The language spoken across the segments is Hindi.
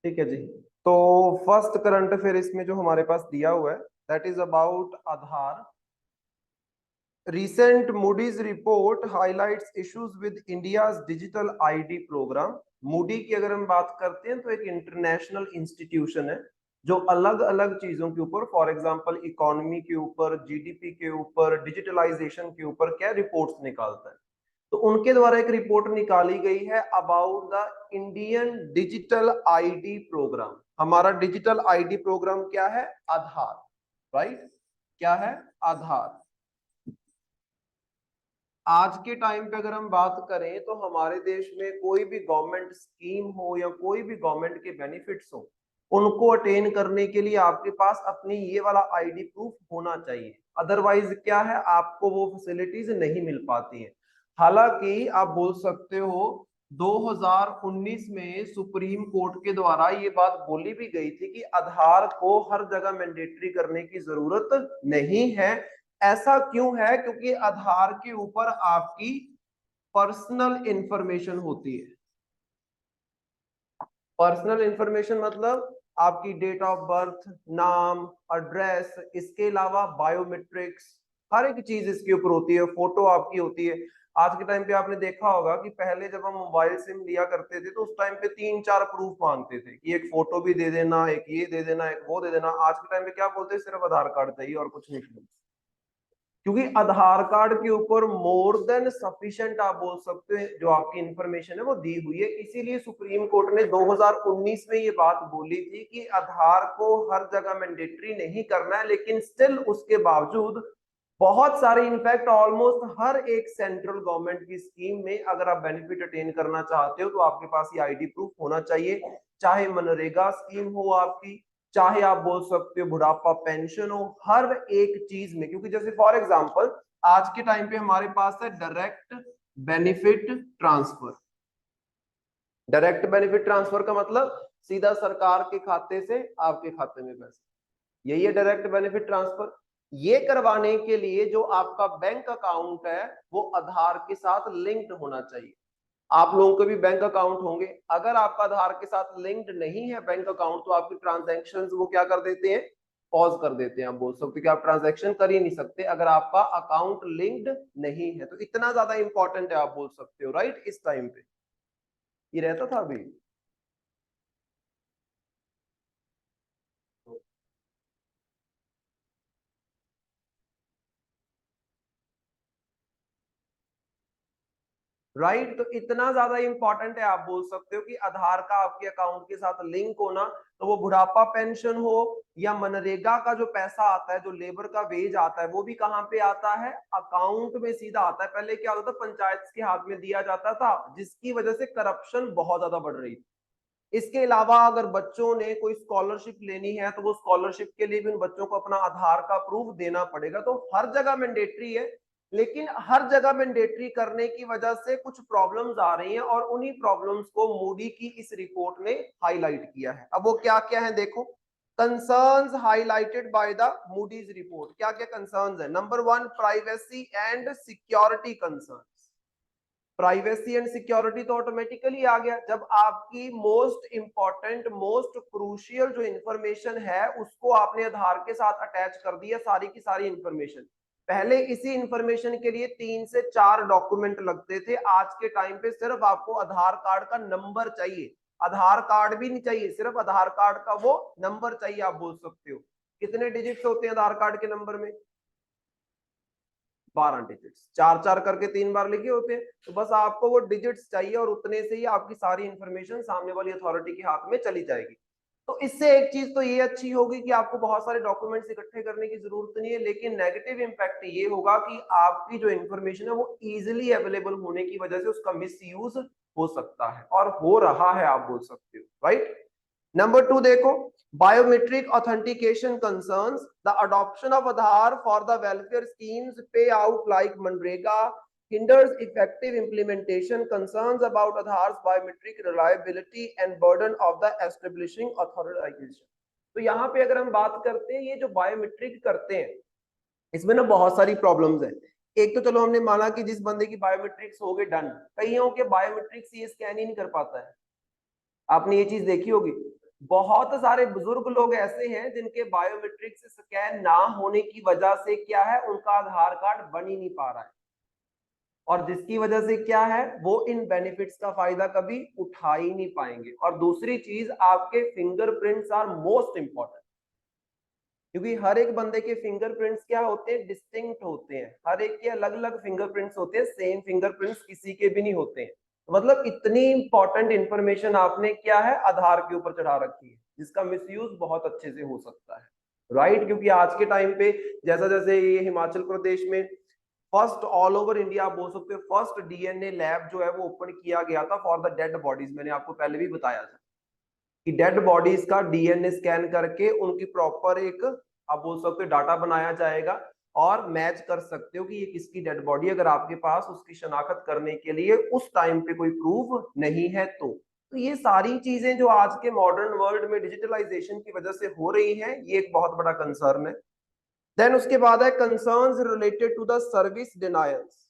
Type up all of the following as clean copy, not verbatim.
ठीक है जी। तो फर्स्ट करंट अफेयर इसमें जो हमारे पास दिया हुआ है, that is about Aadhaar. Recent Moody's report highlights issues with India's digital ID program। Moody की अगर हम बात करते हैं तो एक इंटरनेशनल इंस्टीट्यूशन है जो अलग अलग चीजों के ऊपर, फॉर एग्जांपल इकोनॉमी के ऊपर, जीडीपी के ऊपर, डिजिटलाइजेशन के ऊपर क्या रिपोर्ट्स निकालता है। तो उनके द्वारा एक रिपोर्ट निकाली गई है about the Indian digital ID programme. हमारा डिजिटल आईडी प्रोग्राम क्या है? आधार, राइट? क्या है? आधार। आज के टाइम पे अगर हम बात करें तो हमारे देश में कोई भी गवर्नमेंट स्कीम हो या कोई भी गवर्नमेंट के बेनिफिट्स हो, उनको अटेन करने के लिए आपके पास अपनी ये वाला आईडी प्रूफ होना चाहिए। अदरवाइज क्या है, आपको वो फैसिलिटीज नहीं मिल पाती है। हालांकि आप बोल सकते हो 2019 में सुप्रीम कोर्ट के द्वारा ये बात बोली भी गई थी कि आधार को हर जगह मैंडेटरी करने की जरूरत नहीं है। ऐसा क्यों है? क्योंकि आधार के ऊपर आपकी पर्सनल इंफॉर्मेशन होती है। पर्सनल इंफॉर्मेशन मतलब आपकी डेट ऑफ बर्थ, नाम, एड्रेस, इसके अलावा बायोमेट्रिक्स, हर एक चीज इसके ऊपर होती है। फोटो आपकी होती है। आज के टाइम पे आपने देखा होगा कि पहले जब हम मोबाइल सिम लिया करते थे तो उस टाइम पे 3-4 प्रूफ मांगते थे कि एक फोटो भी दे देना, एक ये दे देना, एक वो दे देना। आज के टाइम पे क्या बोलते हैं? सिर्फ आधार कार्ड चाहिए और कुछ नहीं चाहिए। क्योंकि आधार कार्ड के ऊपर मोर देन सफिशिएंट आप बोल सकते हैं जो आपकी इंफॉर्मेशन है वो दी हुई है। इसीलिए सुप्रीम कोर्ट ने 2019 में ये बात बोली थी कि आधार को हर जगह मैंडेटरी नहीं करना है, लेकिन स्टिल उसके बावजूद बहुत सारे, इनफैक्ट ऑलमोस्ट हर एक सेंट्रल गवर्नमेंट की स्कीम में अगर आप बेनिफिट अटेन करना चाहते हो तो आपके पास ये आईडी प्रूफ होना चाहिए। चाहे मनरेगा स्कीम हो आपकी, चाहे आप बोल सकते हो बुढ़ापा पेंशन हो, हर एक चीज में। क्योंकि जैसे फॉर एग्जांपल आज के टाइम पे हमारे पास है direct benefit transfer. Direct benefit transfer का मतलब सीधा सरकार के खाते से आपके खाते में पैसा, यही है डायरेक्ट बेनिफिट ट्रांसफर। ये करवाने के लिए जो आपका बैंक अकाउंट है वो आधार के साथ लिंक्ड होना चाहिए। आप लोगों के भी बैंक अकाउंट होंगे, अगर आपका आधार के साथ लिंक्ड नहीं है बैंक अकाउंट तो आपकी ट्रांजैक्शंस वो क्या कर देते हैं? पॉज कर देते हैं। आप बोल सकते हो कि आप ट्रांजैक्शन कर ही नहीं सकते अगर आपका अकाउंट लिंक्ड नहीं है। तो इतना ज्यादा इंपॉर्टेंट है आप बोल सकते हो, राइट? इस टाइम पे ये रहता था अभी। राइट, तो इतना ज्यादा इंपॉर्टेंट है आप बोल सकते हो कि आधार का आपके अकाउंट के साथ लिंक होना। तो वो बुढ़ापा पेंशन हो या मनरेगा का जो पैसा आता है, जो लेबर का वेज आता है, वो भी कहाँ पे आता है? अकाउंट में सीधा आता है। पहले क्या होता था? पंचायत के हाथ में दिया जाता था, जिसकी वजह से करप्शन बहुत ज्यादा बढ़ रही थी। इसके अलावा अगर बच्चों ने कोई स्कॉलरशिप लेनी है तो वो स्कॉलरशिप के लिए भी उन बच्चों को अपना आधार का प्रूफ देना पड़ेगा। तो हर जगह मैंडेटरी है, लेकिन हर जगह मैंडेटरी करने की वजह से कुछ प्रॉब्लम्स आ रही हैं और उन्हीं प्रॉब्लम्स को मूडी की इस रिपोर्ट ने हाईलाइट किया है। अब वो क्या क्या है देखो। Concerns highlighted by the Moody's report, क्या क्या कंसर्न्स है? Number 1, privacy and security concern. Privacy and security तो ऑटोमेटिकली आ गया जब आपकी मोस्ट इंपॉर्टेंट, मोस्ट क्रूशियल जो इंफॉर्मेशन है उसको आपने आधार के साथ अटैच कर दिया, सारी की सारी इंफॉर्मेशन। पहले इसी इंफॉर्मेशन के लिए 3 से 4 डॉक्यूमेंट लगते थे, आज के टाइम पे सिर्फ आपको आधार कार्ड का नंबर चाहिए। आधार कार्ड भी नहीं चाहिए, सिर्फ आधार कार्ड का वो नंबर चाहिए। आप बोल सकते हो कितने डिजिट्स होते हैं आधार कार्ड के नंबर में? 12 डिजिट्स, 4 4 करके 3 बार लिखे होते हैं। तो बस आपको वो डिजिट्स चाहिए और उतने से ही आपकी सारी इंफॉर्मेशन सामने वाली अथॉरिटी के हाथ में चली जाएगी। तो इससे एक चीज तो ये अच्छी होगी कि आपको बहुत सारे डॉक्यूमेंट्स इकट्ठे करने की जरूरत नहीं है, लेकिन नेगेटिव इंपैक्ट ये होगा कि आपकी जो इंफॉर्मेशन है वो इजिली अवेलेबल होने की वजह से उसका मिस यूज हो सकता है और हो रहा है, आप बोल सकते हो, राइट? नंबर 2 देखो, biometric authentication concerns the adoption of Aadhaar for the welfare schemes payout like Manrega hinders effective implementation. Concerns about Aadhaar's biometric reliability and burden of the establishing authorization। तो यहाँ पे अगर हम बात करते हैं, ये जो बायोमेट्रिक करते हैं इसमें ना बहुत सारी प्रॉब्लम्स है। एक तो चलो हमने माना कि जिस बंदे की बायोमेट्रिक्स हो गए डन, कईयों के बायोमेट्रिक्स ये स्कैन ही नहीं कर पाता है। आपने ये चीज देखी होगी, बहुत सारे बुजुर्ग लोग ऐसे हैं जिनके बायोमेट्रिक से स्कैन ना होने की वजह से क्या है, उनका आधार कार्ड बन ही नहीं पा रहा है, और जिसकी वजह से क्या है, वो इन बेनिफिट्स का फायदा कभी उठा ही नहीं पाएंगे। और दूसरी चीज, आपके फिंगरप्रिंट्स आर मोस्ट इंपॉर्टेंट, क्योंकि हर एक बंदे के फिंगरप्रिंट्स क्या होते हैं, डिस्टिंक्ट होते हैं, हर एक के अलग अलग फिंगरप्रिंट्स होते हैं, सेम फिंगरप्रिंट्स किसी के भी नहीं होते हैं। मतलब इतनी इंपॉर्टेंट इंफॉर्मेशन आपने क्या है, आधार के ऊपर चढ़ा रखी है, जिसका मिसयूज बहुत अच्छे से हो सकता है, राइट। क्योंकि आज के टाइम पे जैसा जैसे ये हिमाचल प्रदेश में फर्स्ट ऑल ओवर इंडिया आप बोल सकते हो, फर्स्ट डीएनए लैब जो है वो ओपन किया गया था फॉर द डेड बॉडीज। मैंने आपको पहले भी बताया था कि डेड बॉडीज का डीएनए स्कैन करके उनकी प्रॉपर एक, आप बोल सकते हो, डाटा बनाया जाएगा, और मैच कर सकते हो कि ये किसकी डेड बॉडी, अगर आपके पास उसकी शनाख्त करने के लिए उस टाइम पे कोई प्रूफ नहीं है तो ये सारी चीजें जो आज के मॉडर्न वर्ल्ड में डिजिटलाइजेशन की वजह से हो रही हैं, ये एक बहुत बड़ा कंसर्न है। देन उसके बाद है concerns related to the service denials,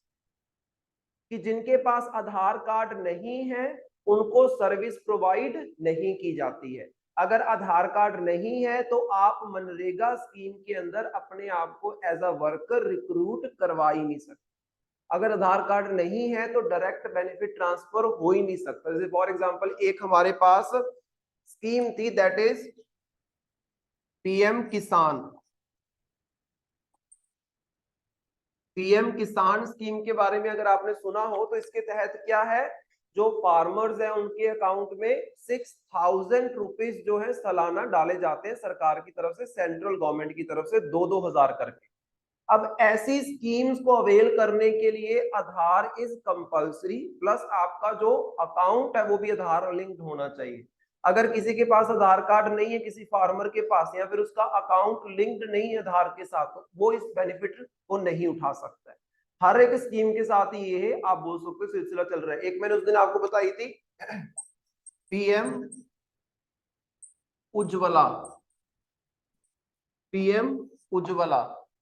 कि जिनके पास आधार कार्ड नहीं है उनको सर्विस प्रोवाइड नहीं की जाती है। अगर आधार कार्ड नहीं है तो आप मनरेगा स्कीम के अंदर अपने आप को एज अ वर्कर रिक्रूट करवा ही नहीं सकते। अगर आधार कार्ड नहीं है तो डायरेक्ट बेनिफिट ट्रांसफर हो ही नहीं सकता। जैसे फॉर एग्जांपल एक हमारे पास स्कीम थी, दैट इज पीएम किसान। पीएम किसान स्कीम के बारे में अगर आपने सुना हो तो इसके तहत क्या है, जो फार्मर्स हैं उनके अकाउंट में 6,000 रुपीज जो है सालाना डाले जाते हैं सरकार की तरफ से, सेंट्रल गवर्नमेंट की तरफ से 2-2 हजार करके। अब ऐसी स्कीम्स को अवेल करने के लिए आधार इज कंपल्सरी, प्लस आपका जो अकाउंट है वो भी आधार लिंक्ड होना चाहिए। अगर किसी के पास आधार कार्ड नहीं है, किसी फार्मर के पास, या फिर उसका अकाउंट लिंक्ड नहीं है आधार के साथ, तो वो इस बेनिफिट को नहीं उठा सकता है। हर एक स्कीम के साथ ही ये है, आप बोल सकते हो सिलसिला चल रहा है। एक मैंने उस दिन आपको बताई थी PM Ujjwala, PM Ujjwala.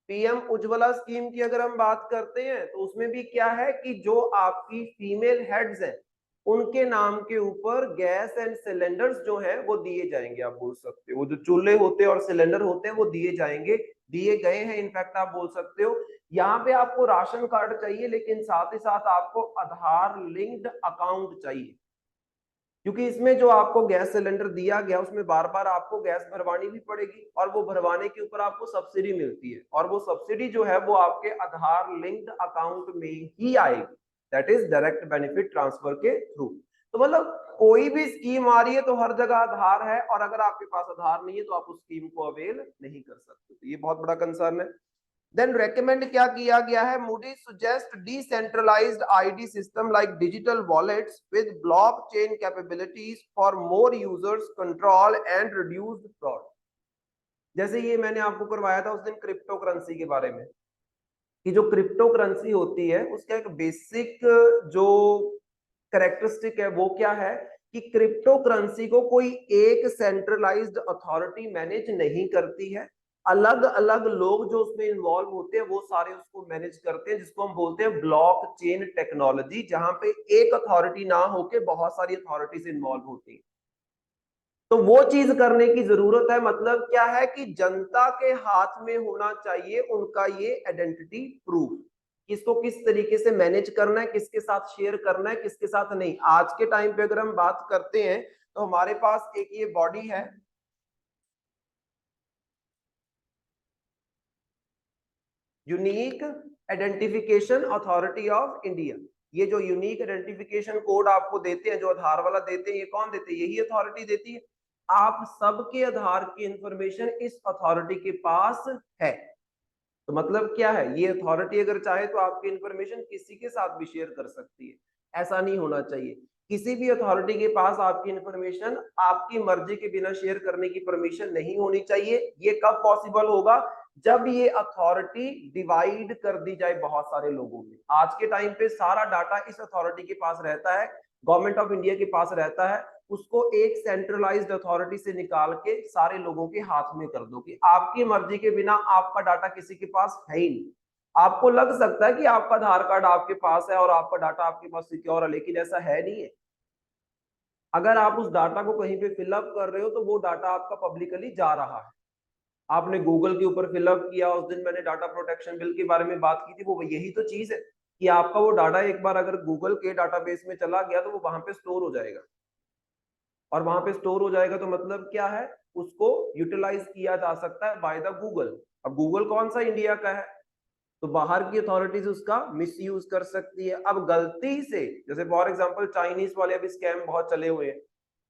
PM Ujjwala scheme की अगर हम बात करते हैं तो उसमें भी क्या है कि जो आपकी फीमेल हेड्स हैं उनके नाम के ऊपर गैस एंड सिलेंडर्स जो हैं वो दिए जाएंगे। आप बोल सकते हो वो जो चूल्हे होते हैं और सिलेंडर होते हैं वो दिए जाएंगे, दिए गए हैं इनफैक्ट, आप बोल सकते हो। यहाँ पे आपको राशन कार्ड चाहिए, लेकिन साथ ही साथ आपको आधार लिंक्ड अकाउंट चाहिए, क्योंकि इसमें जो आपको गैस सिलेंडर दिया गया उसमें बार बार आपको गैस भरवानी भी पड़ेगी, और वो भरवाने के ऊपर आपको सब्सिडी मिलती है, और वो सब्सिडी जो है वो आपके आधार लिंक्ड अकाउंट में ही आएगी, that is direct benefit transfer के थ्रू। तो मतलब कोई भी स्कीम आ रही है तो हर जगह आधार है, और अगर आपके पास आधार नहीं है तो आप उस स्कीम को अवेल नहीं कर सकते। तो ये बहुत बड़ा कंसर्न है। देन रेकमेंड क्या किया गया है, Moody suggest decentralised ID system like digital wallets with blockchain capabilities for more users control and reduced fraud. जैसे ये मैंने आपको करवाया था उस दिन क्रिप्टो करेंसी के बारे में, कि जो क्रिप्टो करेंसी होती है उसका एक बेसिक जो कैरेक्टरिस्टिक है वो क्या है, कि क्रिप्टो करेंसी को कोई एक सेंट्रलाइज्ड अथॉरिटी मैनेज नहीं करती है, अलग अलग लोग जो उसमें इन्वॉल्व होते हैं वो सारे उसको मैनेज करते हैं, जिसको हम बोलते हैं ब्लॉक चेन टेक्नोलॉजी, जहां पे एक अथॉरिटी ना होके बहुत सारी अथॉरिटीज इन्वॉल्व होती है। तो वो चीज करने की जरूरत है। मतलब क्या है कि जनता के हाथ में होना चाहिए उनका ये आइडेंटिटी प्रूफ, इसको किस तरीके से मैनेज करना है, किसके साथ शेयर करना है, किसके साथ नहीं। आज के टाइम पे अगर हम बात करते हैं तो हमारे पास एक ये बॉडी है, unique identification authority of India. ये जो यूनिक आइडेंटिफिकेशन कोड आपको देते हैं, जो आधार वाला देते हैं, ये कौन देते हैं, यही अथॉरिटी देती है। आप सबके आधार की इंफॉर्मेशन इस अथॉरिटी के पास है। तो मतलब क्या है, ये अथॉरिटी अगर चाहे तो आपकी इंफॉर्मेशन किसी के साथ भी शेयर कर सकती है। ऐसा नहीं होना चाहिए। किसी भी अथॉरिटी के पास आपकी इंफॉर्मेशन आपकी मर्जी के बिना शेयर करने की परमिशन नहीं होनी चाहिए। ये कब पॉसिबल होगा, जब ये अथॉरिटी डिवाइड कर दी जाए बहुत सारे लोगों में। आज के टाइम पे सारा डाटा इस अथॉरिटी के पास रहता है, गवर्नमेंट ऑफ इंडिया के पास रहता है। उसको एक सेंट्रलाइज्ड अथॉरिटी से निकाल के सारे लोगों के हाथ में कर दो कि आपकी मर्जी के बिना आपका डाटा किसी के पास है ही नहीं। आपको लग सकता है कि आपका आधार कार्ड आपके पास है और आपका डाटा आपके पास सिक्योर है, लेकिन ऐसा है नहीं है। अगर आप उस डाटा को कहीं पे फिलअप कर रहे हो तो वो डाटा आपका पब्लिकली जा रहा है। आपने गूगल के ऊपर फिलअप किया, उस दिन मैंने डाटा प्रोटेक्शन बिल के बारे में बात की थी, वो यही तो चीज है कि आपका वो डाटा एक बार अगर गूगल के डाटाबेस में चला गया तो वो वहां पे स्टोर हो जाएगा, और वहां पे स्टोर हो जाएगा तो मतलब क्या है, उसको यूटिलाइज किया जा सकता है बाय द गूगल। अब गूगल कौन सा इंडिया का है, तो बाहर की अथॉरिटीज उसका मिस यूज कर सकती है। अब गलती से, जैसे फॉर एग्जांपल चाइनीज वाले अभी स्कैम बहुत चले हुए हैं,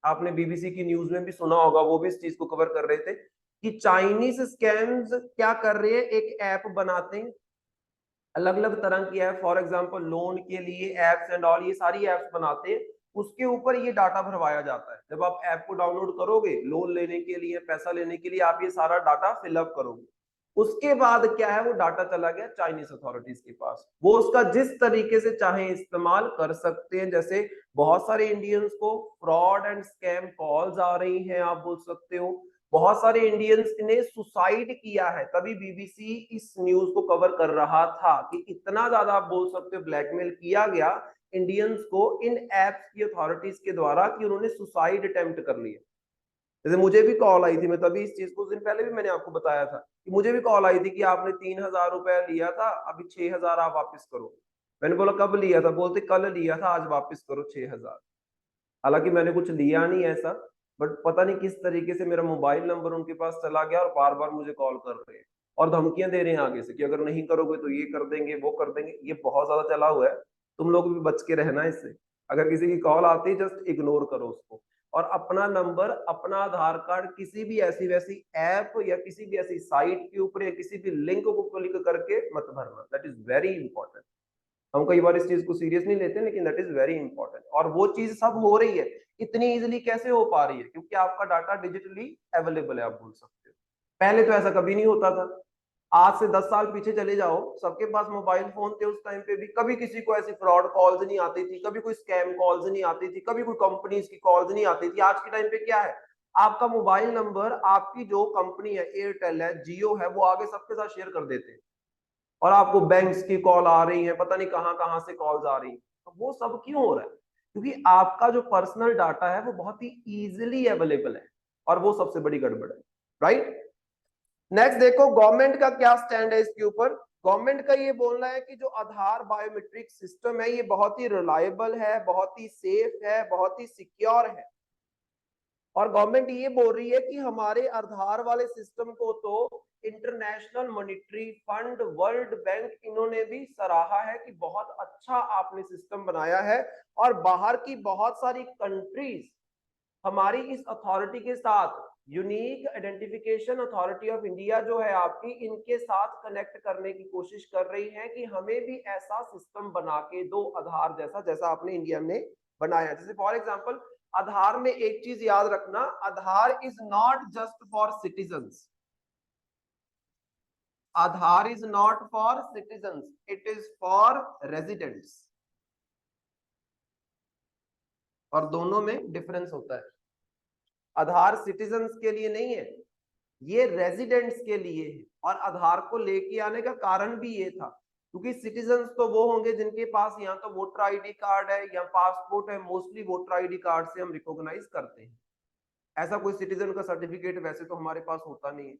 आपने बीबीसी की न्यूज में भी सुना होगा, वो भी इस चीज को कवर कर रहे थे कि चाइनीज स्कैम्स क्या कर रहे हैं, एक ऐप बनाते हैं, अलग अलग तरह की ऐप, फॉर एग्जांपल लोन के लिए एप्स एंड ऑल, ये सारी एप्स बनाते हैं, उसके ऊपर ये डाटा भरवाया जाता है। जब आप ऐप को डाउनलोड करोगे लोन लेने के लिए, पैसा लेने के लिए, आप ये सारा डाटा फिलअप करोगे, उसके बाद क्या है, वो डाटा चला गया चाइनीज अथॉरिटीज के पास, वो उसका जिस तरीके से चाहे इस्तेमाल कर सकते हैं। जैसे बहुत सारे इंडियंस को फ्रॉड एंड स्कैम कॉल्स आ रही हैं, आप बोल सकते हो, बहुत सारे इंडियंस ने सुसाइड किया है। तभी बीबीसी इस न्यूज को कवर कर रहा था कि इतना ज्यादा आप बोल सकते हो ब्लैकमेल किया गया इंडियंस को इन एप्स की अथॉरिटीज के द्वारा कि उन्होंने सुसाइड अटेम्प्ट कर लिया। जैसे मुझे भी कॉल आई थी, मैं तभी इस चीज को उस दिन पहले भी मैंने आपको बताया था कि मुझे भी कॉल आई थी कि आपने 3,000 रुपया लिया था, अभी 6,000 आप वापस करो। मैंने बोला कब लिया था, बोलते कल लिया था, आज वापस करो 6,000। हालांकि मैंने कुछ लिया नहीं ऐसा, बट पता नहीं किस तरीके से मेरा मोबाइल नंबर उनके पास चला गया और बार बार मुझे कॉल कर रहे हैं और धमकियां दे रहे हैं आगे से कि अगर नहीं करोगे तो ये कर देंगे, वो कर देंगे। ये बहुत ज्यादा चला हुआ है, तुम लोग भी बच के रहना इससे। अगर किसी की कॉल आती है जस्ट इग्नोर करो उसको, और अपना नंबर, अपना आधार कार्ड किसी भी ऐसी वैसी ऐप या किसी भी ऐसी साइट के ऊपर या किसी भी लिंक को क्लिक करके मत भरना। That is very important. हम कई बार इस चीज को सीरियस नहीं लेते, लेकिन दैट इज वेरी इंपॉर्टेंट। और वो चीज सब हो रही है, इतनी इजीली कैसे हो पा रही है, क्योंकि आपका डाटा डिजिटली अवेलेबल है, आप बोल सकते हो। पहले तो ऐसा कभी नहीं होता था। आज से 10 साल पीछे चले जाओ, सबके पास मोबाइल फोन थे उस टाइम पे भी, कभी किसी को ऐसी फ्रॉड कॉल्स नहीं आती थी, कभी कोई स्कैम कॉल्स नहीं आती थी, कभी कोई कंपनीज की कॉल्स नहीं आती थी। आज के टाइम पे क्या है, आपका मोबाइल नंबर आपकी जो कंपनी है, एयरटेल है, जियो है, वो आगे सबके साथ शेयर कर देते हैं, और आपको बैंक्स की कॉल आ रही है, पता नहीं कहां कहां से कॉल्स आ रही है। तो वो सब क्यों हो रहा है, क्योंकि आपका जो पर्सनल डाटा है वो बहुत ही इजीली अवेलेबल है, और वो सबसे बड़ी गड़बड़ है, राइट। नेक्स्ट देखो गवर्नमेंट का क्या स्टैंड है इसके ऊपर। गवर्नमेंट का ये बोलना है कि जो आधार बायोमेट्रिक सिस्टम है ये बहुत ही रिलायबल है, बहुत ही सेफ है, बहुत ही सिक्योर है। और गवर्नमेंट ये बोल रही है कि हमारे आधार वाले सिस्टम को तो international monetary fund, world bank, इन्होंने भी सराहा है कि बहुत अच्छा आपने सिस्टम बनाया है। और बाहर की बहुत सारी कंट्रीज हमारी इस अथॉरिटी के साथ, unique identification authority of India जो है आपकी, इनके साथ कनेक्ट करने की कोशिश कर रही है कि हमें भी ऐसा सिस्टम बना के दो आधार जैसा, जैसा आपने इंडिया में बनाया। जैसे फॉर एग्जांपल आधार में एक चीज याद रखना, Aadhaar is not just for citizens, Aadhaar is not for citizens, it is for residents. और दोनों में डिफरेंस होता है। आधार सिटीजन्स के लिए नहीं है, ये रेजिडेंट्स के लिए है। और आधार को लेके आने का कारण भी ये था, क्योंकि सिटीजन्स तो वो होंगे जिनके पास यहाँ तो वोटर आईडी कार्ड है या पासपोर्ट है, मोस्टली वोटर आईडी कार्ड से हम रिकॉग्नाइज करते हैं। ऐसा कोई सिटीजन का सर्टिफिकेट वैसे तो हमारे पास होता नहीं है।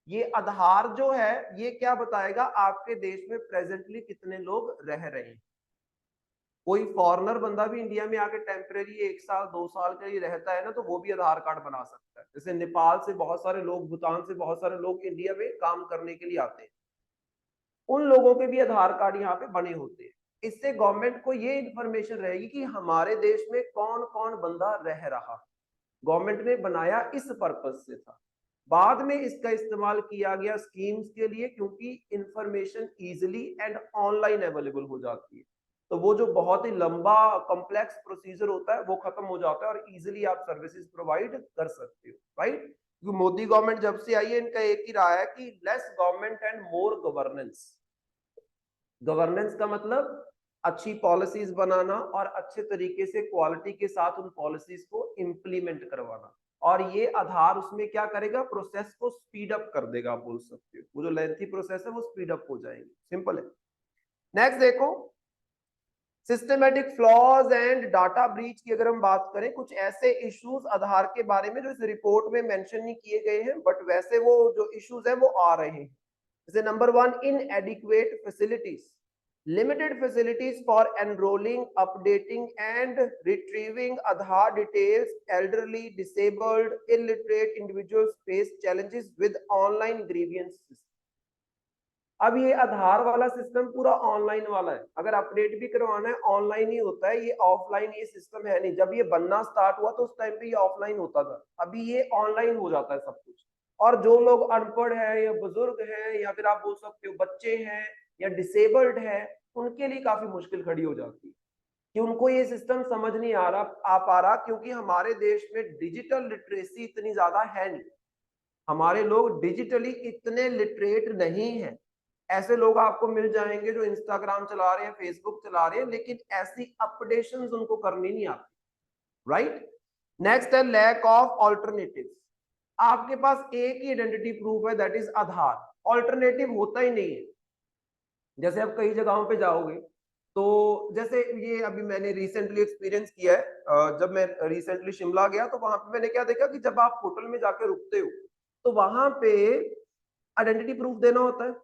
ये आधार जो है ये क्या बताएगा, आपके देश में प्रेजेंटली कितने लोग रह रहे हैं। कोई फॉरेनर बंदा भी इंडिया में आके टेम्परेरी 1 साल 2 साल के लिए रहता है ना, तो वो भी आधार कार्ड बना सकता है। जैसे नेपाल से बहुत सारे लोग, भूटान से बहुत सारे लोग इंडिया में काम करने के लिए आते हैं, उन लोगों के भी आधार कार्ड यहाँ पे बने होते हैं। इससे गवर्नमेंट को ये इंफॉर्मेशन रहेगी कि हमारे देश में कौन कौन बंदा रह रहा। गवर्नमेंट ने बनाया इस पर्पज से था। बाद में इसका इस्तेमाल किया गया स्कीम्स के लिए, क्योंकि information easily and online available हो जाती है, तो वो जो बहुत ही लंबा कॉम्प्लेक्स प्रोसीजर होता है वो खत्म हो जाता है और इजीली आप सर्विसेज प्रोवाइड कर सकते हो, राइट। मोदी गवर्नमेंट जब से आई है, इनका एक ही रहा है कि less government and more governance. Governance का मतलब अच्छी पॉलिसीज बनाना और अच्छे तरीके से क्वालिटी के साथ उन पॉलिसीज को इंप्लीमेंट करवाना। और ये आधार उसमें क्या करेगा, प्रोसेस को स्पीड अप कर देगा, आप बोल सकते हो। वो जो लेंथी प्रोसेस है वो स्पीड अप हो जाएगी, सिंपल है। नेक्स्ट देखो, systematic flaws and data breach की अगर हम बात करें, कुछ ऐसे इश्यूज आधार के बारे में जो इस रिपोर्ट में मेंशन नहीं किए गए हैं, बट वैसे वो जो इश्यूज है वो आ रहे हैं। जैसे number 1, इनएडिक्वेट facilities, limited facilities for enrolling, updating and retrieving Aadhaar details. Elderly, disabled, illiterate individuals face challenges with online grievance system. अब ये आधार वाला सिस्टम पूरा ऑनलाइन वाला है, अगर अपडेट भी करवाना है ऑनलाइन ही होता है, ये ऑफलाइन ये सिस्टम है नहीं। जब ये बनना स्टार्ट हुआ तो उस टाइम पे ये ऑफलाइन होता था, अभी ये ऑनलाइन हो जाता है सब कुछ। और जो लोग अनपढ़ है या बुजुर्ग हैं या फिर आप बोल सकते हो बच्चे हैं या डिसेबल्ड है, उनके लिए काफी मुश्किल खड़ी हो जाती है कि उनको ये सिस्टम समझ नहीं आ पा रहा, क्योंकि हमारे देश में डिजिटल लिटरेसी इतनी ज्यादा है नहीं, हमारे लोग डिजिटली इतने लिटरेट नहीं है। ऐसे लोग आपको मिल जाएंगे जो इंस्टाग्राम चला रहे हैं, फेसबुक चला रहे हैं, लेकिन ऐसी अपडेशंस उनको करनी नहीं आती, राइट। नेक्स्ट है लैक ऑफ ऑल्टरनेटिव्स। आपके पास एक ही आइडेंटिटी प्रूफ है, दैट इज आधार, ऑल्टरनेटिव होता ही नहीं है। जैसे आप कई जगहों पे जाओगे तो जैसे ये अभी मैंने रिसेंटली एक्सपीरियंस किया है, जब मैं रिसेंटली शिमला गया तो वहां पे मैंने क्या देखा कि जब आप होटल में जाके रुकते हो तो वहां पे आइडेंटिटी प्रूफ देना होता है।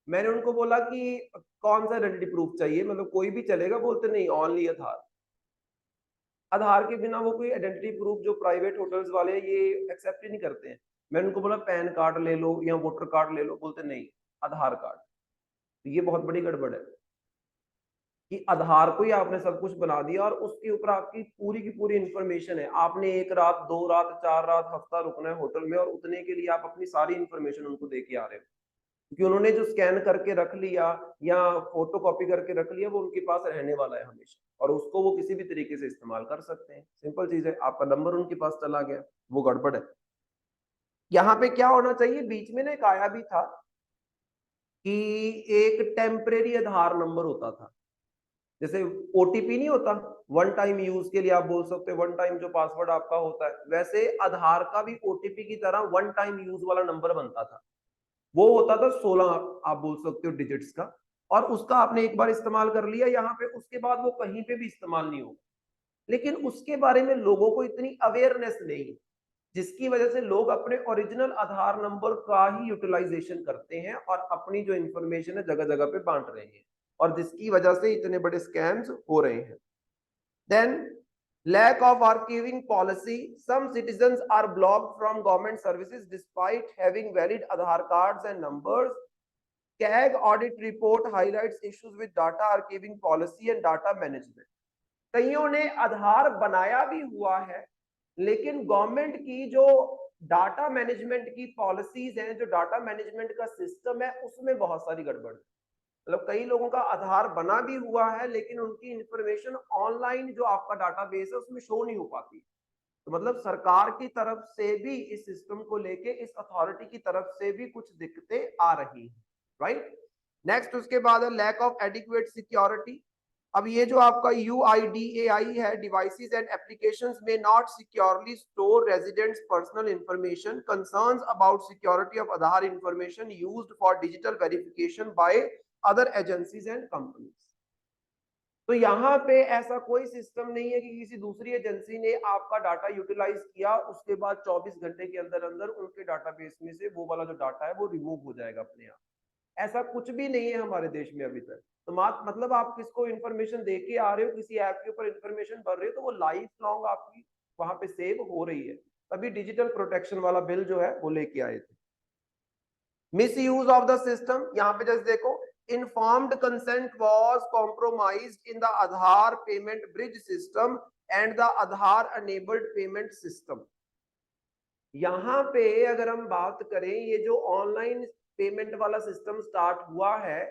मैंने उनको बोला कि कौन सा आइडेंटिटी प्रूफ चाहिए, मतलब कोई भी चलेगा, बोलते नहीं ओनली आधार। आधार के बिना वो कोई आइडेंटिटी प्रूफ जो प्राइवेट होटल्स वाले हैं ये एक्सेप्ट ही नहीं करते हैं। मैंने उनको बोला पैन कार्ड ले लो या वोटर कार्ड ले लो, बोलते नहीं आधार कार्ड। तो ये बहुत बड़ी गड़बड़ है कि आधार को ही आपने सब कुछ बना दिया और उसके ऊपर आपकी पूरी की पूरी इंफॉर्मेशन है। आपने 1 रात 2 रात 4 रात हफ्ता रुकना है होटल में और उतने के लिए आप अपनी सारी इंफॉर्मेशन उनको दे के आ रहे हो, क्योंकि उन्होंने जो स्कैन करके रख लिया या फोटो कॉपी करके रख लिया वो उनके पास रहने वाला है हमेशा, और उसको वो किसी भी तरीके से इस्तेमाल कर सकते हैं। सिंपल चीज है, आपका नंबर उनके पास चला गया, वो गड़बड़ है। यहाँ पे क्या होना चाहिए, बीच में ना एक आया भी था कि एक टेम्परेरी आधार नंबर होता था, जैसे ओटीपी नहीं होता, वन टाइम यूज के लिए आप बोल सकते हो, वन टाइम जो पासवर्ड आपका होता है, वैसे आधार का भी ओटीपी की तरह वन टाइम यूज वाला नंबर बनता था। वो होता था 16 आप बोल सकते हो डिजिट्स का, और उसका आपने एक बार इस्तेमाल कर लिया यहाँ पे, उसके बाद वो कहीं पे भी इस्तेमाल नहीं होगा। लेकिन उसके बारे में लोगों को इतनी अवेयरनेस नहीं है, जिसकी वजह से लोग अपने ओरिजिनल आधार नंबर का ही यूटिलाइजेशन करते हैं और अपनी जो इंफॉर्मेशन है जगह जगह पे बांट रहे हैं, और जिसकी वजह से इतने बड़े स्कैम्स हो रहे हैं। Then lack of archiving policy, some citizens are blocked from government services despite having valid Aadhaar cards and numbers. CAG audit report highlights issues with data archiving policy and data management. कईयों ने आधार बनाया भी हुआ है, लेकिन गवर्नमेंट की जो डाटा मैनेजमेंट की पॉलिसीज हैं, जो डाटा मैनेजमेंट का सिस्टम है, उसमें बहुत सारी गड़बड़ है। मतलब कई लोगों का आधार बना भी हुआ है लेकिन उनकी इंफॉर्मेशन ऑनलाइन जो आपका डाटाबेस है उसमें शो नहीं हो पाती। तो मतलब सरकार की तरफ से भी इस सिस्टम को लेके, इस अथॉरिटी की तरफ से भी कुछ दिक्कतें आ रही हैं, राइट। नेक्स्ट उसके बाद है लैक ऑफ एडिक्वेट सिक्योरिटी। अब ये जो आपका UIDAI है, डिवाइसेस एंड एप्लीकेशंस में not securely store residents personal information, concerns about security of Aadhaar information used for digital verification by other agencies and companies. तो यहाँ पे ऐसा कोई सिस्टम नहीं है कि किसी दूसरी एजेंसी ने आपका डाटा यूटिलाइज किया उसके बाद 24 घंटे के अंदर अंदर उनके डाटाबेस में से वो वाला जो डाटा है वो रिमूव हो जाएगा अपने आप। ऐसा कुछ भी नहीं है हमारे देश में अभी तक। तो मतलब आप किसको इन्फॉर्मेशन दे के आ रहे हो, किसी ऐप के ऊपर इन्फॉर्मेशन भर रहे हो, तो वो लाइफ लॉन्ग आपकी वहां पे सेव हो रही है। तभी डिजिटल प्रोटेक्शन वाला बिल जो है वो लेके आए थे। Miss use of the system, यहाँ पे जैसे देखो, informed consent was compromised in the Aadhaar payment bridge system and the Aadhaar enabled payment system. यहाँ पे अगर हम बात करें, ये जो ऑनलाइन पेमेंट वाला सिस्टम स्टार्ट हुआ है,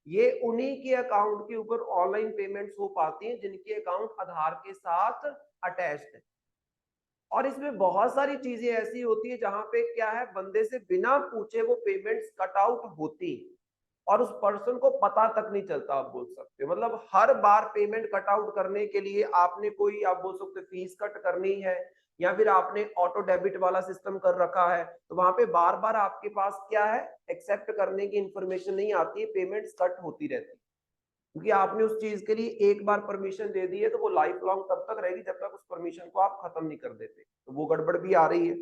ये उन्हीं के अकाउंट के ऊपर ऑनलाइन पेमेंट्स हो पाती हैं जिनके अकाउंट आधार के साथ अटैच्ड है। और इसमें बहुत सारी चीजें ऐसी होती है जहां पे क्या है, बंदे से बिना पूछे वो पेमेंट्स कट आउट होती है और उस पर्सन को पता तक नहीं चलता, आप बोल सकते हो। मतलब हर बार पेमेंट कट आउट करने के लिए आपने कोई, आप बोल सकते हो, फीस कट करनी है या फिर आपने ऑटो डेबिट वाला सिस्टम कर रखा है, तो वहां पे बार बार आपके पास क्या है, एक्सेप्ट करने की इंफॉर्मेशन नहीं आती है, पेमेंट्स कट होती रहती है। क्योंकि आपने उस चीज के लिए एक बार परमिशन दे दी है तो वो लाइफ लॉन्ग तब तक रहेगी जब तक उस परमिशन को आप खत्म नहीं कर देते। तो वो गड़बड़ भी आ रही है।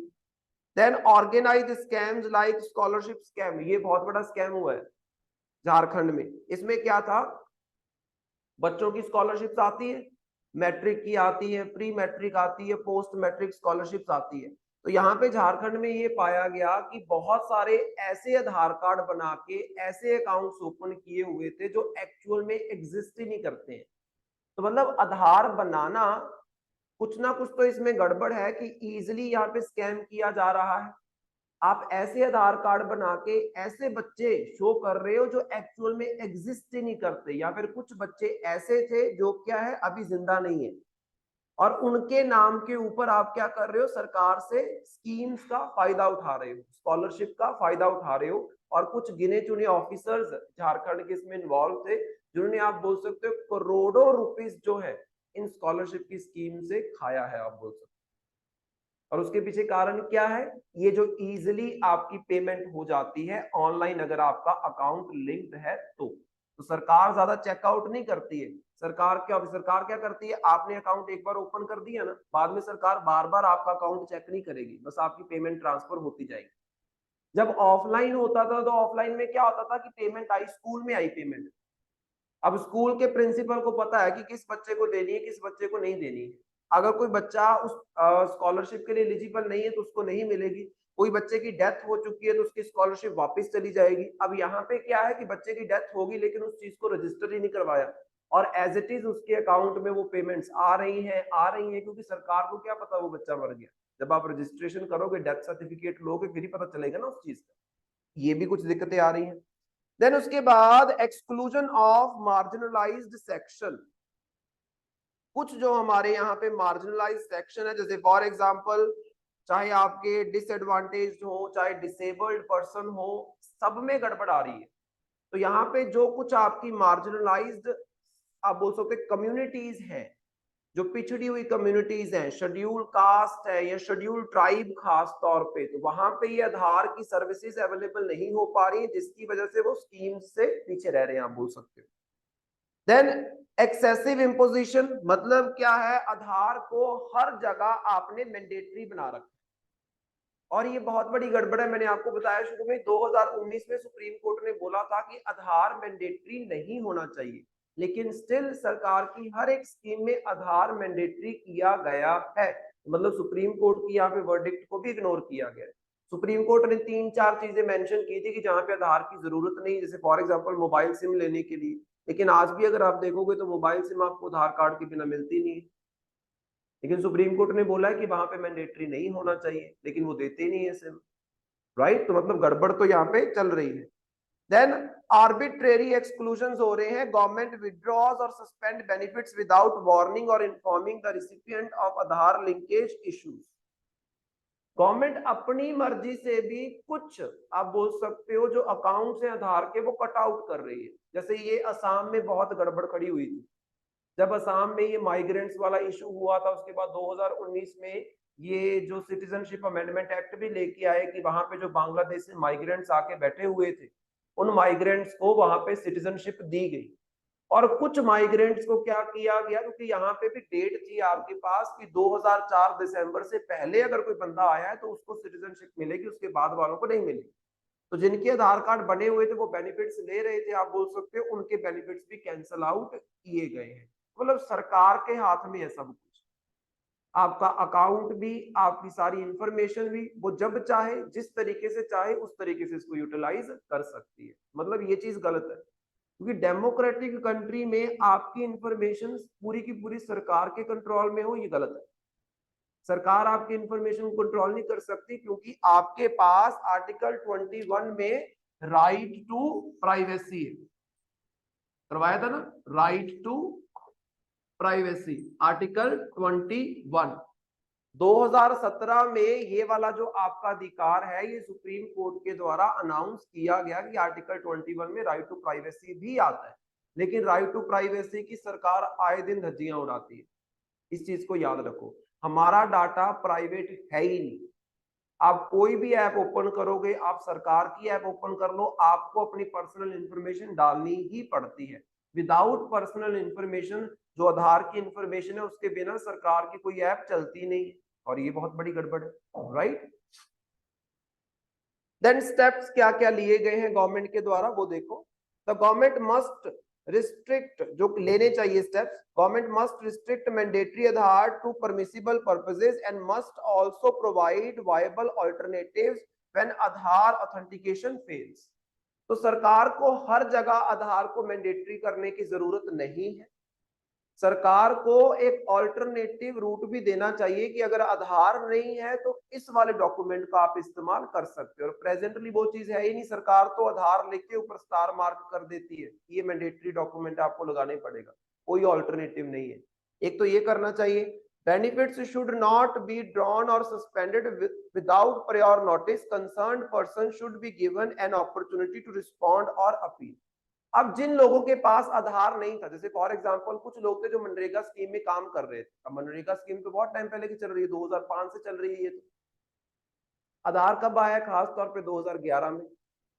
Then organise scams like scholarship scam, ये बहुत बड़ा स्कैम हुआ है झारखंड में। इसमें क्या था, बच्चों की स्कॉलरशिप्स आती है, मैट्रिक की आती है, प्री मैट्रिक आती है, पोस्ट मैट्रिक स्कॉलरशिप्स आती है। तो यहाँ पे झारखंड में ये पाया गया कि बहुत सारे ऐसे आधार कार्ड बना के ऐसे अकाउंट्स ओपन किए हुए थे जो एक्चुअल में एग्जिस्ट ही नहीं करते हैं। तो मतलब आधार बनाना, कुछ ना कुछ तो इसमें गड़बड़ है कि इजिली यहाँ पे स्कैम किया जा रहा है। आप ऐसे आधार कार्ड बना के ऐसे बच्चे शो कर रहे हो जो एक्चुअल में एग्जिस्ट ही नहीं करते, या फिर कुछ बच्चे ऐसे थे जो क्या है अभी जिंदा नहीं है, और उनके नाम के ऊपर आप क्या कर रहे हो, सरकार से स्कीम्स का फायदा उठा रहे हो, स्कॉलरशिप का फायदा उठा रहे हो। और कुछ गिने चुने ऑफिसर्स झारखंड के इसमें इन्वॉल्व थे जिन्होंने आप बोल सकते हो करोड़ों रुपीस जो है इन स्कॉलरशिप की स्कीम से खाया है, आप बोल सकते हो। और उसके पीछे कारण क्या है, ये जो इजिली आपकी पेमेंट हो जाती है ऑनलाइन अगर आपका अकाउंट लिंक्ड है तो सरकार ज्यादा चेकआउट नहीं करती है। सरकार क्या करती है, आपने अकाउंट एक बार ओपन कर दिया ना, बाद में सरकार बार बार आपका अकाउंट चेक नहीं करेगी, बस आपकी पेमेंट ट्रांसफर होती जाएगी। जब ऑफलाइन होता था तो ऑफलाइन में क्या होता था कि पेमेंट आई, स्कूल में आई पेमेंट। अब स्कूल के प्रिंसिपल को पता है कि किस बच्चे को देनी है, किस बच्चे को नहीं देनी है। अगर कोई बच्चा उस स्कॉलरशिप के लिए एलिजिबल नहीं है तो उसको नहीं मिलेगी। कोई बच्चे की डेथ हो चुकी है तो उसकी स्कॉलरशिप वापस चली जाएगी। अब यहाँ पे क्या है कि बच्चे की डेथ होगी लेकिन उस चीज को रजिस्टर ही नहीं करवाया, और एज इट इज उसके अकाउंट में वो पेमेंट्स आ रही हैं क्योंकि सरकार को क्या पता वो बच्चा मर गया। जब आप रजिस्ट्रेशन करोगे, डेथ सर्टिफिकेट लोगे, फिर ही पता चलेगा ना उस चीज का। ये भी कुछ दिक्कतें आ रही हैं। देन उसके बाद एक्सक्लूजन ऑफ मार्जिनलाइज्ड सेक्शन। कुछ जो हमारे यहाँ पे मार्जिनलाइज सेक्शन है, जैसे फॉर एग्जांपल चाहे आपके डिसएडवांटेज हो चाहे डिसेबल्ड पर्सन हो, सब में गड़बड़ आ रही है। तो यहाँ पे जो कुछ आपकी मार्जिनलाइज्ड आप बोल सकते कम्युनिटीज हैं, जो पिछड़ी हुई कम्युनिटीज हैं, शेड्यूल कास्ट है या शेड्यूल ट्राइब खास तौर पे, तो वहां पे ये आधार की सर्विसेज अवेलेबल नहीं हो पा रही, जिसकी वजह से वो स्कीम से पीछे रह रहे हैं, आप बोल सकते हो। देन एक्सेसिव इम्पोजिशन, मतलब क्या है, आधार को हर जगह आपने मैंडेटरी बना रखा, और ये बहुत बड़ी गड़बड़ है। मैंने आपको बताया शुरू में 2019 में सुप्रीम कोर्ट ने बोला था कि आधार मैंडेटरी नहीं होना चाहिए, लेकिन स्टिल सरकार की हर एक स्कीम में आधार मैंडेटरी किया गया है। मतलब सुप्रीम कोर्ट की यहाँ पे वर्डिक्ट को भी इग्नोर किया गया है। सुप्रीम कोर्ट ने 3-4 चीजें मेंशन की थी कि जहां पे आधार की जरूरत नहीं, जैसे फॉर एग्जांपल मोबाइल सिम लेने के लिए। लेकिन आज भी अगर आप देखोगे तो मोबाइल सिम आपको आधार कार्ड के बिना मिलती नहीं है। लेकिन सुप्रीम कोर्ट ने बोला है कि वहां पे मैंडेटरी नहीं होना चाहिए, लेकिन वो देते नहीं है सिम। राइट, तो मतलब गड़बड़ तो यहाँ पे चल रही है। देन आर्बिट्रेरी एक्सक्लूजन हो रहे हैं, गवर्नमेंट विड्रॉज और सस्पेंड बेनिफिट्स विदाउट वार्निंग और informing the recipient of Aadhaar linkage issues. Government अपनी मर्जी से भी कुछ आप बोल सकते हो जो अकाउंट्स हैं आधार के वो कट आउट कर रही है। जैसे ये असम में बहुत गड़बड़ खड़ी हुई थी, जब असम में ये माइग्रेंट्स वाला इशू हुआ था, उसके बाद 2019 में ये जो सिटीजनशिप अमेंडमेंट एक्ट भी लेके आए कि वहां पे जो बांग्लादेश से माइग्रेंट्स आके बैठे हुए थे उन माइग्रेंट्स को वहां पे सिटीजनशिप दी गई। और कुछ माइग्रेंट्स को क्या किया गया, क्योंकि यहाँ पे भी डेट थी आपके पास कि 2004 दिसंबर से पहले अगर कोई बंदा आया है तो उसको सिटीजनशिप मिलेगी, उसके बाद वालों को नहीं मिलेगी। तो जिनके आधार कार्ड बने हुए थे वो बेनिफिट्स ले रहे थे, आप बोल सकते हो उनके बेनिफिट्स भी कैंसल आउट किए गए हैं। मतलब सरकार के हाथ में है सब कुछ, आपका अकाउंट भी, आपकी सारी इंफॉर्मेशन भी, वो जब चाहे जिस तरीके से चाहे उस तरीके से इसको यूटिलाइज कर सकती है। मतलब ये चीज गलत है, क्योंकि डेमोक्रेटिक कंट्री में आपकी इंफॉर्मेशन पूरी की पूरी सरकार के कंट्रोल में हो, ये गलत है। सरकार आपकी इंफॉर्मेशन कंट्रोल नहीं कर सकती, क्योंकि आपके पास आर्टिकल 21 में राइट टू प्राइवेसी है, करवाया था ना, राइट टू प्राइवेसी, आर्टिकल 21। 2017 में ये वाला जो आपका अधिकार है ये सुप्रीम कोर्ट के द्वारा अनाउंस किया गया कि आर्टिकल 21 में राइट टू प्राइवेसी भी आता है। लेकिन राइट टू प्राइवेसी की सरकार आए दिन धज्जियां उड़ाती है। इस चीज को याद रखो, हमारा डाटा प्राइवेट है ही नहीं। आप कोई भी ऐप ओपन करोगे, आप सरकार की ऐप ओपन कर लो, आपको अपनी पर्सनल इंफॉर्मेशन डालनी ही पड़ती है। विदाउट पर्सनल इंफॉर्मेशन, जो आधार की इंफॉर्मेशन है उसके बिना सरकार की कोई ऐप चलती नहीं है, और ये बहुत बड़ी गड़बड़ है, राइट। देन स्टेप्स क्या क्या लिए गए हैं गवर्नमेंट के द्वारा वो देखो। द गवर्नमेंट मस्ट रिस्ट्रिक्ट, जो लेने चाहिए steps, government must restrict mandatory Aadhaar to permissible purposes and must also provide viable alternatives when Aadhaar authentication fails. तो सरकार को हर जगह आधार को मैंडेटरी करने की जरूरत नहीं है, सरकार को एक ऑल्टरनेटिव रूट भी देना चाहिए कि अगर आधार नहीं है तो इस वाले डॉक्यूमेंट का आप इस्तेमाल कर सकते हो। और प्रेजेंटली वो चीज है ही नहीं, सरकार तो आधार लेके ऊपर स्टार मार्क कर देती है, ये मैंडेटरी डॉक्यूमेंट आपको लगाना ही पड़ेगा, कोई ऑल्टरनेटिव नहीं है। एक तो ये करना चाहिए। Benefits should not be drawn और suspended without prior notice, concerned person should be given an opportunity to respond और अपील। अब जिन लोगों के पास आधार नहीं था, जैसे फॉर एग्जांपल कुछ लोग थे जो मनरेगा स्कीम में काम कर रहे थे, अब मनरेगा स्कीम तो बहुत टाइम पहले की चल रही है, 2005 से चल रही है ये तो। आधार कब आया? खास तौर पे 2011 में।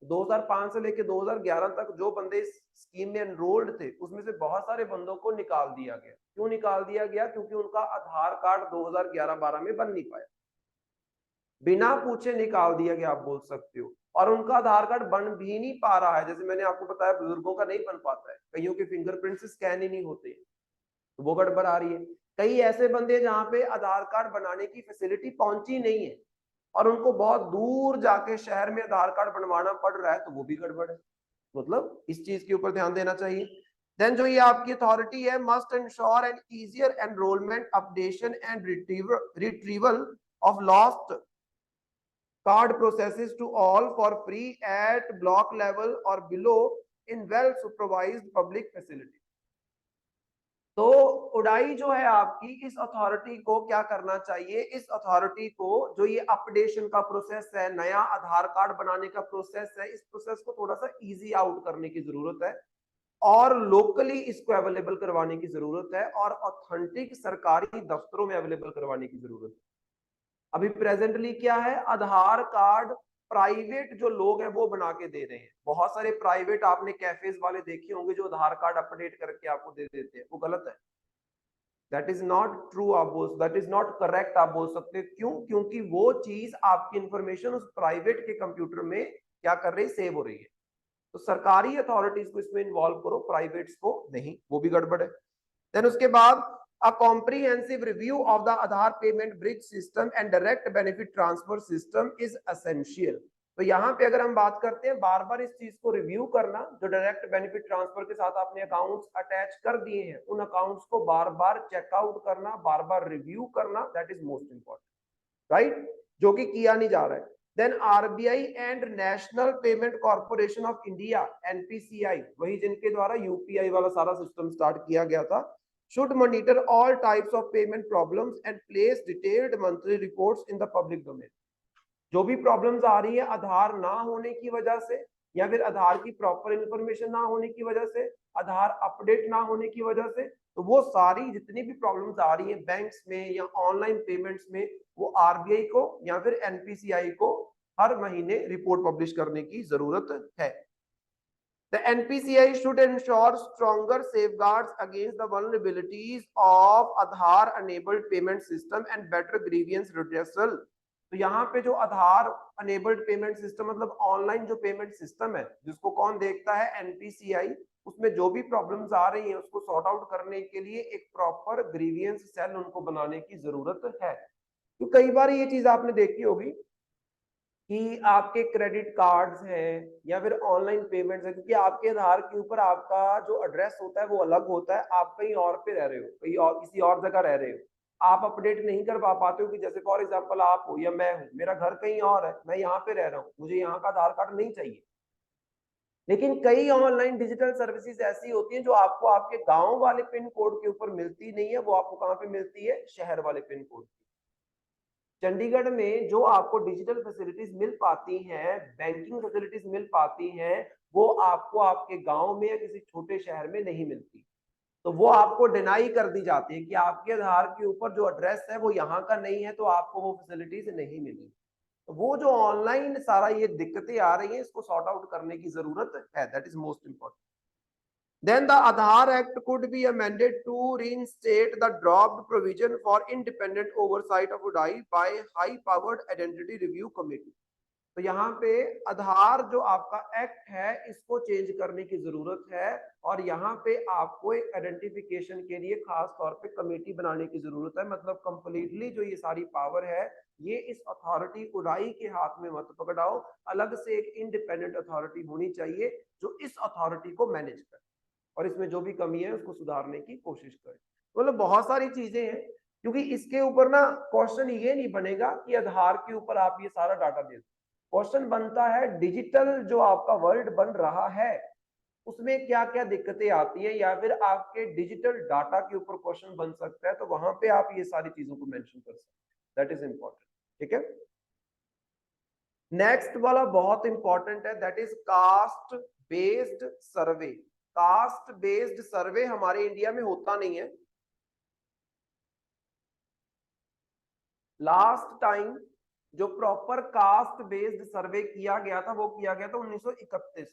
2005 से लेके 2011 तक जो बंदे इस स्कीम में एनरोल्ड थे उसमें से बहुत सारे बंदों को निकाल दिया गया। क्यों निकाल दिया गया? क्योंकि उनका आधार कार्ड 2011-12 में बन नहीं पाया, बिना पूछे निकाल दिया गया, आप बोल सकते हो। और उनका आधार कार्ड बन भी नहीं पा रहा है, जैसे मैंने आपको बताया बुजुर्गों का नहीं बन पाता है, कईयों के फिंगरप्रिंट से स्कैन ही नहीं होते, तो वो गड़बड़ आ रही है। कई ऐसे बंदे जहाँ पे आधार कार्ड बनाने की फैसिलिटी पहुंची नहीं है और उनको बहुत दूर जाके शहर में आधार कार्ड बनवाना पड़ रहा है, तो वो भी गड़बड़ है। मतलब इस चीज के ऊपर ध्यान देना चाहिए। देन जो ये आपकी अथॉरिटी है, must ensure an easier enrolment, updation and retrieval of lost card processes to all for free at block level or below in well supervised public facility। तो उड़ाई जो है आपकी, इस अथॉरिटी को क्या करना चाहिए? इस अथॉरिटी को जो ये अपडेशन का प्रोसेस है, नया आधार कार्ड बनाने का प्रोसेस है, इस प्रोसेस को थोड़ा सा इजी आउट करने की जरूरत है और लोकली इसको अवेलेबल करवाने की जरूरत है और ऑथेंटिक सरकारी दफ्तरों में अवेलेबल करवाने की जरूरत है। अभी प्रेजेंटली क्या है, आधार कार्ड प्राइवेट जो लोग हैं वो बना के दे रहे हैं। बहुत सारे प्राइवेट आपने कैफेज वाले देखे होंगे जो आधार कार्ड अपडेट करके आपको दे देते हैं, वो गलत है। दैट इज नॉट ट्रू, आप बोल, दैट इज नॉट करेक्ट आप बोल सकते हैं। क्यों? क्योंकि वो चीज आपकी इंफॉर्मेशन उस प्राइवेट के कंप्यूटर में क्या कर रही, सेव हो रही है। तो सरकारी अथॉरिटीज को इसमें इन्वॉल्व करो, प्राइवेट्स को नहीं, वो भी गड़बड़ है। देन उसके बाद a comprehensive review of the Aadhaar payment bridge system and direct benefit transfer system is essential। तो यहाँ पे अगर हम बात करते हैं, बार बार इस चीज को रिव्यू करना, जो डायरेक्ट बेनिफिट ट्रांसफर के साथ आपने अकाउंट्स अटैच कर दिए हैं, उन अकाउंट्स को बार बार चेकआउट करना, बार बार रिव्यू करना, that is most important, right, जो कि किया नहीं जा रहा है। Then RBI and National Payment Corporation of India, NPCI, वही जिनके द्वारा यूपीआई वाला सारा सिस्टम स्टार्ट किया गया था, should monitor all types of payment problems and place detailed monthly reports in the public domain। जो भी प्रॉब्लम्स आ रही है आधार ना होने की वजह से, या फिर आधार की प्रॉपर इंफॉर्मेशन ना होने की वजह से, आधार अपडेट ना होने की वजह से, तो वो सारी जितनी भी प्रॉब्लम्स आ रही है बैंक्स में या ऑनलाइन पेमेंट्स में, वो आरबीआई को या फिर एनपीसीआई को हर महीने रिपोर्ट पब्लिश करने की जरूरत है। The NPCI should ensure stronger safeguards against the vulnerabilities of Aadhaar-enabled payment system and better grievance redressal। तो यहाँ पे जो आधार अनेबल्ड पेमेंट सिस्टम, मतलब ऑनलाइन जो पेमेंट सिस्टम है जिसको कौन देखता है, एनपीसीआई, उसमें जो भी प्रॉब्लम्स आ रही हैं उसको सॉर्ट आउट करने के लिए एक प्रॉपर ग्रीवियंस सेल उनको बनाने की जरूरत है। तो कई बार ये चीज आपने देखी होगी कि आपके क्रेडिट कार्ड्स हैं या फिर ऑनलाइन पेमेंट्स है, क्योंकि आपके आधार के ऊपर आपका जो एड्रेस होता है वो अलग होता है, आप कहीं और पे रह रहे हो, कहीं और किसी और जगह रह रहे हो, आप अपडेट नहीं कर पाते हो कि जैसे फॉर एग्जांपल आप हो या मैं हूं, मेरा घर कहीं और है, मैं यहाँ पे रह रहा हूँ, मुझे यहाँ का आधार कार्ड नहीं चाहिए। लेकिन कई ऑनलाइन डिजिटल सर्विसेज ऐसी होती हैं जो आपको आपके गांव वाले पिन कोड के ऊपर मिलती नहीं है, वो आपको कहाँ पे मिलती है, शहर वाले पिन कोड। चंडीगढ़ में जो आपको डिजिटल फैसिलिटीज मिल पाती हैं, बैंकिंग फैसिलिटीज मिल पाती हैं, वो आपको आपके गांव में या किसी छोटे शहर में नहीं मिलती। तो वो आपको डिनाई कर दी जाती है कि आपके आधार के ऊपर जो एड्रेस है वो यहाँ का नहीं है, तो आपको वो फैसिलिटीज नहीं मिली। तो वो जो ऑनलाइन सारा ये दिक्कतें आ रही हैं, इसको सॉर्ट आउट करने की जरूरत है, that is most important. Then the Aadhaar Act could be amended to reinstate the dropped provision for independent oversight of UDAI by high-powered identity review committee. तो यहाँ पे आधार जो आपका एक्ट है इसको चेंज करने की जरूरत है और यहाँ पे आपको एक आइडेंटिफिकेशन के लिए खास तौर पे कमेटी बनाने की जरूरत है। मतलब कंप्लीटली जो ये सारी पावर है ये इस अथॉरिटी उड़ाई के हाथ में मत पकड़ाओ, अलग से एक इंडिपेंडेंट अथॉरिटी होनी चाहिए जो इस अथॉरिटी को मैनेज करे और इसमें जो भी कमी है उसको सुधारने की कोशिश करे। मतलब बहुत सारी चीजें हैं, क्योंकि इसके ऊपर ना क्वेश्चन ये नहीं बनेगा कि आधार के ऊपर आप ये सारा डाटा दे दो। क्वेश्चन बनता है डिजिटल जो आपका वर्ल्ड बन रहा है उसमें क्या क्या दिक्कतें आती है, या फिर आपके डिजिटल डाटा के ऊपर क्वेश्चन बन सकता है, तो वहां पे आप ये सारी चीजों को मेंशन कर सकते हैं। That is important. ठीक है, नेक्स्ट वाला बहुत इंपॉर्टेंट है, that is caste based survey. Caste based सर्वे हमारे इंडिया में होता नहीं है। लास्ट टाइम जो प्रॉपर कास्ट बेस्ड सर्वे किया गया था वो किया गया था 1931।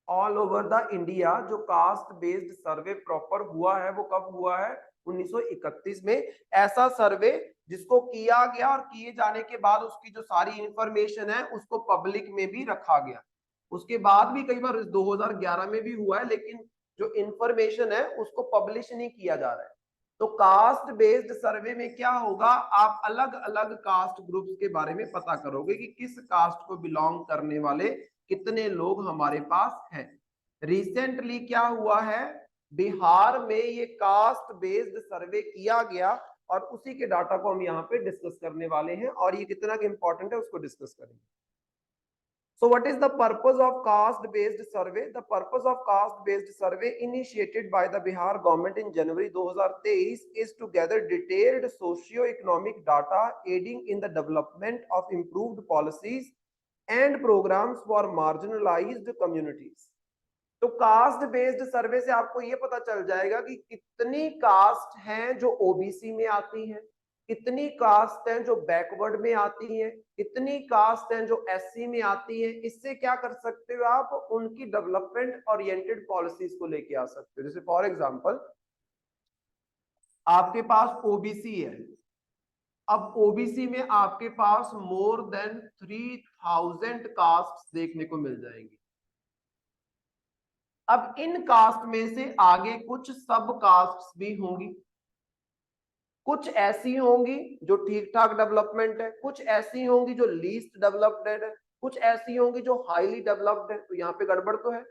ऑल ओवर द इंडिया जो कास्ट बेस्ड सर्वे प्रॉपर हुआ है वो कब हुआ है? 1931 में। ऐसा सर्वे जिसको किया गया और किए जाने के बाद उसकी जो सारी इंफॉर्मेशन है उसको पब्लिक में भी रखा गया। उसके बाद भी कई बार 2011 में भी हुआ है, लेकिन जो इंफॉर्मेशन है उसको पब्लिश नहीं किया जा रहा है। तो कास्ट बेस्ड सर्वे में क्या होगा, आप अलग अलग कास्ट ग्रुप्स के बारे में पता करोगे कि किस कास्ट को बिलोंग करने वाले कितने लोग हमारे पास हैं। रिसेंटली क्या हुआ है, बिहार में ये कास्ट बेस्ड सर्वे किया गया और उसी के डाटा को हम यहाँ पे डिस्कस करने वाले हैं और ये कितना इंपॉर्टेंट है उसको डिस्कस करेंगे। So what is the purpose of caste based survey? The purpose of caste based survey initiated by the Bihar government in January 2023 is to gather detailed socio-economic data aiding in the development of improved policies and programs for marginalized communities. तो कास्ट बेस्ड सर्वे से आपको ये पता चल जाएगा कि कितनी कास्ट हैं जो ओबीसी में आती हैं, कितनी कास्ट हैं जो बैकवर्ड में आती हैं, कितनी कास्ट हैं जो एससी में आती हैं। इससे क्या कर सकते हो आप, उनकी डेवलपमेंट ओरिएंटेड पॉलिसीज को लेके आ सकते हो। जैसे फॉर एग्जांपल आपके पास ओबीसी है, अब ओबीसी में आपके पास मोर देन 3000 कास्ट देखने को मिल जाएंगी। अब इन कास्ट में से आगे कुछ सब कास्ट भी होंगी, कुछ ऐसी होंगी जो ठीक ठाक डेवलपमेंट है, कुछ ऐसी होंगी जो लीस्ट डेवलप्ड है, कुछ ऐसी होंगी जो हाईली डेवलप्ड है। तो यहाँ पे गड़बड़ तो है।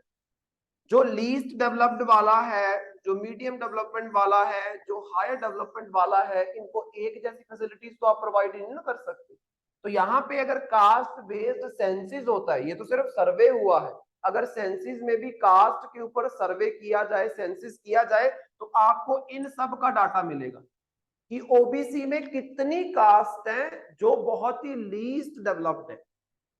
जो लीस्ट डेवलप्ड वाला है, जो मीडियम डेवलपमेंट वाला है, जो हायर डेवलपमेंट वाला है, इनको एक जैसी फैसिलिटीज तो आप प्रोवाइड नहीं कर सकते। तो यहाँ पे अगर कास्ट बेस्ड सेंसिस होता है, ये तो सिर्फ सर्वे हुआ है, अगर सेंसिस में भी कास्ट के ऊपर सर्वे किया जाए, सेंसिस किया जाए, तो आपको इन सब का डाटा मिलेगा कि ओबीसी में कितनी कास्ट हैं जो बहुत ही लीस्ट डेवलप्ड है,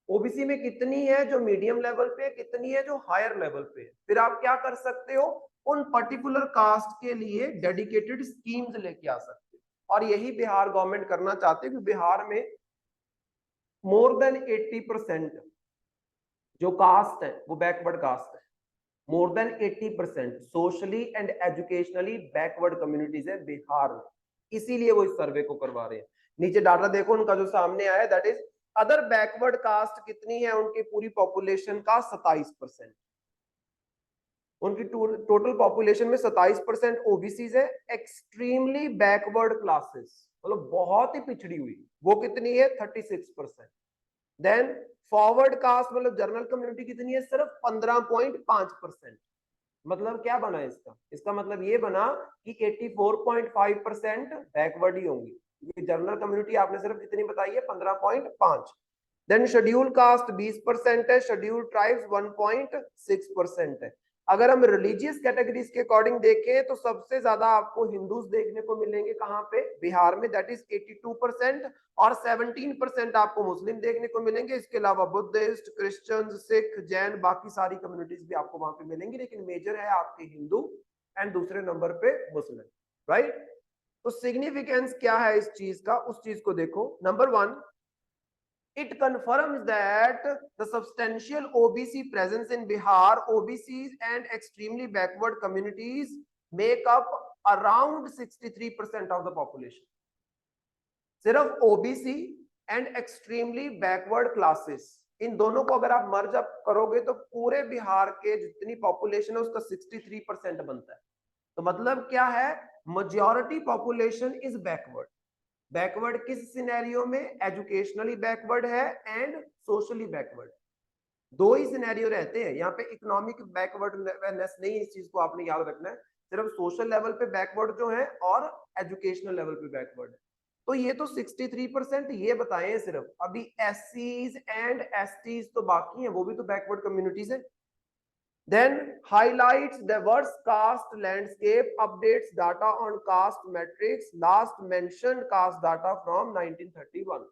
ओबीसी में कितनी है जो मीडियम लेवल पे, कितनी है जो हायर लेवल पे है। फिर आप क्या कर सकते हो, उन पर्टिकुलर कास्ट के लिए डेडिकेटेड स्कीम्स लेके आ सकते हो। और यही बिहार गवर्नमेंट करना चाहते हैं कि बिहार में मोर देन 80% जो कास्ट है वो बैकवर्ड कास्ट है। More than 80% socially and educationally backward communities है बिहार में, इसीलिए वो इस सर्वे को करवा रहे हैं। नीचे डाटा देखो उनका जो सामने आया, that is other backward caste कितनी है, उनकी पूरी पॉपुलेशन का 27%। उनकी टोटल पॉपुलेशन में 27% ओबीसीज है। एक्सट्रीमली बैकवर्ड क्लासेस मतलब बहुत ही पिछड़ी हुई, वो कितनी है, 36%। देन फॉरवर्ड कास्ट मतलब जनरल कम्युनिटी कितनी है, सिर्फ 15.5%। मतलब क्या बना इसका, इसका मतलब ये बना कि 84.5% बैकवर्ड ही होंगी। ये जनरल कम्युनिटी आपने सिर्फ कितनी बताई है, 15.5। देन शेड्यूल कास्ट 20% है, शेड्यूल ट्राइब्स 1.6% है। अगर हम रिलीजियस कैटेगरीज के अकॉर्डिंग देखें तो सबसे ज्यादा आपको हिंदूज देखने को मिलेंगे कहां पे, बिहार में, दैट इज 82%, और 17% आपको मुस्लिम देखने को मिलेंगे। इसके अलावा बुद्धिस्ट, क्रिश्चियन, सिख, जैन, बाकी सारी कम्युनिटीज भी आपको वहां पे मिलेंगी, लेकिन मेजर है आपके हिंदू एंड दूसरे नंबर पे मुस्लिम, राइट। तो सिग्निफिकेंस क्या है इस चीज का, उस चीज को देखो। Number 1, It confirms that the substantial OBC presence in Bihar, OBCs and extremely backward communities make up around 63% of the population. सिर्फ OBC and extremely backward classes, इन दोनों को अगर आप मर्ज अप करोगे तो पूरे बिहार के जितनी पॉपुलेशन है उसका 63% बनता है। तो मतलब क्या है, majority population is backward. Backward किस सिनेरियो में, एजुकेशनली बैकवर्ड है एंड सोशली बैकवर्ड, दो ही सिनेरियो रहते हैं यहाँ पे। इकोनॉमिक बैकवर्डनेस नहीं, इस चीज को आपने याद रखना है, सिर्फ सोशल लेवल पे बैकवर्ड जो है और एजुकेशनल लेवल पे बैकवर्ड है। तो ये तो 63% ये बताए हैं सिर्फ, अभी एससीज एंड एसटीज तो बाकी हैं, वो भी तो बैकवर्ड कम्युनिटीज है। Then highlights diverse caste landscape, updates data on caste metrics, last mentioned caste data from 1931।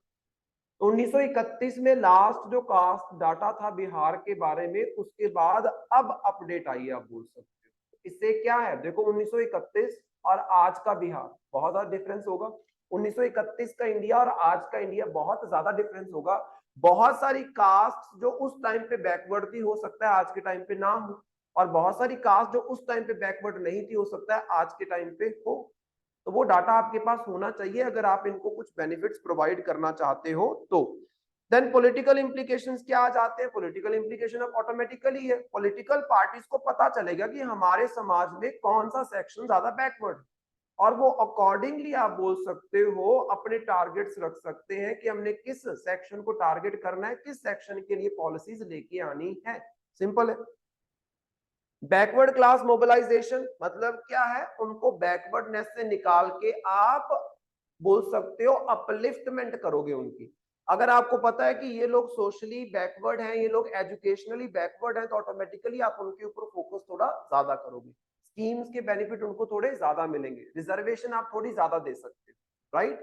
1931 में लास्ट जो कास्ट डाटा था बिहार के बारे में, उसके बाद अब अपडेट आई है, आप बोल सकते हो। इससे क्या है, देखो 1931 और आज का बिहार बहुत ज्यादा डिफरेंस होगा। 1931 का इंडिया और आज का इंडिया बहुत ज्यादा डिफरेंस होगा। बहुत सारी कास्ट जो उस टाइम पे बैकवर्ड थी हो सकता है आज के टाइम पे ना हो, और बहुत सारी कास्ट जो उस टाइम पे बैकवर्ड नहीं थी हो सकता है आज के टाइम पे हो। तो वो डाटा आपके पास होना चाहिए अगर आप इनको कुछ बेनिफिट्स प्रोवाइड करना चाहते हो तो। देन पॉलिटिकल इंप्लीकेशंस क्या आ जाते हैं, पॉलिटिकल इंप्लीकेशन अब ऑटोमेटिकली है, पॉलिटिकल पार्टीज को पता चलेगा कि हमारे समाज में कौन सा सेक्शन ज्यादा बैकवर्ड, और वो अकॉर्डिंगली आप बोल सकते हो अपने टारगेट्स रख सकते हैं कि हमने किस सेक्शन को टारगेट करना है, किस सेक्शन के लिए पॉलिसीज लेके आनी है। सिंपल है। बैकवर्ड क्लास मोबिलाइजेशन मतलब क्या है, उनको बैकवर्डनेस से निकाल के आप बोल सकते हो अपलिफ्टमेंट करोगे उनकी। अगर आपको पता है कि ये लोग सोशली बैकवर्ड हैं, ये लोग एजुकेशनली बैकवर्ड हैं, तो ऑटोमेटिकली आप उनके ऊपर फोकस थोड़ा ज्यादा करोगे, स्कीम्स के बेनिफिट उनको थोड़े ज्यादा मिलेंगे, रिजर्वेशन आप थोड़ी ज्यादा दे सकते हो, right.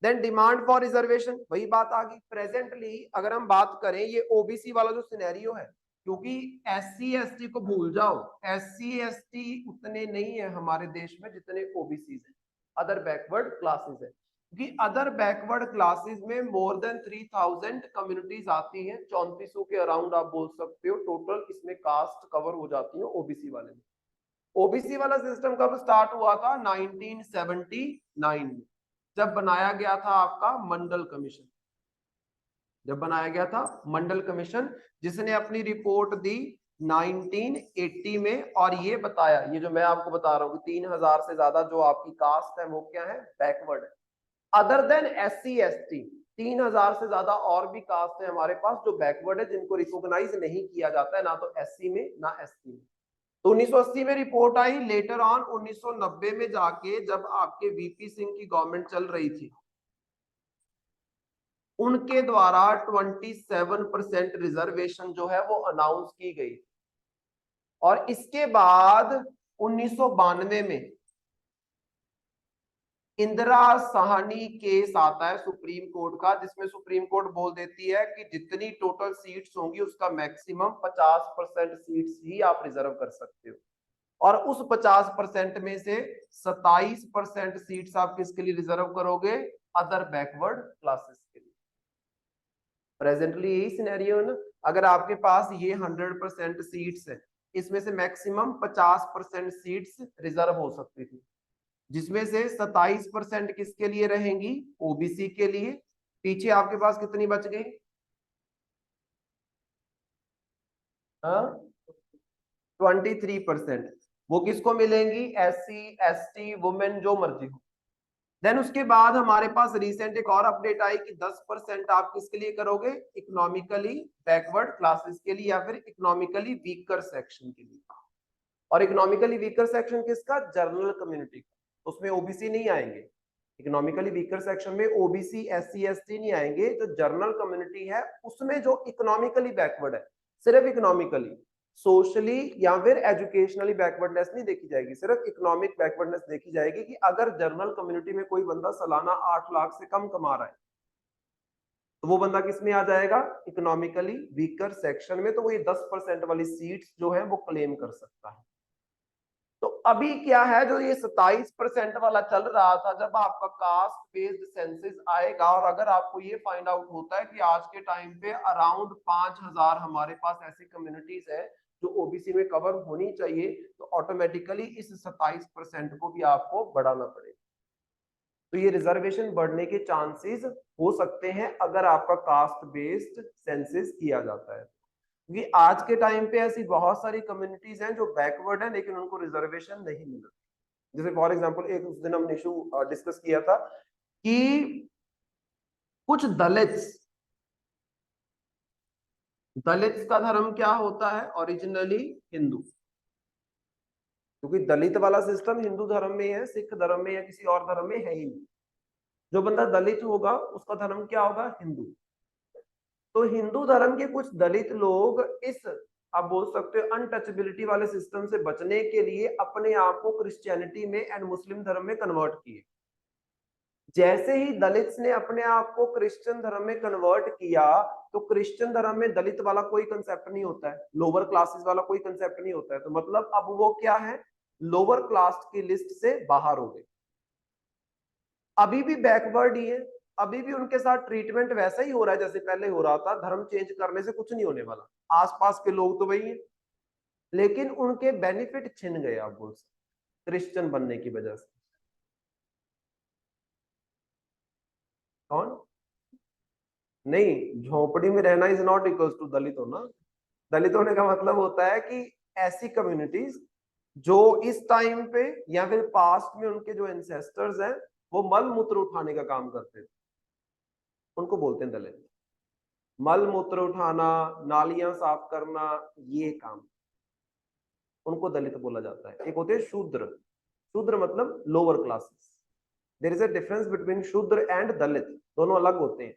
Then demand for reservation, वही बात आ गई। प्रेजेंटली अगर हम बात करें, ये ओबीसी वाला जो सिनेरियो है, क्योंकि एससी एसटी को भूल जाओ, एससी एसटी उतने नहीं है हमारे देश में जितने ओबीसी हैं, अदर बैकवर्ड क्लासेस है। क्योंकि अदर बैकवर्ड क्लासेस में मोर देन 3000 कम्युनिटीज आती हैं, 3400 के अराउंड आप बोल सकते हो टोटल इसमें कास्ट कवर हो जाती है ओबीसी वाले में। ओबीसी वाला सिस्टम कब स्टार्ट हुआ था, 1979 में, जब बनाया गया था आपका मंडल कमीशन। जब बनाया गया था मंडल कमीशन, जिसने अपनी रिपोर्ट दी 1980 में, और ये बताया, ये जो मैं आपको बता रहा हूँ 3000 से ज्यादा जो आपकी कास्ट है वो क्या है, बैकवर्ड है। अदर देन एससी एसटी 3000 से ज्यादा और भी कास्ट है हमारे पास जो बैकवर्ड है, जिनको रिकॉग्नाइज नहीं किया जाता है, ना तो एससी में ना एसटी में। तो 1980 में रिपोर्ट आई, लेटर ऑन 1990 में जाके जब आपके वीपी सिंह की गवर्नमेंट चल रही थी, उनके द्वारा 27% रिजर्वेशन जो है वो अनाउंस की गई। और इसके बाद 1992 में इंदिरा साहनी केस आता है सुप्रीम कोर्ट का, जिसमें सुप्रीम कोर्ट बोल देती है कि जितनी टोटल सीट्स होंगी उसका मैक्सिमम 50% सीट्स ही आप रिजर्व कर सकते हो। और उस 50% में से 27% सीट्स आप किसके लिए रिजर्व करोगे, अदर बैकवर्ड क्लासेस के लिए। प्रेजेंटली यही सिनेरियो है ना, अगर आपके पास ये 100% सीट्स है, इसमें से मैक्सिमम 50% सीट्स रिजर्व हो सकती थी, जिसमें से 27% किसके लिए रहेंगी, ओबीसी के लिए। पीछे आपके पास कितनी बच गई, 23%, वो किसको मिलेंगी, एससी एसटी वुमेन जो मर्जी हो। देन उसके बाद हमारे पास रिसेंट एक और अपडेट आई कि 10% आप किसके लिए करोगे, इकोनॉमिकली बैकवर्ड क्लासेस के लिए या फिर इकोनॉमिकली वीकर सेक्शन के लिए। और इकोनॉमिकली वीकर सेक्शन किसका, जनरल कम्युनिटी का, उसमें ओबीसी नहीं आएंगे। इकोनॉमिकली वीकर सेक्शन में ओबीसी एससी एसटी नहीं आएंगे, जो जनरल कम्युनिटी है उसमें जो इकोनॉमिकली बैकवर्ड है, सिर्फ इकोनॉमिकली, सोशली या फिर एजुकेशनली बैकवर्डनेस नहीं देखी जाएगी, सिर्फ इकोनॉमिक बैकवर्डनेस देखी जाएगी कि अगर जनरल कम्युनिटी में कोई बंदा सालाना 8 लाख से कम कमा रहा है तो वो बंदा किस में आ जाएगा, इकोनॉमिकली वीकर सेक्शन में, तो वो ये 10% वाली सीट्स जो है वो क्लेम कर सकता है। तो अभी क्या है, जो ये 27% वाला चल रहा था, जब आपका कास्ट बेस्ड सेंसस आएगा और अगर आपको ये फाइंड आउट होता है कि आज के टाइम पे अराउंड 5,000 हमारे पास ऐसी कम्युनिटीज है जो ओबीसी में कवर होनी चाहिए, तो ऑटोमेटिकली इस 27% को भी आपको बढ़ाना पड़ेगा। तो ये रिजर्वेशन बढ़ने के चांसेस हो सकते हैं अगर आपका कास्ट बेस्ड सेंसस किया जाता है, क्योंकि आज के टाइम पे ऐसी बहुत सारी कम्युनिटीज हैं जो बैकवर्ड है लेकिन उनको रिजर्वेशन नहीं मिल रही। जैसे फॉर एग्जांपल एक उस दिन हमने इशू डिस्कस किया था कि कुछ दलित्स का धर्म क्या होता है, ओरिजिनली हिंदू, क्योंकि दलित वाला सिस्टम हिंदू धर्म में है, सिख धर्म में या किसी और धर्म में है ही नहीं। जो बंदा दलित होगा उसका धर्म क्या होगा, हिंदू। तो हिंदू धर्म के कुछ दलित लोग इस, आप बोल सकते हो, अनटचेबिलिटी वाले सिस्टम से बचने के लिए अपने आप को क्रिश्चियनिटी में एंड मुस्लिम धर्म में कन्वर्ट किए। जैसे ही दलित्स ने अपने आप को क्रिश्चियन धर्म में कन्वर्ट किया, तो क्रिश्चियन धर्म में दलित वाला कोई कंसेप्ट नहीं होता है, लोअर क्लासेस वाला कोई कंसेप्ट नहीं होता है। तो मतलब अब वो क्या है, लोअर कास्ट की लिस्ट से बाहर हो गए, अभी भी बैकवर्ड ही है, अभी भी उनके साथ ट्रीटमेंट वैसा ही हो रहा है जैसे पहले हो रहा था। धर्म चेंज करने से कुछ नहीं होने वाला, आसपास के लोग तो वही है, लेकिन उनके बेनिफिट छिन गए आप बोल सकते क्रिश्चियन बनने की वजह से। कौन? नहीं, झोपड़ी में रहना इज नॉट इक्वल्स टू दलित होना। दलित होने का मतलब होता है कि ऐसी कम्युनिटीज जो इस टाइम पे या फिर पास्ट में उनके जो एंसेस्टर्स हैं वो मल मूत्र उठाने का काम करते थे, उनको बोलते हैं दलित। मल मूत्र उठाना, नालियां साफ करना, ये काम, उनको दलित बोला जाता है। एक होते हैं शूद्र, शूद्र मतलब lower classes. There is a difference between Shudra and Dalit, दोनों अलग होते हैं,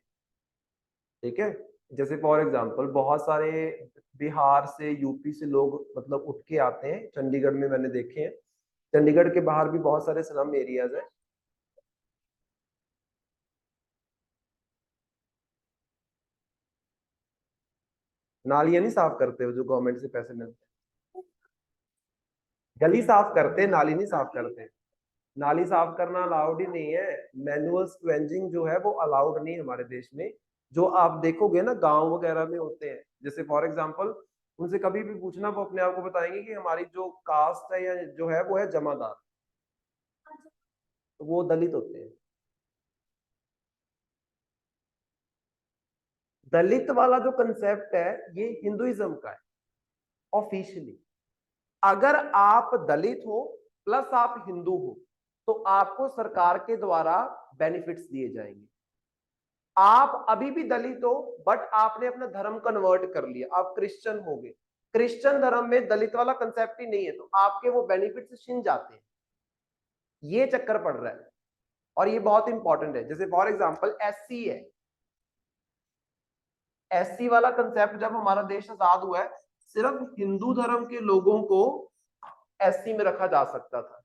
ठीक है। जैसे फॉर एग्जांपल बहुत सारे बिहार से, यूपी से लोग मतलब उठ के आते हैं चंडीगढ़ में, मैंने देखे हैं। चंडीगढ़ के बाहर भी बहुत सारे स्लम एरियाज हैं। नालियां नहीं साफ करते हो जो गवर्नमेंट से पैसे मिलते हैं, गली साफ करते हैं, नाली नहीं साफ करते। नाली साफ करना अलाउड ही नहीं है, मैनुअल स्क्वेंजिंग जो है वो अलाउड नहीं है हमारे देश में। जो आप देखोगे ना गांव वगैरह में होते हैं, जैसे फॉर एग्जांपल उनसे कभी भी पूछना, वो अपने आप को बताएंगे कि हमारी जो कास्ट है या जो है वो है जमादार, तो वो दलित होते हैं। दलित वाला जो कंसेप्ट है ये हिंदुइज्म का है ऑफिशियली। अगर आप दलित हो प्लस आप हिंदू हो तो आपको सरकार के द्वारा बेनिफिट्स दिए जाएंगे। आप अभी भी दलित हो बट आपने अपना धर्म कन्वर्ट कर लिया, आप क्रिश्चियन हो गए, क्रिश्चियन धर्म में दलित वाला कंसेप्ट ही नहीं है, तो आपके वो बेनिफिट्स छिन जाते हैं। ये चक्कर पड़ रहा है और ये बहुत इंपॉर्टेंट है। जैसे फॉर एग्जांपल एससी है, एससी वाला कंसेप्ट जब हमारा देश आजाद हुआ है, सिर्फ हिंदू धर्म के लोगों को एससी में रखा जा सकता था,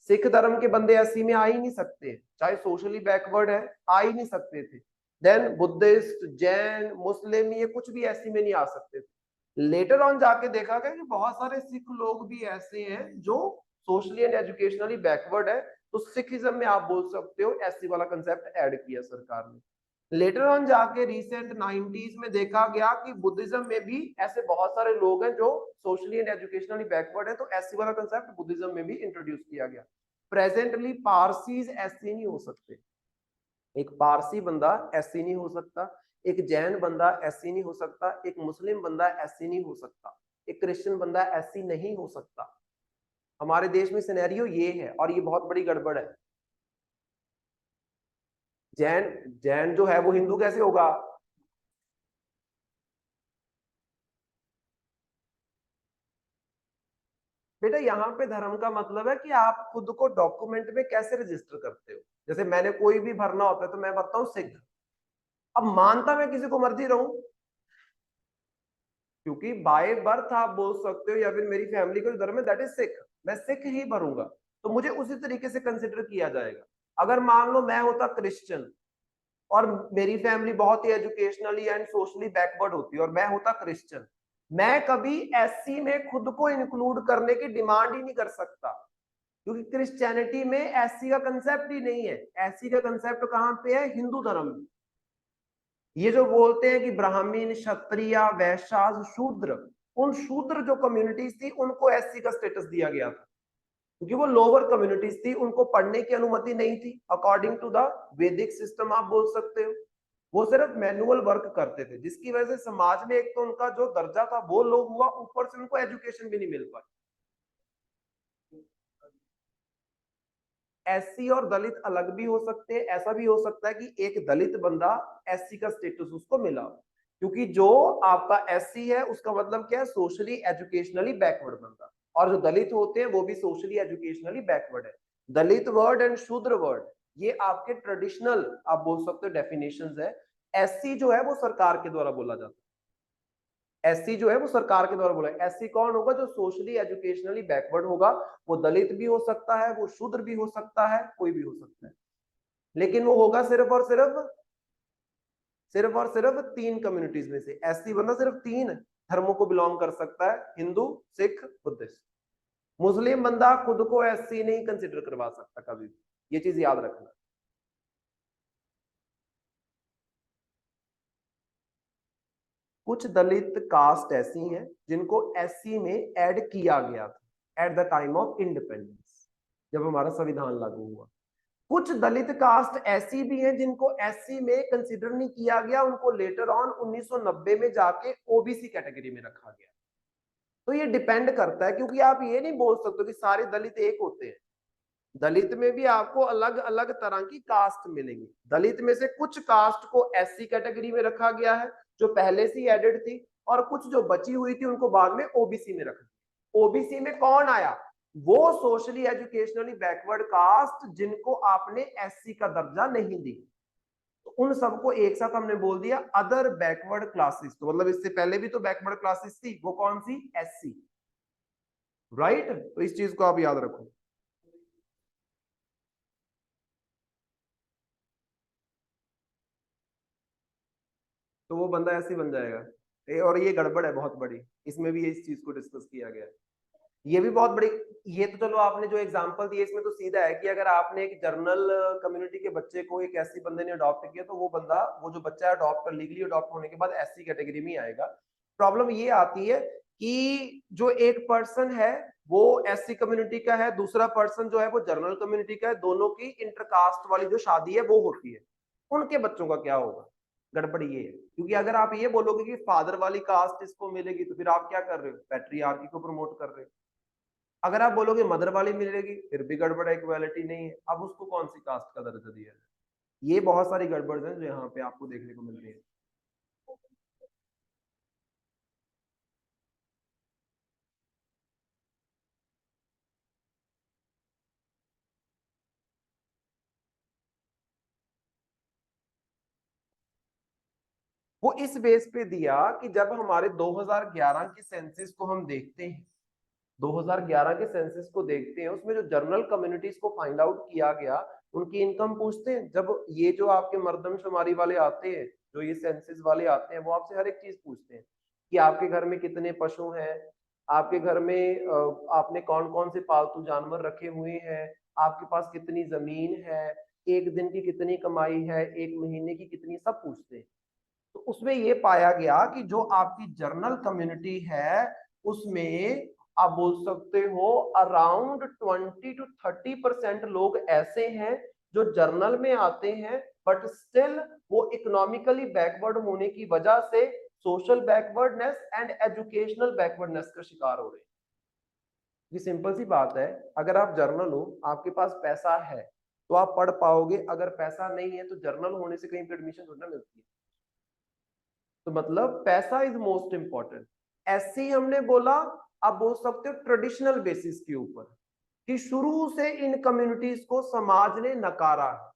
सिख धर्म के बंदे एससी में आ ही नहीं सकते, चाहे सोशली बैकवर्ड है, आ ही नहीं सकते थे। देन बुद्धिस्ट, जैन, मुस्लिम, ये कुछ भी एससी में नहीं आ सकते थे। लेटर ऑन जाके देखा गया कि बहुत सारे सिख लोग भी ऐसे हैं जो सोशली एंड एजुकेशनली बैकवर्ड है, तो सिखिज्म में आप बोल सकते हो एससी वाला कंसेप्ट ऐड किया सरकार ने। लेटर ऑन जाके रिसेंट 90s में देखा गया कि बुद्धिज्म में भी ऐसे बहुत सारे लोग हैं जो सोशली एंड एजुकेशनली बैकवर्ड है, तो एससी वाला कंसेप्ट बुद्धिज्म में भी इंट्रोड्यूस किया गया। प्रेजेंटली पारसीज एससी नहीं हो सकते, एक पारसी बंदा एससी नहीं हो सकता, एक जैन बंदा एससी नहीं हो सकता, एक मुस्लिम बंदा एससी नहीं हो सकता, एक क्रिश्चियन बंदा एससी नहीं हो सकता। हमारे देश में सिनेरियो ये है और ये बहुत बड़ी गड़बड़ है। जैन जैन जो है वो हिंदू कैसे होगा? बेटा यहाँ पे धर्म का मतलब है कि आप खुद को डॉक्यूमेंट में कैसे रजिस्टर करते हो। जैसे मैंने कोई भी भरना होता है तो मैं भरता हूँ सिख, अब मानता मैं किसी को मर्जी रहूं, क्योंकि बाय बर्थ आप बोल सकते हो या फिर मेरी फैमिली का जो धर्म है दैट इज सिख, मैं सिख ही भरूंगा, तो मुझे उसी तरीके से कंसिडर किया जाएगा। अगर मान लो मैं होता क्रिश्चियन और मेरी फैमिली बहुत ही एजुकेशनली एंड सोशली बैकवर्ड होती और मैं होता क्रिश्चियन, मैं कभी एससी में खुद को इंक्लूड करने की डिमांड ही नहीं कर सकता, क्योंकि क्रिश्चियनिटी में एससी का कंसेप्ट ही नहीं है। एससी का कंसेप्ट कहां पे है? हिंदू धर्म में। ये जो बोलते हैं कि ब्राह्मण, क्षत्रिय, वैश्य, शूद्र, उन शूद्र जो कम्युनिटीज थी उनको एससी का स्टेटस दिया गया था, क्योंकि वो लोअर कम्युनिटीज थी, उनको पढ़ने की अनुमति नहीं थी अकॉर्डिंग टू द वैदिक सिस्टम, आप बोल सकते हो। वो सिर्फ मैनुअल वर्क करते थे, जिसकी वजह से समाज में एक तो उनका जो दर्जा था वो लो हुआ, ऊपर से उनको एजुकेशन भी नहीं मिल पाई। एससी और दलित अलग भी हो सकते हैं। ऐसा भी हो सकता है कि एक दलित बंदा एससी का स्टेटस उसको मिला, क्योंकि जो आपका एससी है उसका मतलब क्या है? सोशली एजुकेशनली बैकवर्ड बंदा। और जो दलित होते हैं वो भी सोशली एजुकेशनली बैकवर्ड है। दलित वर्ड एंड शूद्र वर्ड ये आपके ट्रेडिशनल, आप बोल सकते हो, डेफिनेशंस है। एससी जो है वो सरकार के द्वारा बोला जाता है। एससी जो है वो सरकार के द्वारा बोला। एससी कौन होगा? जो सोशली एजुकेशनली बैकवर्ड होगा। वो दलित भी हो सकता है, वो शूद्र भी हो सकता है, कोई भी हो सकता है, लेकिन वो होगा सिर्फ और सिर्फ तीन कम्युनिटीज में से। एससी बंदा सिर्फ तीन धर्मों को बिलोंग कर सकता है, हिंदू, सिख, बुद्धिस्ट। मुस्लिम बंदा खुद को एससी नहीं कंसिडर करवा सकता कभी भी, ये चीज याद रखना। कुछ दलित कास्ट ऐसी हैं जिनको एससी में ऐड किया गया था at the time of independence, जब हमारा संविधान लागू हुआ। कुछ दलित कास्ट ऐसी भी हैं जिनको एससी में कंसीडर नहीं किया गया, उनको लेटर ऑन 1990 में जाके ओबीसी कैटेगरी में रखा गया। तो ये डिपेंड करता है, क्योंकि आप ये नहीं बोल सकते कि सारे दलित एक होते हैं। दलित में भी आपको अलग अलग तरह की कास्ट मिलेंगी। दलित में से कुछ कास्ट को एससी कैटेगरी में रखा गया है जो पहले से एडेड थी, और कुछ जो बची हुई थी उनको बाद में ओबीसी में रखा। ओबीसी में कौन आया? वो सोशली एजुकेशनली बैकवर्ड कास्ट जिनको आपने एससी का दर्जा नहीं दी, तो उन सबको एक साथ हमने बोल दिया अदर बैकवर्ड क्लासेस। तो मतलब इससे पहले भी तो बैकवर्ड क्लासेस थी, वो कौन सी? SC, right? तो इस चीज को आप याद रखो। तो वो बंदा ऐसे बन जाएगा। और ये गड़बड़ है बहुत बड़ी, इसमें भी इस चीज को डिस्कस किया गया है। ये भी बहुत बड़ी। ये तो चलो आपने जो एग्जांपल दिए इसमें तो सीधा है कि अगर आपने एक जर्नल कम्युनिटी के बच्चे को एक ऐसी बंदे ने अडॉप्ट किया, तो वो बंदा, वो जो बच्चा अडॉप्ट, लीगली अडॉप्ट होने के बाद एससी कैटेगरी में आएगा। प्रॉब्लम ये आती है कि जो एक पर्सन है वो एससी कम्युनिटी का है, दूसरा पर्सन जो है वो जर्नल कम्युनिटी का है, दोनों की इंटरकास्ट वाली जो शादी है वो होती है, उनके बच्चों का क्या होगा? गड़बड़ ये है, क्योंकि अगर आप ये बोलोगे कि फादर वाली कास्ट इसको मिलेगी, तो फिर आप क्या कर रहे हो? पैट्रियार्की को प्रमोट कर रहे हो। अगर आप बोलोगे मदर वाली मिलेगी, फिर भी गड़बड़ है, इक्वालिटी नहीं है। अब उसको कौन सी कास्ट का दर्जा दिया जाए? ये बहुत सारी गड़बड़ है जो यहाँ पे आपको देखने को मिल रही है। वो इस बेस पे दिया कि जब हमारे 2011 के सेंसस को हम देखते हैं, 2011 के सेंसस को देखते हैं, उसमें जो जनरल कम्युनिटीज को फाइंड आउट किया गया, उनकी इनकम पूछते हैं। जब ये जो आपके मर्दमशुमारी वाले आते हैं, जो ये सेंसस वाले आते हैं, वो आपसे हर एक चीज पूछते हैं कि आपके घर में कितने पशु हैं, आपके घर में आपने कौन कौन से पालतू जानवर रखे हुए हैं, आपके पास कितनी जमीन है, एक दिन की कितनी कमाई है, एक महीने की कितनी, सब पूछते हैं। तो उसमें ये पाया गया कि जो आपकी जर्नल कम्युनिटी है उसमें आप बोल सकते हो अराउंड 20 to 30% लोग ऐसे हैं जो जर्नल में आते हैं, बट स्टिल वो इकोनॉमिकली बैकवर्ड होने की वजह से social backwardness and educational backwardness का शिकार हो रहे हैं। ये सिंपल सी बात है, अगर आप जर्नल हो, आपके पास पैसा है तो आप पढ़ पाओगे, अगर पैसा नहीं है तो जर्नल होने से कहीं पे एडमिशन थोड़ी ना मिलती है। तो मतलब पैसा इज मोस्ट इंपॉर्टेंट। एससी हमने बोला, आप बोल सकते हो ट्रेडिशनल बेसिस के ऊपर, कि शुरू से इन कम्युनिटीज को समाज ने नकारा है।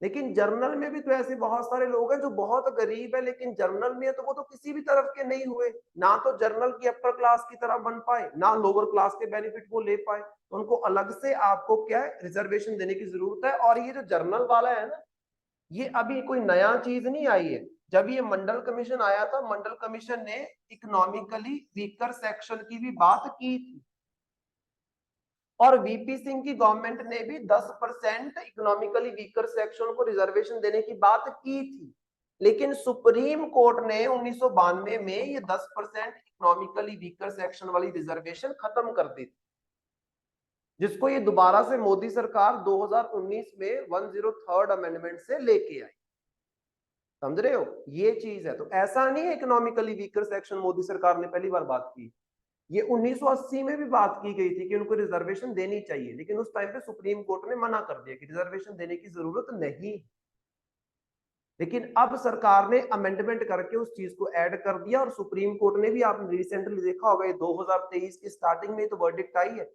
लेकिन जर्नल में भी तो ऐसे बहुत सारे लोग हैं जो बहुत गरीब है, लेकिन जर्नल में है तो वो तो किसी भी तरफ के नहीं हुए, ना तो जर्नल की अपर क्लास की तरह बन पाए, ना लोअर क्लास के बेनिफिट वो ले पाए। तो उनको अलग से आपको क्या है, रिजर्वेशन देने की जरूरत है। और ये जो जर्नल वाला है ना, ये अभी कोई नया चीज नहीं आई है। जब ये मंडल कमीशन आया था, मंडल कमीशन ने इकोनॉमिकली वीकर सेक्शन की भी बात की थी, और वीपी सिंह की गवर्नमेंट ने भी 10% इकोनॉमिकली वीकर सेक्शन को रिजर्वेशन देने की बात की थी। लेकिन सुप्रीम कोर्ट ने 1992 में ये 10% इकोनॉमिकली वीकर सेक्शन वाली रिजर्वेशन खत्म कर दी थी, जिसको ये दोबारा से मोदी सरकार 2019 में 103rd अमेंडमेंट से लेके आई। समझ रहे हो, ये चीज है। तो ऐसा नहीं है इकोनॉमिकली वीकर सेक्शन मोदी सरकार ने पहली बार बात की, ये 1980 में भी बात की गई थी कि उनको रिजर्वेशन देनी चाहिए, लेकिन उस टाइम पे सुप्रीम कोर्ट ने मना कर दिया कि रिजर्वेशन देने की जरूरत नहीं। लेकिन अब सरकार ने अमेंडमेंट करके उस चीज को ऐड कर दिया, और सुप्रीम कोर्ट ने भी, आपने रिसेंटली देखा होगा, 2023 की स्टार्टिंग में तो वर्डिक्ट आई है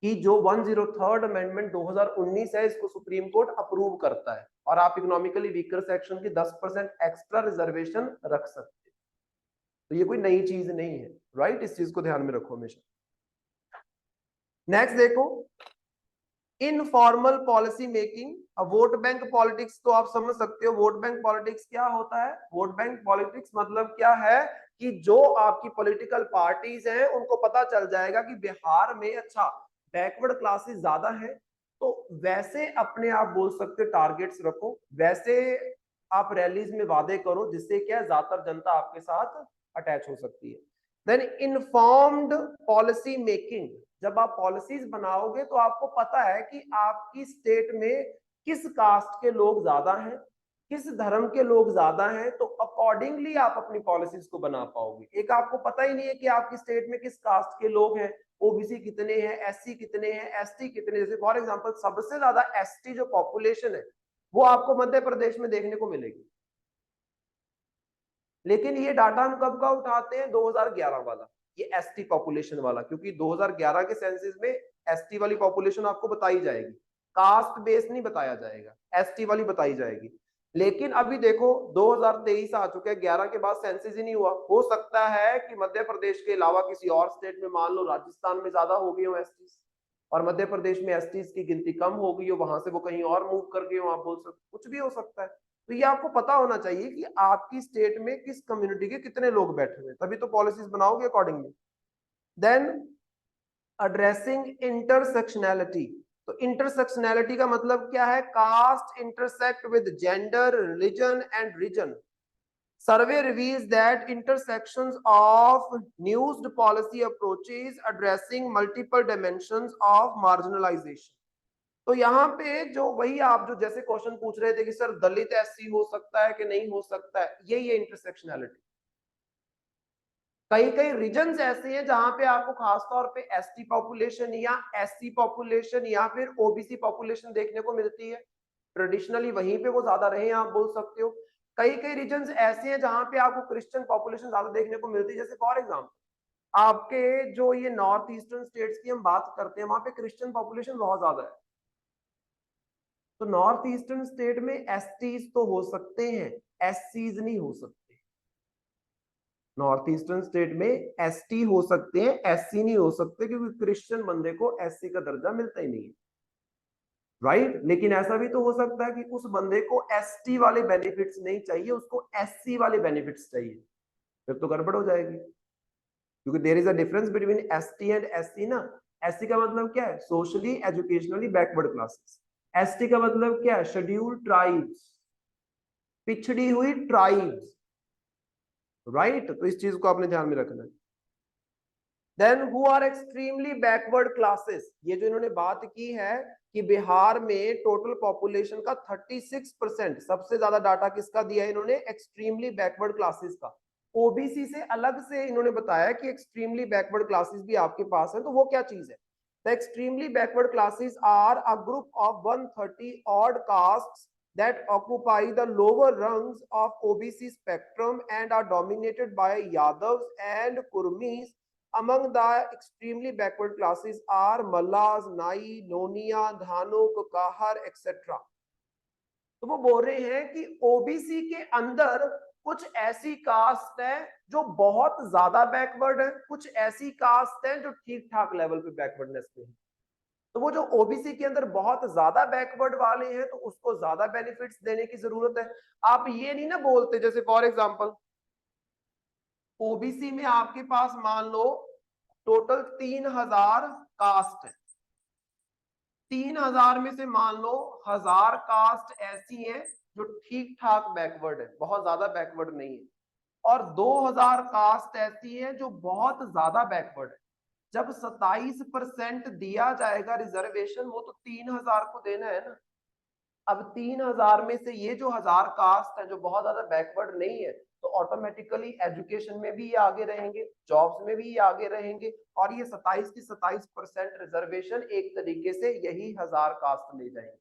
कि जो 103rd अमेंडमेंट 2019 है, इसको सुप्रीम कोर्ट अप्रूव करता है, और आप इकोनॉमिकली वीकर सेक्शन की 10% एक्स्ट्रा रिजर्वेशन रख सकते हैं। तो ये कोई नई चीज नहीं है, राइट? इस चीज को ध्यान में रखो हमेशा। नेक्स्ट देखो, इनफॉर्मल पॉलिसी मेकिंग। अब वोट बैंक पॉलिटिक्स तो आप समझ सकते हो, वोट बैंक पॉलिटिक्स क्या होता है। वोट बैंक पॉलिटिक्स मतलब क्या है कि जो आपकी पॉलिटिकल पार्टीज हैं उनको पता चल जाएगा कि बिहार में अच्छा बैकवर्ड क्लासेस ज्यादा है, तो वैसे अपने आप बोल सकते हो टारगेट्स रखो, वैसे आप रैलीज में वादे करो, जिससे क्या ज्यादातर जनता आपके साथ अटैच हो सकती है। देन इन्फॉर्म्ड पॉलिसी मेकिंग, जब आप पॉलिसीज बनाओगे तो आपको पता है कि आपकी स्टेट में किस कास्ट के लोग ज्यादा हैं, किस धर्म के लोग ज्यादा हैं, तो अकॉर्डिंगली आप अपनी पॉलिसीज को बना पाओगे। एक आपको पता ही नहीं है कि आपकी स्टेट में किस कास्ट के लोग हैं, ओबीसी कितने हैं, एससी कितने हैं, एसटी कितने। जैसे फॉर एग्जांपल सबसे ज्यादा एसटी जो पॉपुलेशन है वो आपको मध्य प्रदेश में देखने को मिलेगी, लेकिन ये डाटा हम कब का उठाते हैं, 2011 वाला, ये एसटी पॉपुलेशन वाला, क्योंकि 2011 के सेंसस में एसटी वाली पॉपुलेशन आपको बताई जाएगी, कास्ट बेस नहीं बताया जाएगा, एसटी वाली बताई जाएगी। लेकिन अभी देखो 2023 आ चुके हैं, 11 के बाद सेंसस ही नहीं हुआ। हो सकता है कि मध्य प्रदेश के अलावा किसी और स्टेट में, मान लो राजस्थान में ज्यादा हो गई हो एसटी, और मध्य प्रदेश में एसटी की गिनती कम हो गई हो, वहां से वो कहीं और मूव कर गए हो, आप बोल सकते, कुछ भी हो सकता है। तो ये आपको पता होना चाहिए कि आपकी स्टेट में किस कम्युनिटी के कितने लोग बैठे हुए, तभी तो पॉलिसीज बनाओगे अकॉर्डिंगली। देन एड्रेसिंग इंटरसेक्शनैलिटी, तो इंटरसेक्शनैलिटी का मतलब क्या है, caste intersect with gender, religion and region. Survey reveals that intersections of used policy approaches addressing multiple dimensions of marginalization. तो यहाँ पे जो वही आप जो जैसे क्वेश्चन पूछ रहे थे कि सर दलित एससी हो सकता है कि नहीं हो सकता है, यही है इंटरसेक्शनैलिटी। कई कई रीजन्स ऐसे हैं जहां पे आपको खासतौर पे एसटी पॉपुलेशन या एससी पॉपुलेशन या फिर ओबीसी पॉपुलेशन देखने को मिलती है, ट्रेडिशनली वहीं पे वो ज्यादा रहे हैं, आप बोल सकते हो। कई कई रीजन्स ऐसे हैं जहां पे आपको क्रिश्चियन पॉपुलेशन ज्यादा देखने को मिलती है। जैसे फॉर एग्जाम्पल आपके जो ये नॉर्थ ईस्टर्न स्टेट्स की हम बात करते हैं, वहां पे क्रिश्चियन पॉपुलेशन बहुत ज्यादा है, तो नॉर्थ ईस्टर्न स्टेट में एसटीज तो हो सकते हैं, एससीज नहीं हो सकते। नॉर्थ ईस्टर्न स्टेट में एसटी हो सकते हैं, एससी नहीं हो सकते, क्योंकि क्रिश्चियन बंदे को एससी का दर्जा मिलता ही नहीं है, राइट? लेकिन ऐसा भी तो हो सकता है कि उस बंदे को एसटी वाले बेनिफिट्स नहीं चाहिए, उसको एससी वाले बेनिफिट्स चाहिए, फिर तो गड़बड़ हो जाएगी, क्योंकि there is a difference between ST and SC ना। एससी का मतलब क्या है, socially educationally backward classes. ST का मतलब क्या है, शेड्यूल्ड ट्राइब्स, पिछड़ी हुई ट्राइब्स, राइट? तो इस चीज को आपने ध्यान में रखना है। Then who are extremely backward classes, ये जो इन्होंने बात की है कि बिहार में टोटल पॉपुलेशन का 36%, सबसे ज्यादा डाटा किसका दिया है इन्होंने, एक्सट्रीमली बैकवर्ड क्लासेस का। ओबीसी से अलग से इन्होंने बताया कि एक्सट्रीमली बैकवर्ड क्लासेस भी आपके पास है, तो वो क्या चीज है। The extremely backward classes are a group of 130 odd castes that occupy the lower rungs of OBC spectrum and are dominated by Yadavs and Kurmis. Among the extremely backward classes are Mallas, Nai, Nonia, Dhanuk, Kahar, etc. तो वो बोल रहे हैं कि ओबीसी के अंदर कुछ ऐसी कास्ट है जो बहुत ज्यादा बैकवर्ड है, कुछ ऐसी कास्ट है जो ठीक ठाक लेवल पे बैकवर्डनेस पे है। तो वो जो ओबीसी के अंदर बहुत ज्यादा बैकवर्ड वाले हैं तो उसको ज्यादा बेनिफिट्स देने की जरूरत है। आप ये नहीं ना बोलते, जैसे फॉर एग्जांपल ओबीसी में आपके पास मान लो टोटल 3000 कास्ट है, 3000 में से मान लो 1000 कास्ट ऐसी हैं जो ठीक ठाक बैकवर्ड है, बहुत ज्यादा बैकवर्ड नहीं है, और 2000 कास्ट ऐसी हैं जो बहुत ज्यादा बैकवर्ड है। जब 27% दिया जाएगा रिजर्वेशन, वो तो 3000 को देना है ना। अब 3000 में से ये जो 1000 कास्ट है जो बहुत ज्यादा बैकवर्ड नहीं है, तो ऑटोमेटिकली एजुकेशन में भी ये आगे रहेंगे, जॉब्स में भी ये आगे रहेंगे, और ये 27 की 27% रिजर्वेशन एक तरीके से यही 1000 कास्ट ले जाएंगे।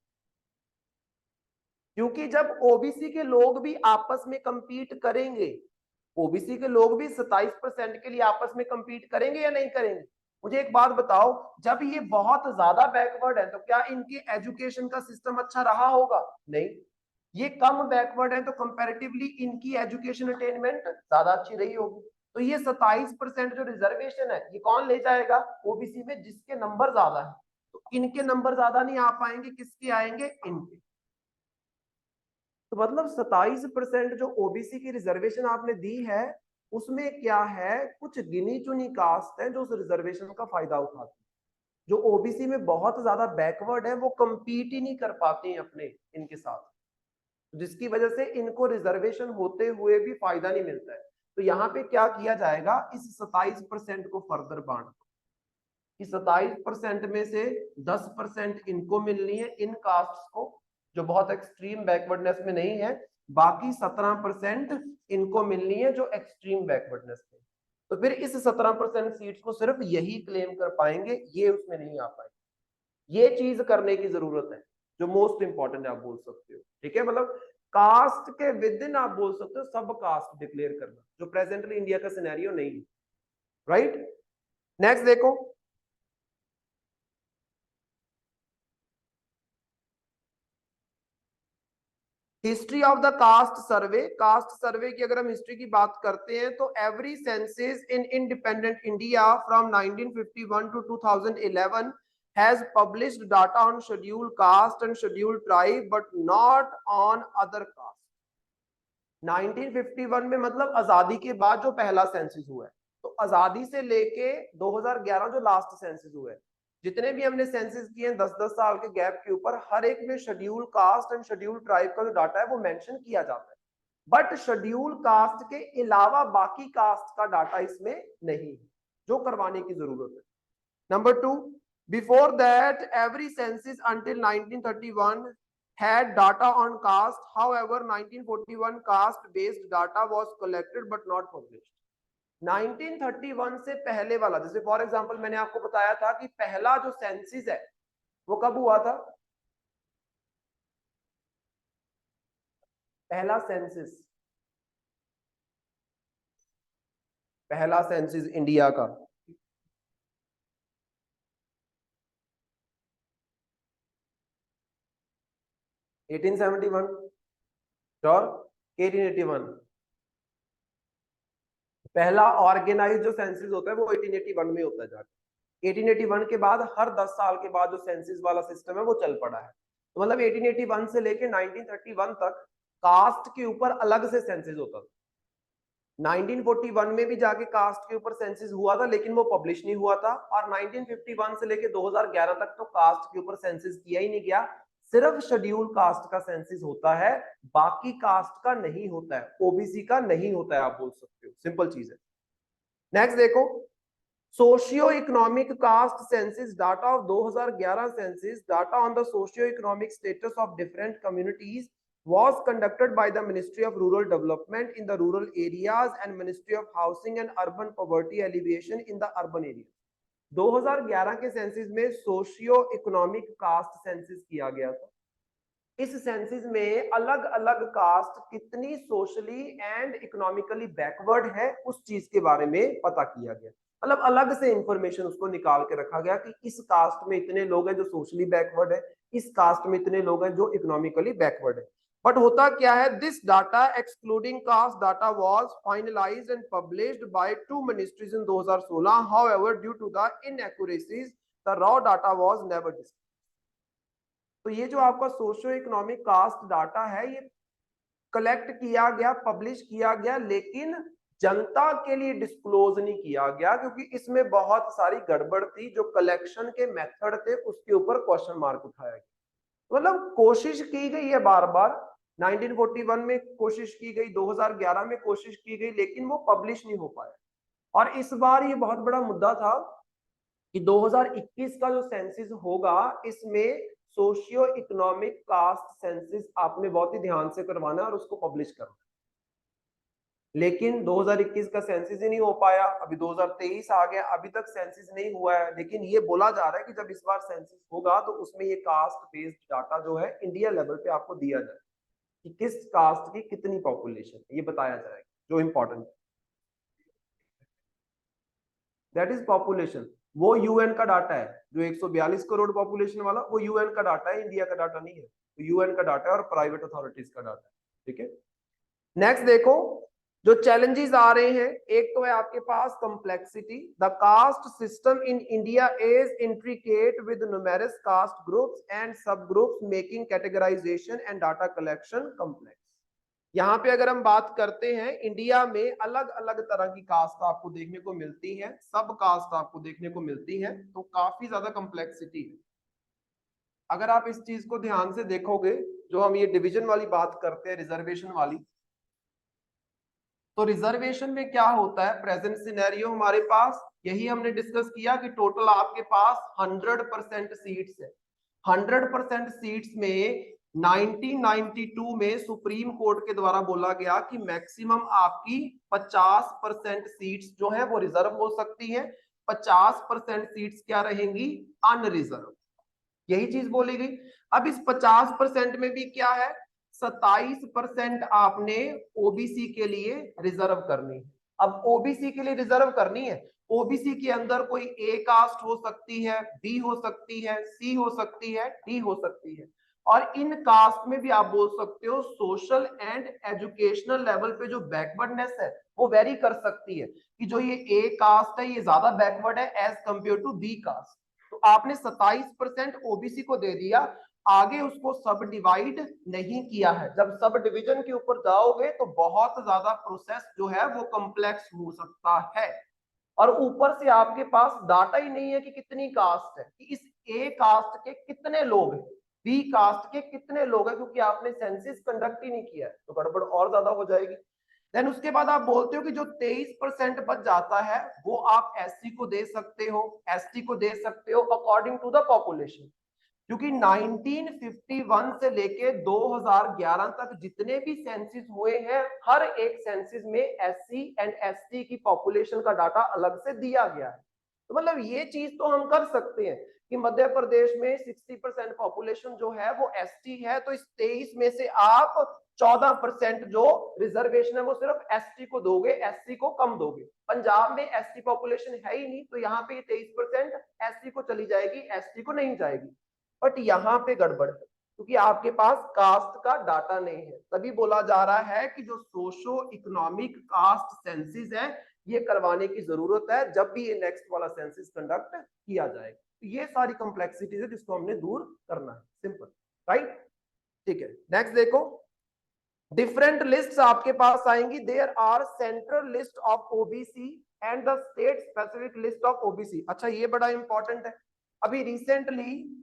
क्योंकि जब ओबीसी के लोग भी आपस में कंपीट करेंगे, ओबीसी के लोग भी 27% के लिए आपस में कंपीट करेंगे या नहीं करेंगे? मुझे एक बात बताओ, जब ये बहुत ज्यादा बैकवर्ड है तो क्या इनके एजुकेशन का सिस्टम अच्छा रहा होगा? नहीं। ये कम बैकवर्ड है तो कंपैरेटिवली इनकी एजुकेशन अटेनमेंट ज्यादा अच्छी रही होगी। तो ये 27% जो रिजर्वेशन है ये कौन ले जाएगा? ओबीसी में जिसके नंबर ज्यादा है। तो इनके नंबर ज्यादा नहीं आ पाएंगे, किसके आएंगे? इनके। तो मतलब 27% जो ओबीसी की रिजर्वेशन आपने दी है उसमें क्या है, कुछ गिनी चुनी कास्ट है जो उस रिजर्वेशन का फायदा उठाती है। जो ओबीसी में बहुत ज्यादा बैकवर्ड है वो कंपीट ही नहीं कर पाते हैं अपने इनके साथ, जिसकी वजह से इनको रिजर्वेशन होते हुए भी फायदा नहीं मिलता है। तो यहाँ पे क्या किया जाएगा, इस 27% को फर्दर बांट, कि 27% में से 10% इनको मिलनी है, इन कास्ट को जो बहुत एक्सट्रीम बैकवर्डनेस में नहीं है, बाकी 17% इनको मिलनी है जो एक्सट्रीम बैकवर्डनेस में। तो फिर इस 17% सीट्स को सिर्फ यही क्लेम कर पाएंगे, ये उसमें नहीं आ पाएंगे। ये चीज करने की जरूरत है जो मोस्ट इंपॉर्टेंट है, आप बोल सकते हो। ठीक है, मतलब कास्ट के विद इन आप बोल सकते हो सब कास्ट डिक्लेयर करना, जो प्रेजेंटली इंडिया का सिनेरियो नहीं है। राइट, नेक्स्ट देखो। History of the caste survey. Caste survey की अगर हम हिस्ट्री की बात करते हैं तो every census in independent India from 1951 to 2011 has published data on scheduled caste and scheduled tribe but not on other caste। 1951 में मतलब आजादी के बाद जो पहला सेंसस हुआ है, तो आजादी से लेके 2011 जो लास्ट सेंसस हुआ है, जितने भी हमने सेंसस किए हैं 10-10 साल के गैप के ऊपर, हर एक में schedule caste and schedule tribe का जो डाटा है वो मेंशन किया जाता है, बट शेड्यूल कास्ट के अलावा बाकी कास्ट का डाटा इसमें नहीं है, जो करवाने की जरूरत है। Number 2, before that every census until 1931 had data on caste, however 1941 caste based data was collected but not published। 1931 से पहले वाला, जैसे फॉर एग्जांपल मैंने आपको बताया था कि पहला जो सेंसस है वो कब हुआ था? पहला सेंसस, पहला सेंसस इंडिया का 1871 और 1881। पहला ऑर्गेनाइज जो सेंसस होता है वो 1881 में होता है जाके। 1881 के बाद हर 10 साल के बाद जो सेंसस वाला सिस्टम है वो चल पड़ा है। तो मतलब 1881 से लेके 1931 तक कास्ट के ऊपर अलग से सेंसस होता था। 1941 में भी जाके कास्ट के ऊपर सेंसस हुआ था लेकिन वो पब्लिश नहीं हुआ था, और 1951 से लेके 2011 तक तो कास्ट के ऊपर सेंसस किया ही नहीं गया, सिर्फ शेड्यूल कास्ट का सेंसस होता है, बाकी कास्ट का नहीं होता है, ओबीसी का नहीं होता है, आप बोल सकते हो, सिंपल चीज है। नेक्स्ट देखो, socio economic caste census data of 2011 census data on the socio economic status of different communities was conducted by the Ministry of Rural Development in the rural areas and Ministry of Housing and Urban Poverty Alleviation in the urban areas। 2011 के सेंसस में सोशियो इकोनॉमिक कास्ट सेंसस किया गया था। इस सेंसस में अलग अलग कास्ट कितनी सोशली एंड इकोनॉमिकली बैकवर्ड है उस चीज के बारे में पता किया गया, मतलब अलग से इंफॉर्मेशन उसको निकाल के रखा गया कि इस कास्ट में इतने लोग हैं जो सोशली बैकवर्ड है, इस कास्ट में इतने लोग हैं जो इकोनॉमिकली बैकवर्ड है। बट होता क्या है, this data excluding caste data was finalized and published by 2 ministries in 2016। However due to the inaccuracies the raw data was never disclosed. तो ये जो आपका सोशियो इकोनॉमिक कास्ट डाटा है ये कलेक्ट किया गया, पब्लिश किया गया, लेकिन जनता के लिए डिस्क्लोज नहीं किया गया क्योंकि इसमें बहुत सारी गड़बड़ थी। जो कलेक्शन के मेथड थे उसके ऊपर क्वेश्चन मार्क उठाया गया। मतलब कोशिश की गई है बार बार, 1941 में कोशिश की गई, 2011 में कोशिश की गई, लेकिन वो पब्लिश नहीं हो पाया। और इस बार ये बहुत बड़ा मुद्दा था कि 2021 का जो सेंसिस होगा इसमें सोशियो इकोनॉमिक कास्ट सेंसिस आपने बहुत ही ध्यान से करवाना और उसको पब्लिश करना। लेकिन 2021 का सेंसिस ही नहीं हो पाया, अभी 2023 आ गया, अभी तक सेंसिस नहीं हुआ है। लेकिन ये बोला जा रहा है कि जब इस बार सेंसिस होगा तो उसमें ये कास्ट बेस्ड डाटा जो है इंडिया लेवल पे आपको दिया जाए कि किस कास्ट की कितनी पॉपुलेशन, ये बताया जाएगा जो इंपॉर्टेंट। That is population. वो यूएन का डाटा है, जो 142 करोड़ पॉपुलेशन वाला वो यूएन का डाटा है, इंडिया का डाटा नहीं है। तो यूएन का डाटा है और प्राइवेट अथॉरिटीज का डाटा है। ठीक है, नेक्स्ट देखो जो चैलेंजेस आ रहे हैं। एक तो है आपके पास complexity. The caste system in India is intricate with numerous caste groups and sub groups making categorization and data collection complex. यहाँ पे अगर हम बात करते हैं, इंडिया में अलग अलग तरह की कास्ट आपको देखने को मिलती है, सब कास्ट आपको देखने को मिलती है, तो काफी ज्यादा कॉम्प्लेक्सिटी है। अगर आप इस चीज को ध्यान से देखोगे, जो हम ये डिवीजन वाली बात करते हैं, रिजर्वेशन वाली, तो रिजर्वेशन में क्या होता है, प्रेजेंट सिनेरियो हमारे पास यही हमने डिस्कस किया कि टोटल आपके पास 100% सीट्स है। 100% सीट्स में 1992 में सुप्रीम कोर्ट के द्वारा बोला गया कि मैक्सिमम आपकी 50% सीट्स जो है वो रिजर्व हो सकती है, 50% सीट्स क्या रहेंगी, अनरिजर्व। यही चीज बोली गई। अब इस 50% में भी क्या है, 27% आपने ओबीसी के लिए रिजर्व करनी है। अब ओबीसी के लिए रिजर्व करनी है, ओबीसी के अंदर कोई ए कास्ट हो सकती है, बी हो सकती है, सी हो सकती है, डी हो सकती है। और इन कास्ट में भी आप बोल सकते हो सोशल एंड एजुकेशनल लेवल पे जो बैकवर्डनेस है वो वेरी कर सकती है, कि जो ये ए कास्ट है ये ज्यादा बैकवर्ड है as compare to B caste. तो आपने 27% ओबीसी को दे दिया, आगे उसको सब डिवाइड नहीं किया है। जब सब डिवीजन के ऊपर जाओगे तो बहुत ज्यादा प्रोसेस जो है वो कॉम्प्लेक्स हो सकता है। और ऊपर से आपके पास डाटा ही नहीं है कि कितनी कास्ट है, कि इस ए कास्ट के कितने लोग हैं, बी कास्ट के कितने लोग हैं, क्योंकि आपने सेंसिस कंडक्ट ही नहीं किया है, तो गड़बड़ और ज्यादा हो जाएगी। देन उसके बाद आप बोलते हो कि जो 23% बच जाता है वो आप एससी को दे सकते हो, एसटी को दे सकते हो अकॉर्डिंग टू द पॉपुलेशन। क्योंकि 1951 से लेके 2011 तक जितने भी सेंसिस हुए हैं, हर एक सेंसिस में एससी एंड एसटी की पॉपुलेशन का डाटा अलग से दिया गया है। तो मतलब ये चीज तो हम कर सकते हैं कि मध्य प्रदेश में 60% पॉपुलेशन जो है वो एसटी है, तो इस 23 में से आप 14% जो रिजर्वेशन है वो सिर्फ एसटी को दोगे, एससी को कम दोगे। पंजाब में एसटी पॉपुलेशन है ही नहीं, तो यहाँ पे 23% एससी को चली जाएगी, एसटी को नहीं जाएगी। बट यहाँ पे गड़बड़ है क्योंकि आपके पास कास्ट का डाटा नहीं है। तभी बोला जा रहा है कि जो सोशो इकोनॉमिक कास्ट सेंसिस है ये करवाने की जरूरत है जब भी ये नेक्स्ट वाला सेंसिस कंडक्ट किया जाएगा। तो ये सारी कॉम्प्लेक्सिटीज है जिसको हमने दूर करना है, सिंपल, राइट। ठीक है, नेक्स्ट देखो, डिफरेंट लिस्ट्स आपके पास आएंगी। There are central list of OBC and the state specific list of OBC. अच्छा, ये बड़ा इंपॉर्टेंट है। अभी रिसेंटली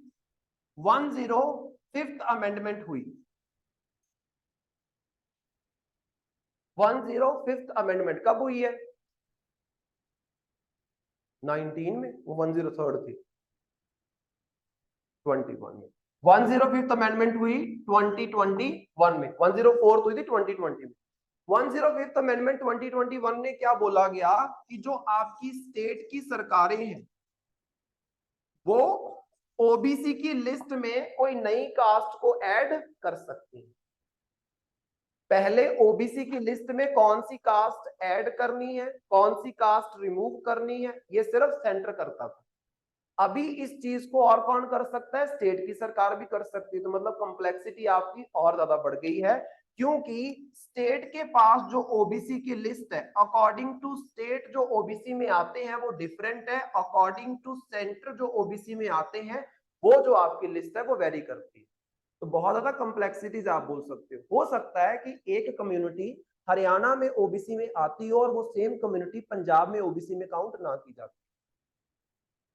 105th अमेंडमेंट हुई। 105th अमेंडमेंट कब हुई है, 19 में, वो 103rd थी 21 में। 105th अमेंडमेंट हुई 2021 में, 104th हुई थी 2020 में। 105th अमेंडमेंट 2021 में क्या बोला गया कि जो आपकी स्टेट की सरकारें हैं वो ओबीसी की लिस्ट में कोई नई कास्ट को ऐड कर सकती है। पहले ओबीसी की लिस्ट में कौन सी कास्ट ऐड करनी है, कौन सी कास्ट रिमूव करनी है, ये सिर्फ सेंटर करता था। अभी इस चीज को और कौन कर सकता है, स्टेट की सरकार भी कर सकती है। तो मतलब कॉम्प्लेक्सिटी आपकी और ज्यादा बढ़ गई है, क्योंकि स्टेट के पास जो ओबीसी की लिस्ट है, अकॉर्डिंग टू स्टेट जो ओबीसी में आते हैं वो डिफरेंट है, अकॉर्डिंग टू सेंटर जो ओबीसी में आते हैं वो जो आपकी लिस्ट है वो वेरी करती है। तो बहुत ज्यादा कॉम्प्लेक्सिटीज आप बोल सकते हो सकता है कि एक कम्युनिटी हरियाणा में ओबीसी में आती हो और वो सेम कम्युनिटी पंजाब में ओबीसी में काउंट ना की जाती,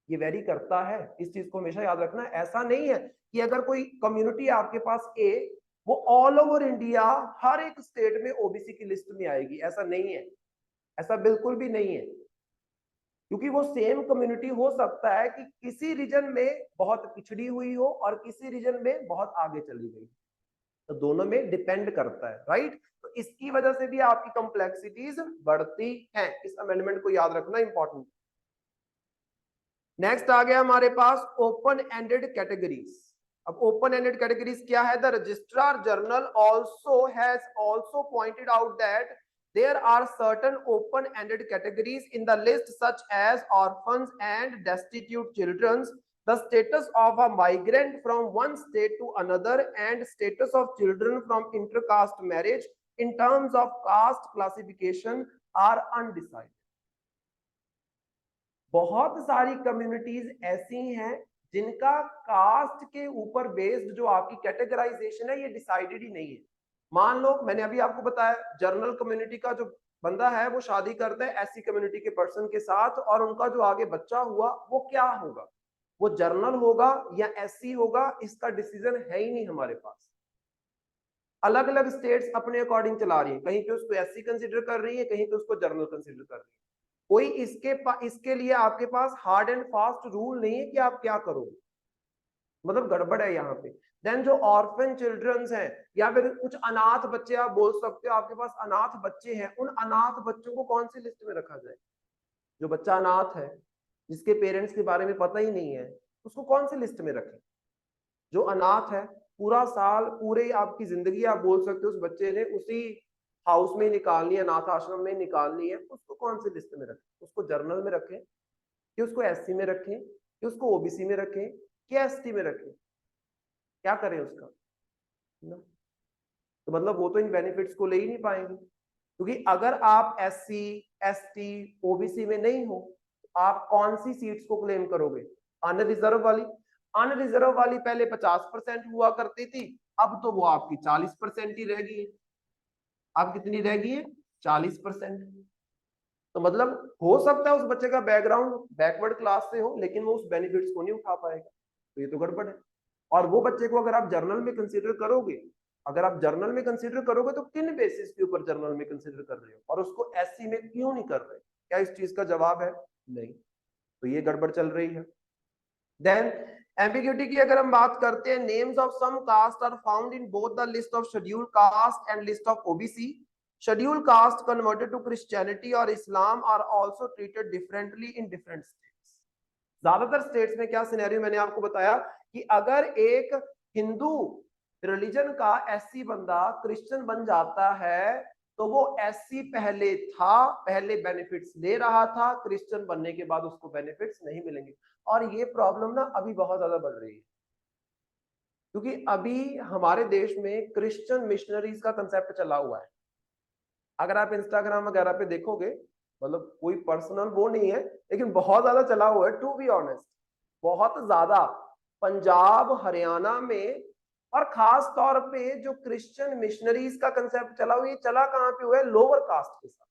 ये वेरी करता है। इस चीज को हमेशा याद रखना। ऐसा नहीं है कि अगर कोई कम्युनिटी आपके पास ए, वो ऑल ओवर इंडिया हर एक स्टेट में ओबीसी की लिस्ट में आएगी, ऐसा नहीं है, ऐसा बिल्कुल भी नहीं है। क्योंकि वो सेम कम्युनिटी हो सकता है कि किसी रीजन में बहुत पिछड़ी हुई हो और किसी रीजन में बहुत आगे चली गई, तो दोनों में डिपेंड करता है, राइट। तो इसकी वजह से भी आपकी कॉम्प्लेक्सिटीज बढ़ती हैं, इस अमेंडमेंट को याद रखना इंपॉर्टेंट। नेक्स्ट आ गया हमारे पास ओपन एंडेड कैटेगरीज। अब ओपन एंडेड कैटेगरीज क्या है, the registrar general also has also pointed out that there are certain open ended categories in the list such as orphans and destitute children, the status of a migrant from one state to another, and status of children from intercaste marriage in terms of caste classification are undecided. बहुत सारी कम्युनिटीज ऐसी हैं जिनका कास्ट के ऊपर बेस्ड जो आपकी कैटेगराइजेशन है ये डिसाइडेड ही नहीं है। मान लो मैंने अभी आपको बताया, जनरल कम्युनिटी का जो बंदा है वो शादी करता है एससी कम्युनिटी के पर्सन के साथ, और उनका जो आगे बच्चा हुआ वो क्या होगा, वो जर्नल होगा या एससी होगा, इसका डिसीजन है ही नहीं हमारे पास। अलग अलग स्टेट्स अपने अकॉर्डिंग चला रही है, कहीं पे उसको एससी कंसिडर कर रही है, कहीं पे उसको जर्नल कंसिडर कर रही है। कोई इसके लिए आपके पास हार्ड एंड फास्ट रूल नहीं है कि आप क्या करोगे, मतलब गड़बड़ है यहाँ पे। देन जो ऑर्फन चिल्ड्रंस हैं या फिर कुछ अनाथ बच्चे, आप बोल सकते हो आपके पास अनाथ बच्चे हैं, उन अनाथ बच्चों को कौन सी लिस्ट में रखा जाए। जो बच्चा अनाथ है जिसके पेरेंट्स के बारे में पता ही नहीं है, उसको कौन सी लिस्ट में रखें। जो अनाथ है, पूरा साल पूरे आपकी जिंदगी आप बोल सकते हो उस बच्चे ने उसी हाउस में निकालनी है, अनाथ आश्रम में निकालनी है, उसको कौन सी लिस्ट में रखें, उसको जर्नल में रखें कि उसको एससी में रखें कि उसको ओबीसी में रखें कि एसटी में रखें, क्या करें उसका ना। तो मतलब वो तो इन बेनिफिट्स को ले ही नहीं पाएंगे, क्योंकि अगर आप एससी एसटी ओबीसी में नहीं हो तो आप कौन सी सीट्स को क्लेम करोगे, अनरिजर्व वाली। अनरिजर्व वाली पहले 50% हुआ करती थी, अब तो वो आपकी 40% ही रह गई है। अब कितनी रह गई है, 40%। तो मतलब हो सकता है उस बच्चे का बैकग्राउंड बैकवर्ड क्लास से हो, लेकिन वो उस बेनिफिट्स को नहीं उठा पाएगा, तो ये तो गड़बड़ है। और वो बच्चे को अगर आप जर्नल में कंसीडर करोगे, अगर आप जर्नल में कंसीडर करोगे तो किन बेसिस के ऊपर जर्नल में कंसीडर कर रहे हो, और उसको एससी में क्यों नहीं कर रहे, क्या इस चीज का जवाब है, नहीं। तो ये गड़बड़ चल रही है। देन एम्बिग्यूटी की अगर हम बात करते हैं, names of some caste are found in both the list of schedule caste and list of OBC. Schedule caste converted to Christianity और Islam are also treated differently in different states. ज्यादातर स्टेट्स में क्या सिनेरियो मैंने आपको बताया कि अगर एक हिंदू रिलीजन का एससी बंदा क्रिश्चियन बन जाता है तो वो एससी पहले था, पहले बेनिफिट्स ले रहा था, क्रिश्चियन बनने के बाद उसको बेनिफिट्स नहीं मिलेंगे। और ये प्रॉब्लम ना अभी बहुत ज्यादा बढ़ रही है, क्योंकि अभी हमारे देश में क्रिश्चियन मिशनरीज का कंसेप्ट चला हुआ है। अगर आप इंस्टाग्राम वगैरह पे देखोगे, मतलब कोई पर्सनल वो नहीं है, लेकिन बहुत ज्यादा चला हुआ है, टू बी ऑनेस्ट, बहुत ज्यादा। पंजाब हरियाणा में और खास तौर पे जो क्रिश्चियन मिशनरीज का कंसेप्ट चला हुआ, ये चला कहां पे हुआ है, लोअर कास्ट के साथ,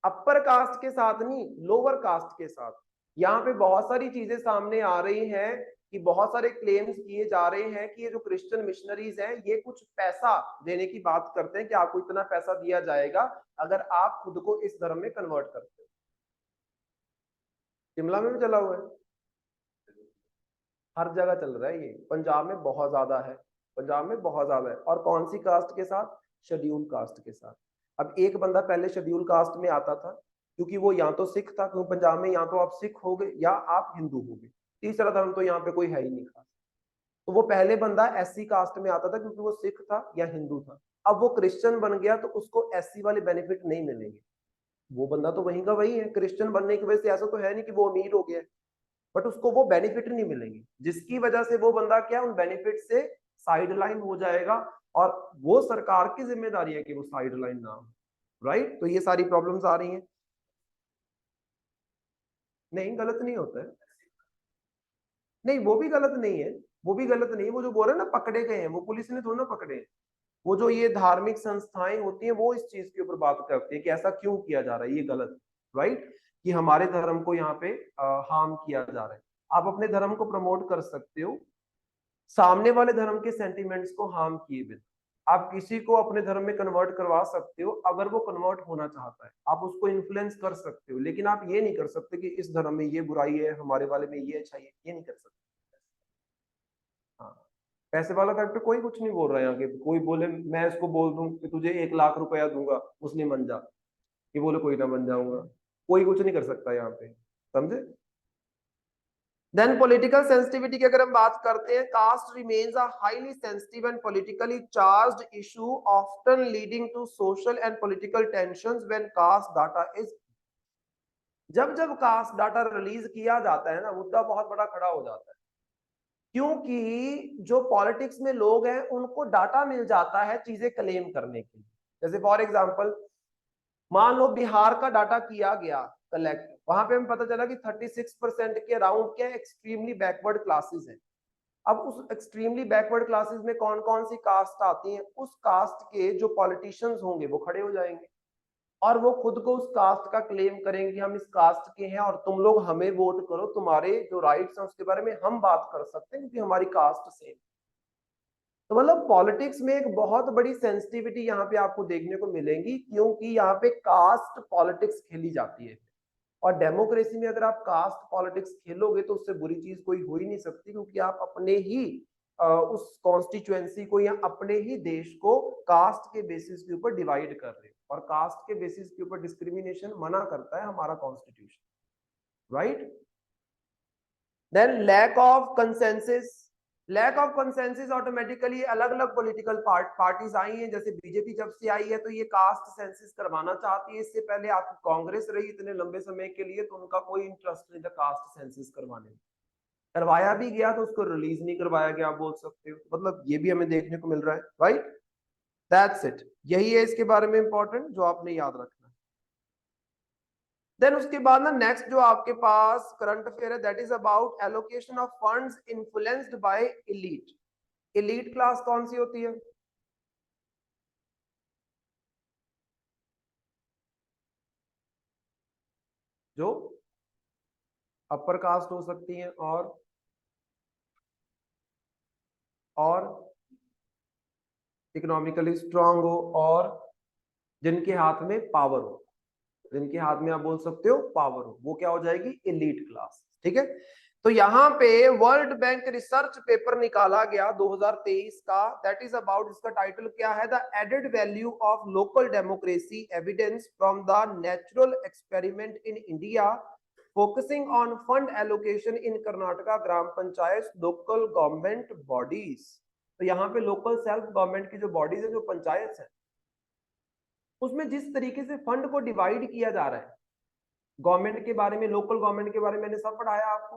अपर कास्ट के साथ नहीं, लोअर कास्ट के साथ। यहाँ पे बहुत सारी चीजें सामने आ रही हैं कि बहुत सारे क्लेम्स किए जा रहे हैं कि ये जो क्रिश्चियन मिशनरीज हैं ये कुछ पैसा देने की बात करते हैं कि आपको इतना पैसा दिया जाएगा अगर आप खुद को इस धर्म में कन्वर्ट करते हो। शिमला में भी चला हुआ है, हर जगह चल रहा है ये, पंजाब में बहुत ज्यादा है, पंजाब में बहुत ज्यादा है। और कौन सी कास्ट के साथ, शेड्यूल कास्ट के साथ। अब एक बंदा पहले शेड्यूल कास्ट में आता था क्योंकि वो या तो सिख था, क्योंकि पंजाब में या तो आप सिख हो गए या आप हिंदू हो गए, तीसरा धर्म तो यहाँ पे कोई है ही नहीं खास। तो वो पहले बंदा एससी कास्ट में आता था क्योंकि वो सिख था या हिंदू था। अब वो क्रिश्चियन बन गया तो उसको एससी वाले बेनिफिट नहीं मिलेंगे, वो बंदा तो वहीं का वही है, क्रिश्चियन बनने की वजह से ऐसा तो है नहीं कि वो अमीर हो गया। बट उसको वो बेनिफिट नहीं मिलेंगे, जिसकी वजह से वो बंदा क्या उन बेनिफिट से साइडलाइन हो जाएगा, और वो सरकार की जिम्मेदारी है कि वो साइडलाइन ना हो। राइट, तो ये सारी प्रॉब्लम्स आ रही हैं। नहीं, गलत नहीं होता है। नहीं, वो भी गलत नहीं है, वो भी गलत नहीं है। वो जो बोल रहे हैं ना पकड़े गए हैं, वो पुलिस ने थोड़ा ना पकड़े हैं। वो जो ये धार्मिक संस्थाएं होती हैं वो इस चीज के ऊपर बात करती है कि ऐसा क्यों किया जा रहा है, ये गलत, राइट, कि हमारे धर्म को यहाँ पे हार्म किया जा रहा है। आप अपने धर्म को प्रमोट कर सकते हो सामने वाले धर्म के सेंटिमेंट्स को हार्म किए बिना। आप किसी को अपने धर्म में कन्वर्ट करवा सकते हो अगर वो कन्वर्ट होना चाहता है, आप उसको इन्फ्लुएंस कर सकते हो, लेकिन आप ये नहीं कर सकते कि इस धर्म में ये बुराई है, हमारे वाले में ये अच्छाई है, ये नहीं कर सकते। हाँ, पैसे वाला फैक्टर कोई कुछ नहीं बोल रहा है यहाँ के, कोई बोले मैं इसको बोल दूं कि तुझे 1 लाख रुपया दूंगा मुस्लिम बन जा, ये बोले कोई ना बन जाऊंगा, कोई कुछ नहीं कर सकता यहाँ पे, समझे। देन पॉलिटिकल सेंसिटिविटी की अगर हम बात करते हैं, caste remains a highly sensitive and politically charged issue often leading to social and political tensions when caste data is, जब जब कास्ट डाटा रिलीज किया जाता है ना, मुद्दा बहुत बड़ा खड़ा हो जाता है, क्योंकि जो पॉलिटिक्स में लोग हैं उनको डाटा मिल जाता है चीजें क्लेम करने के लिए। जैसे फॉर एग्जांपल मान लो बिहार का डाटा किया गया कलेक्ट, वहां पे हमें पता चला कि 36% के अराउंड क्या एक्सट्रीमली बैकवर्ड क्लासेस हैं। अब उस एक्सट्रीमली बैकवर्ड क्लासेस में कौन कौन सी कास्ट आती हैं, उस कास्ट के जो पॉलिटिशियंस होंगे वो खड़े हो जाएंगे और वो खुद को उस कास्ट का क्लेम करेंगे कि हम इस कास्ट के हैं और तुम लोग हमें वोट करो, तुम्हारे जो राइट्स हैं उसके बारे में हम बात कर सकते हैं क्योंकि हमारी कास्ट सेम। तो मतलब पॉलिटिक्स में एक बहुत बड़ी सेंसिटिविटी यहाँ पे आपको देखने को मिलेगी, क्योंकि यहाँ पे कास्ट पॉलिटिक्स खेली जाती है। और डेमोक्रेसी में अगर आप कास्ट पॉलिटिक्स खेलोगे तो उससे बुरी चीज कोई हो ही नहीं सकती, क्योंकि आप अपने ही उस कॉन्स्टिट्यूएंसी को या अपने ही देश को कास्ट के बेसिस के ऊपर डिवाइड कर रहे हो, और कास्ट के बेसिस के ऊपर डिस्क्रिमिनेशन मना करता है हमारा constitution, right. Then lack of consensus automatically अलग अलग पॉलिटिकल पार्टीज आई हैं, जैसे बीजेपी जब से आई है तो ये कास्ट सेंसस करवाना चाहती है। इससे पहले आपकी कांग्रेस रही इतने लंबे समय के लिए, तो उनका कोई इंटरेस्ट नहीं था कास्ट सेंसस करवाने में, करवाया भी गया तो उसको रिलीज नहीं करवाया गया, आप बोल सकते हो। मतलब ये भी हमें देखने को मिल रहा है, राइट। दैट्स इट, यही है इसके बारे में इंपॉर्टेंट जो आपने याद रखना है। देन उसके बाद ना नेक्स्ट जो आपके पास करंट अफेयर है, that is about allocation of funds influenced by elite. Elite class कौन सी होती है? जो अपर कास्ट हो सकती है और इकोनॉमिकली स्ट्रांग हो और जिनके हाथ में पावर हो, जिनके हाथ में आप बोल सकते हो पावर हो, वो क्या हो जाएगी? एलीट क्लास, ठीक है। तो यहाँ पे वर्ल्ड बैंक रिसर्च पेपर निकाला गया 2023 का, दैट इज अबाउट, इसका टाइटल क्या है? The added value of local democracy evidence from the natural experiment in India, focusing on fund allocation in Karnataka gram panchayat local government bodies. तो यहाँ पे लोकल सेल्फ गवर्नमेंट की जो बॉडीज है, जो पंचायत है, उसमें जिस तरीके से फंड को डिवाइड किया जा रहा है, गवर्नमेंट के बारे में, लोकल गवर्नमेंट के बारे में मैंने सब पढ़ाया आपको,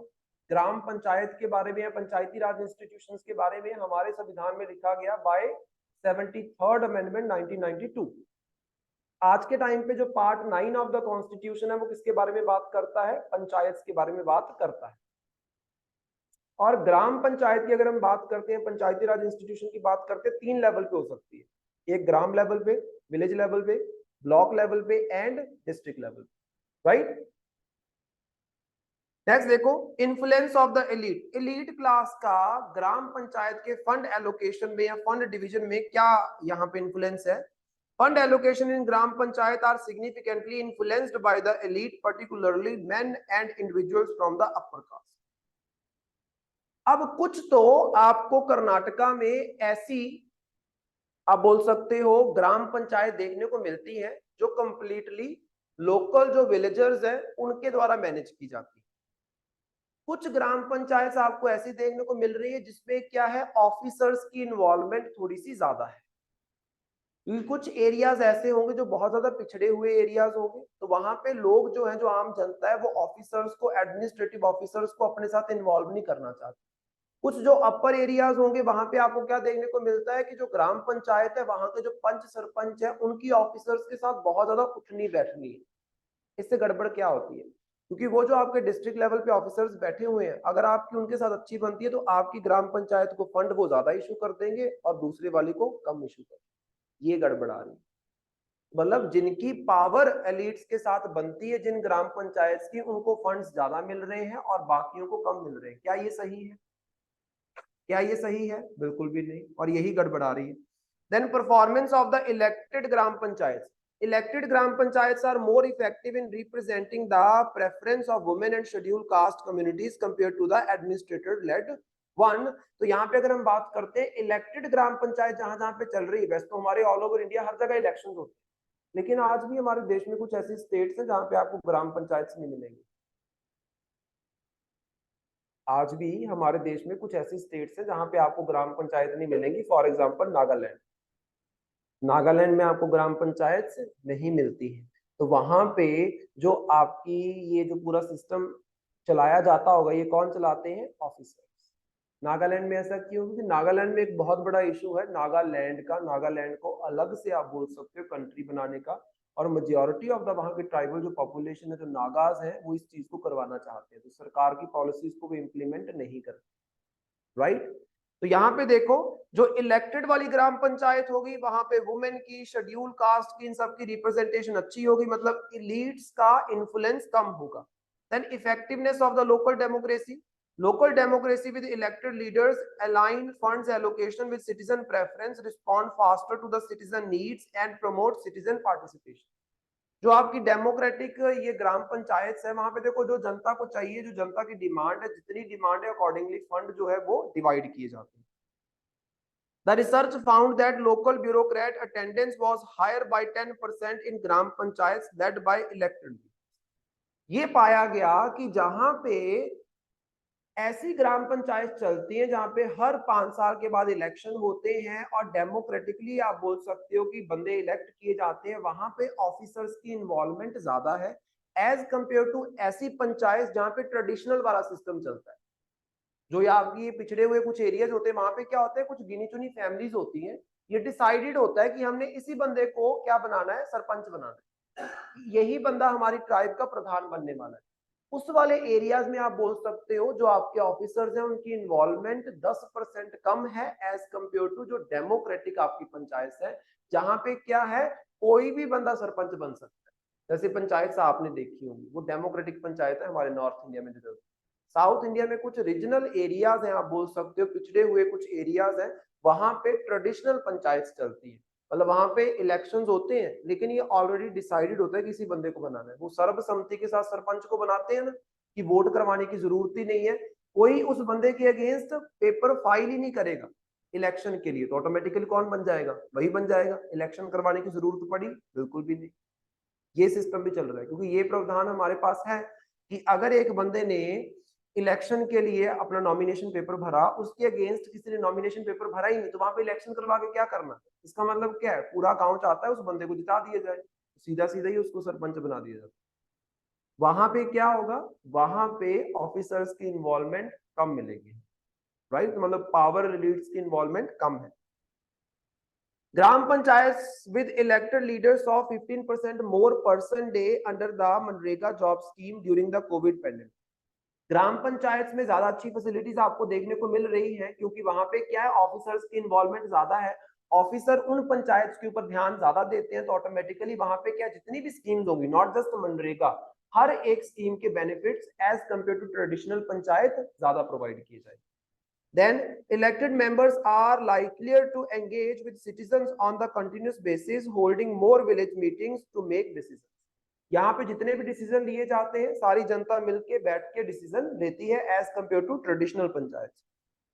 ग्राम पंचायत के बारे में या पंचायती राज इंस्टीट्यूशंस के बारे में हमारे संविधान में लिखा गया बाय 73rd अमेंडमेंट 1992। आज के टाइम पे जो पार्ट 9 ऑफ द कॉन्स्टिट्यूशन है वो किसके बारे में बात करता है? पंचायत के बारे में बात करता है। और ग्राम पंचायत की अगर हम बात करते हैं, पंचायती राज इंस्टीट्यूशन की बात करते हैं, 3 लेवल पे हो सकती है, एक ग्राम लेवल पे, विलेज लेवल पे, ब्लॉक लेवल पे and district level, right. Next देखो, influence of the elite. Elite class का ग्राम पंचायत के फंड एलोकेशन में या फंड डिवीजन में क्या यहाँ पे इन्फ्लुएंस है? Fund allocation in gram panchayat are significantly influenced by the elite, particularly men and individuals from the upper caste. अब कुछ तो आपको कर्नाटका में ऐसी, आप बोल सकते हो, ग्राम पंचायत देखने को मिलती है जो कंप्लीटली लोकल जो विलेजर्स हैं उनके द्वारा मैनेज की जाती है। कुछ ग्राम पंचायत आपको ऐसी देखने को मिल रही है जिसमें क्या है, ऑफिसर्स की इन्वॉल्वमेंट थोड़ी सी ज्यादा है। क्योंकि कुछ एरियाज ऐसे होंगे जो बहुत ज्यादा पिछड़े हुए एरियाज होंगे, तो वहां पे लोग जो है, जो आम जनता है, वो ऑफिसर्स को, एडमिनिस्ट्रेटिव ऑफिसर्स को अपने साथ इन्वॉल्व नहीं करना चाहते। कुछ जो अपर एरियाज होंगे वहां पे आपको क्या देखने को मिलता है कि जो ग्राम पंचायत है, वहां के जो पंच सरपंच है, उनकी ऑफिसर्स के साथ बहुत ज्यादा उठनी बैठनी है। इससे गड़बड़ क्या होती है, क्योंकि वो जो आपके डिस्ट्रिक्ट लेवल पे ऑफिसर्स बैठे हुए हैं, अगर आपकी उनके साथ अच्छी बनती है तो आपकी ग्राम पंचायत को फंड वो ज्यादा इशू कर देंगे और दूसरे वाली को कम इशू कर देंगे। ये गड़बड़ आ रही है। मतलब जिनकी पावर एलिट्स के साथ बनती है, जिन ग्राम पंचायत की, उनको फंड्स ज्यादा मिल रहे हैं और बाकियों को कम मिल रहे हैं। क्या ये सही है? क्या ये सही है? बिल्कुल भी नहीं, और यही गड़बड़ आ रही है। Then performance of the elected gram panchayat. Elected gram panchayats are more effective in representing the preference of women and scheduled caste communities compared to the administrator led one। तो यहाँ पे अगर हम बात करते हैं इलेक्टेड ग्राम पंचायत जहां जहां पे चल रही है, वैसे तो हमारे ऑल ओवर इंडिया हर जगह इलेक्शन होते हैं, लेकिन आज भी हमारे देश में कुछ ऐसी स्टेट्स हैं जहां पे आपको ग्राम पंचायत नहीं मिलेंगी। आज भी हमारे देश में कुछ ऐसी स्टेट्स हैं जहां पे आपको ग्राम पंचायत नहीं मिलेंगी। For example Nagaland. नागालैंड में आपको ग्राम पंचायत नहीं मिलती है। तो वहां पे जो आपकी ये जो पूरा सिस्टम चलाया जाता होगा, ये कौन चलाते हैं? ऑफिसर्स। नागालैंड में ऐसा क्यों? क्योंकि नागालैंड में एक बहुत बड़ा इशू है नागालैंड का। नागालैंड को अलग से आप बोल सकते हो कंट्री बनाने का, और मेजोरिटी ऑफ द वहां के ट्राइबल जो पॉपुलेशन है, जो नागाज है, वो इस चीज को करवाना चाहते हैं। तो सरकार की पॉलिसीज को भी इम्प्लीमेंट नहीं करते, राइट। तो यहाँ पे देखो, जो इलेक्टेड वाली ग्राम पंचायत होगी, वहां पे वुमेन की, शेड्यूल कास्ट की, इन सब की रिप्रेजेंटेशन अच्छी होगी, मतलब इलीट्स का इन्फ्लुएंस कम होगा। Then effectiveness of the local democracy. Local democracy with elected leaders align funds allocation with citizen preference, respond faster to the citizen needs and promote citizen participation। जो आपकी डेमोक्रेटिक ये ग्राम पंचायत है, वहां पे देखो जो जनता को चाहिए, जो जनता की डिमांड है, जितनी डिमांड है अकॉर्डिंगली फंड जो है वो डिवाइड किए जाते हैं। The research found that local bureaucrat attendance was higher by 10% in gram panchayats led by elected। ये पाया गया कि जहां पे ऐसी ग्राम पंचायत चलती है जहां पे हर 5 साल के बाद इलेक्शन होते हैं और डेमोक्रेटिकली आप बोल सकते हो कि बंदे इलेक्ट किए जाते हैं, वहां पे ऑफिसर्स की इन्वॉल्वमेंट ज्यादा है एज कंपेयर टू ऐसी पंचायत जहां पे ट्रेडिशनल वाला सिस्टम चलता है। जो या आपकी पिछड़े हुए कुछ एरियाज होते हैं, वहां पे क्या होता है, कुछ गिनी चुनी फैमिलीज होती हैं, ये डिसाइडेड होता है कि हमने इसी बंदे को क्या बनाना है, सरपंच बनाना है, यही बंदा हमारी ट्राइब का प्रधान बनने वाला है। उस वाले एरियाज में आप बोल सकते हो जो आपके ऑफिसर्स हैं उनकी इन्वॉल्वमेंट 10% कम है एज कंपेयर टू जो डेमोक्रेटिक आपकी पंचायत है, जहां पे क्या है, कोई भी बंदा सरपंच बन सकता है। जैसे पंचायत आपने देखी होगी, वो डेमोक्रेटिक पंचायत है हमारे नॉर्थ इंडिया में। जो साउथ इंडिया में कुछ रीजनल एरियाज हैं, आप बोल सकते हो पिछड़े हुए कुछ एरियाज हैं, वहां पे ट्रेडिशनल पंचायत चलती है। मतलब वहां पे इलेक्शंस होते हैं, लेकिन ये ऑलरेडी डिसाइडेड होता है किसी बंदे को बनाना है। वो सर्वसम्मति के साथ सरपंच को बनाते हैं ना, कि वोट करवाने की जरूरत ही नहीं है, कोई उस बंदे के अगेंस्ट पेपर फाइल ही नहीं करेगा इलेक्शन के लिए, तो ऑटोमेटिकली कौन बन जाएगा? वही बन जाएगा। इलेक्शन करवाने की जरूरत पड़ी? बिल्कुल भी नहीं। ये सिस्टम भी चल रहा है, क्योंकि ये प्रावधान हमारे पास है कि अगर एक बंदे ने इलेक्शन के लिए अपना नॉमिनेशन पेपर भरा, उसके अगेंस्ट किसी ने नॉमिनेशन पेपर भरा ही नहीं, तो वहां पे इलेक्शन करवा के क्या करना? इसका मतलब क्या है, पूरा गांव चाहता है उस बंदे को जिता दिया जाए, सीधा सीधा ही उसको सरपंच बना दिया जाए। वहां पे क्या होगा, वहां पे ऑफिसर्स की इन्वॉल्वमेंट कम मिलेगी, राइट। मतलब पावर लीड्स की इन्वॉल्वमेंट कम है। ग्राम panchayat with elected leaders saw 15% more person day under the MNREGA job scheme during the COVID pandemic। ग्राम पंचायत में ज्यादा अच्छी फैसिलिटीज आपको देखने को मिल रही है, क्योंकि वहां पे क्या है, ऑफिसर्स की इन्वॉल्वमेंट ज्यादा है, ऑफिसर उन पंचायत के ऊपर ध्यान ज्यादा देते हैं, तो ऑटोमेटिकली वहां पे क्या, जितनी भी स्कीम्स होंगी, नॉट जस्ट मनरेगा, हर एक स्कीम के benefits as compare to traditional panchayat ज्यादा प्रोवाइड किए जाए। Then elected members are likelier to engage with citizens on the continuous basis, holding more village meetings to make decisions। यहाँ पे जितने भी डिसीजन लिए जाते हैं, सारी जनता मिलके बैठ के डिसीजन लेती है as compare to traditional panchayat.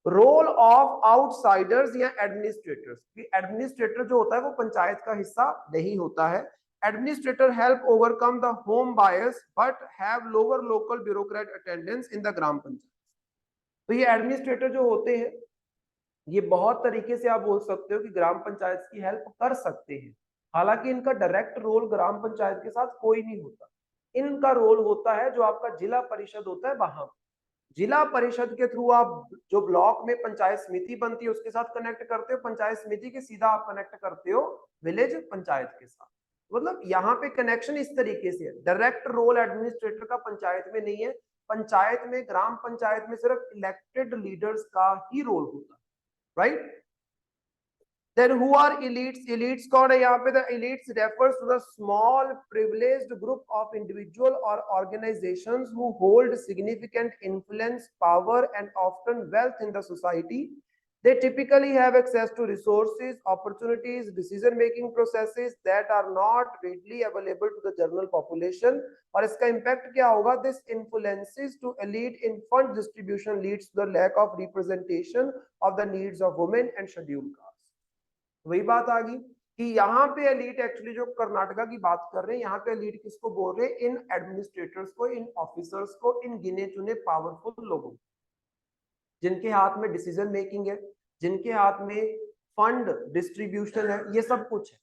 Role of outsiders या एडमिनिस्ट्रेटर्स, एडमिनिस्ट्रेटर जो होता है वो पंचायत का हिस्सा नहीं होता है। Administrator help overcome the home buyers but have lower local bureaucrat attendance in the gram panchayat. तो ये एडमिनिस्ट्रेटर जो होते हैं, ये बहुत तरीके से आप बोल सकते हो कि ग्राम पंचायत की हेल्प कर सकते हैं। हालांकि इनका डायरेक्ट रोल ग्राम पंचायत के साथ कोई नहीं होता, इनका रोल होता है जो आपका जिला परिषद होता है वहां। जिला परिषद के थ्रू आप जो ब्लॉक में पंचायत समिति बनती है उसके साथ कनेक्ट करते हो, पंचायत समिति के सीधा आप कनेक्ट करते हो विलेज पंचायत के साथ। मतलब यहाँ पे कनेक्शन इस तरीके से है, डायरेक्ट रोल एडमिनिस्ट्रेटर का पंचायत में नहीं है। पंचायत में, ग्राम पंचायत में सिर्फ इलेक्टेड लीडर्स का ही रोल होता है, right. Then who are elites? Elites कौन है यहाँ पे? The elites refers to the small privileged group of individual or organizations who hold significant influence, power, and often wealth in the society. They typically have access to resources, opportunities, decision-making processes that are not readily available to the general population. और इसका impact क्या होगा? This influences to elite in fund distribution leads to the lack of representation of the needs of women and scheduled castes. वही बात आ गई कि यहाँ पे एलीट एक्चुअली जो कर्नाटका की बात कर रहे हैं, यहाँ पे एलीट किसको बोल रहे हैं? इन एडमिनिस्ट्रेटर्स को, इन ऑफिसर्स को, इन गिने चुने पावरफुल लोगों, जिनके हाथ में डिसीजन मेकिंग है, जिनके हाथ में फंड डिस्ट्रीब्यूशन है, ये सब कुछ है,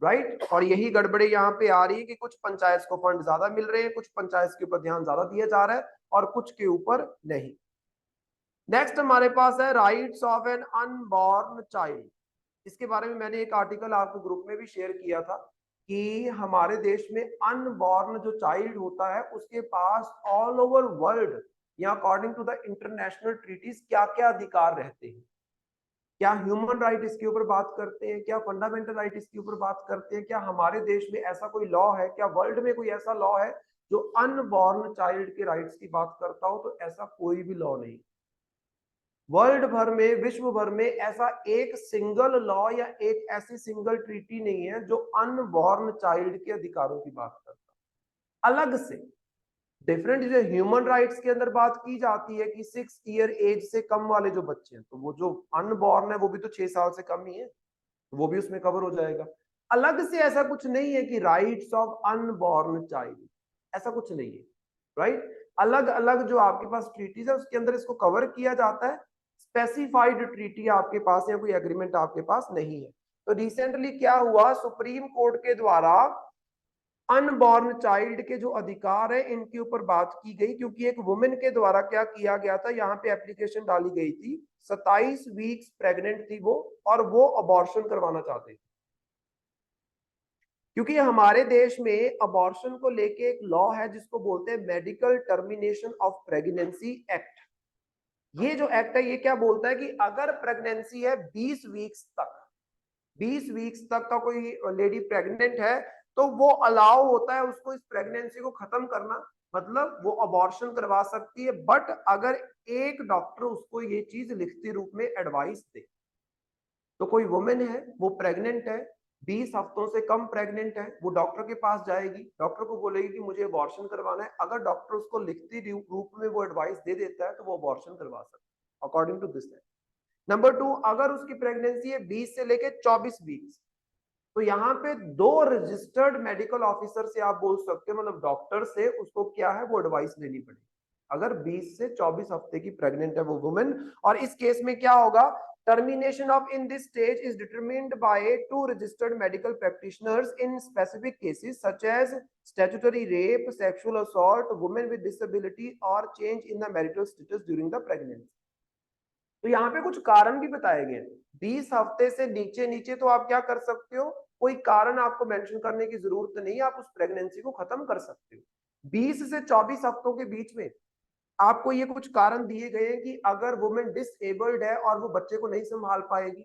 राइट। और यही गड़बड़े यहाँ पे आ रही है कि कुछ पंचायत को फंड ज्यादा मिल रहे हैं, कुछ पंचायत के ऊपर ध्यान ज्यादा दिया जा रहा है और कुछ के ऊपर नहीं। नेक्स्ट हमारे पास है rights of an unborn child. इसके बारे में मैंने एक आर्टिकल आपको ग्रुप में भी शेयर किया था कि हमारे देश में अनबॉर्न जो चाइल्ड होता है उसके पास ऑल ओवर वर्ल्ड या according to the international treaties क्या क्या अधिकार रहते हैं। क्या ह्यूमन राइट इसके ऊपर बात करते हैं? क्या फंडामेंटल राइट इसके ऊपर बात करते हैं? क्या हमारे देश में ऐसा कोई लॉ है? क्या वर्ल्ड में कोई ऐसा लॉ है जो अनबॉर्न चाइल्ड के राइट्स की बात करता हो? तो ऐसा कोई भी लॉ नहीं। वर्ल्ड भर में, विश्व भर में ऐसा एक सिंगल लॉ या एक ऐसी सिंगल ट्रीटी नहीं है जो अनबॉर्न चाइल्ड के अधिकारों की बात करता। अलग से डिफरेंट जो ह्यूमन राइट्स के अंदर बात की जाती है कि 6 ईयर एज से कम वाले जो बच्चे हैं, तो वो जो अनबॉर्न है वो भी तो 6 साल से कम ही है, वो भी उसमें कवर हो जाएगा। अलग से ऐसा कुछ नहीं है कि राइट्स ऑफ अनबॉर्न चाइल्ड, ऐसा कुछ नहीं है, राइट। अलग अलग जो आपके पास ट्रीटीज है उसके अंदर इसको कवर किया जाता है, स्पेसिफाइड ट्रीटी आपके पास या कोई एग्रीमेंट आपके पास नहीं है। तो रिसेंटली क्या हुआ, सुप्रीम कोर्ट के द्वारा अनबॉर्न चाइल्ड के जो अधिकार है इनके ऊपर बात की गई, क्योंकि एक वुमेन के द्वारा क्या किया गया था, यहाँ पे एप्लीकेशन डाली गई थी, 27 वीक्स प्रेग्नेंट थी वो, और वो अबॉर्शन करवाना चाहते थे। क्योंकि हमारे देश में अबॉर्शन को लेके एक लॉ है जिसको बोलते हैं medical termination of pregnancy act. ये जो एक्ट है ये क्या बोलता है कि अगर प्रेगनेंसी है 20 वीक्स तक, 20 वीक्स तक का कोई लेडी प्रेग्नेंट है तो वो अलाउ होता है उसको इस प्रेगनेंसी को खत्म करना, मतलब वो अबॉर्शन करवा सकती है, बट अगर एक डॉक्टर उसको ये चीज लिखती रूप में एडवाइस दे। तो कोई वुमेन है, वो प्रेग्नेंट है, 20 हफ्तों से कम प्रेग्नेंट है, वो डॉक्टर के पास जाएगी, डॉक्टर को बोलेगी कि मुझे अबॉर्शन करवाना है। अगर डॉक्टर उसको लिखती रूप में वो एडवाइस दे देता है तो वो अबॉर्शन करवा सकता है अकॉर्डिंग टू दिस। नंबर 2, अगर उसकी प्रेगनेंसी है 20 से लेके 24 वीक्स, तो यहाँ पे 2 रजिस्टर्ड मेडिकल ऑफिसर से आप बोल सकते हो, मतलब डॉक्टर से उसको क्या है वो एडवाइस लेनी पड़ेगी अगर 20 से 24 हफ्ते की प्रेग्नेंट है वो वुमेन। और इस केस में क्या होगा, termination of in this stage is determined by 2 registered medical practitioners in specific cases such as statutory rape, sexual assault, women with disability or change in the marital status during the pregnancy। तो यहाँ पे कुछ कारण भी बताए गए हैं। 20 हफ्ते से नीचे नीचे तो आप क्या कर सकते हो, कोई कारण आपको मेंशन करने की जरूरत नहीं, आप उस प्रेगनेंसी को खत्म कर सकते हो। 20 से 24 हफ्तों के बीच में आपको ये कुछ कारण दिए गए हैं कि अगर वुमेन डिसेबल्ड है और वो बच्चे को नहीं संभाल पाएगी,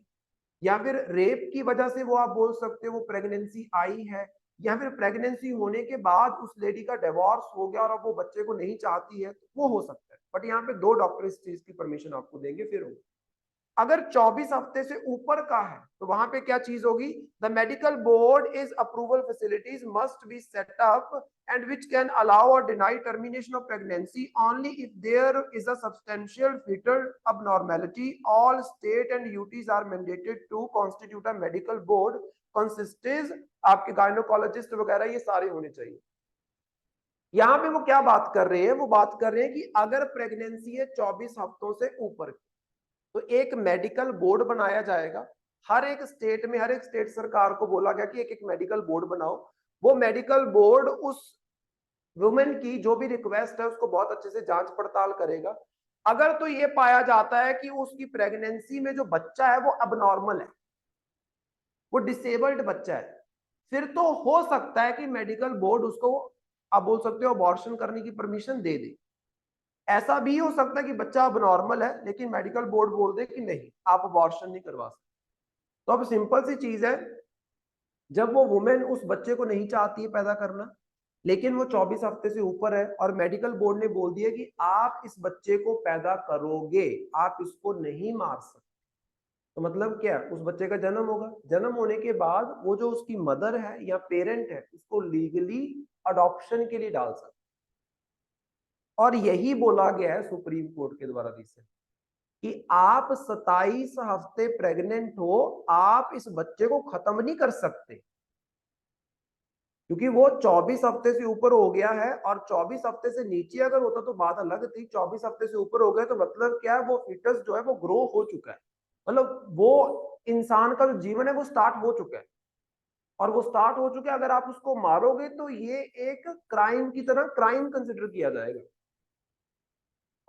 या फिर रेप की वजह से वो आप बोल सकते हो वो प्रेगनेंसी आई है, या फिर प्रेगनेंसी होने के बाद उस लेडी का डिवोर्स हो गया और अब वो बच्चे को नहीं चाहती है, तो वो हो सकता है। बट यहाँ पे 2 डॉक्टर इस चीज की परमिशन आपको देंगे फिर होगा। अगर 24 हफ्ते से ऊपर का है तो वहां पे क्या चीज होगी, the medical board is approval facilities must be set up and which can allow और deny termination of pregnancy only if there is a substantial fetal abnormality। all state and UTs are mandated to constitute a medical board consisting आपके गायनोकोलॉजिस्ट वगैरह ये सारे होने चाहिए। यहाँ पे वो क्या बात कर रहे हैं, वो बात कर रहे हैं कि अगर प्रेगनेंसी है 24 हफ्तों से ऊपर, तो एक मेडिकल बोर्ड बनाया जाएगा। हर एक स्टेट में, हर एक स्टेट सरकार को बोला गया कि एक एक मेडिकल बोर्ड बनाओ। वो मेडिकल बोर्ड उस वुमेन की जो भी रिक्वेस्ट है उसको बहुत अच्छे से जांच पड़ताल करेगा। अगर तो ये पाया जाता है कि उसकी प्रेगनेंसी में जो बच्चा है वो अबनॉर्मल है, वो डिसेबल्ड बच्चा है, फिर तो हो सकता है कि मेडिकल बोर्ड उसको, आप बोल सकते हो, अबॉर्शन करने की परमिशन दे दे। ऐसा भी हो सकता है कि बच्चा अबनॉर्मल है लेकिन मेडिकल बोर्ड बोल दे कि नहीं, आप अबॉर्शन नहीं करवा सकते। तो अब सिंपल सी चीज है, जब वो वुमेन उस बच्चे को नहीं चाहती है पैदा करना, लेकिन वो 24 हफ्ते से ऊपर है और मेडिकल बोर्ड ने बोल दिया कि आप इस बच्चे को पैदा करोगे, आप इसको नहीं मार सकते, तो मतलब क्या, उस बच्चे का जन्म होगा। जन्म होने के बाद वो जो उसकी मदर है या पेरेंट है उसको लीगली अडॉप्शन के लिए डाल सकते। और यही बोला गया है सुप्रीम कोर्ट के द्वारा रिसेंट कि आप 27 हफ्ते प्रेग्नेंट हो, आप इस बच्चे को खत्म नहीं कर सकते, क्योंकि वो 24 हफ्ते से ऊपर हो गया है। और 24 हफ्ते से नीचे अगर होता तो बात अलग थी, 24 हफ्ते से ऊपर हो गया तो मतलब क्या है, वो फिटस जो है वो ग्रो हो चुका है, मतलब वो इंसान का जो जीवन है वो स्टार्ट हो चुका है। और वो स्टार्ट हो चुका है, अगर आप उसको मारोगे तो ये एक क्राइम की तरह क्राइम कंसिडर किया जाएगा।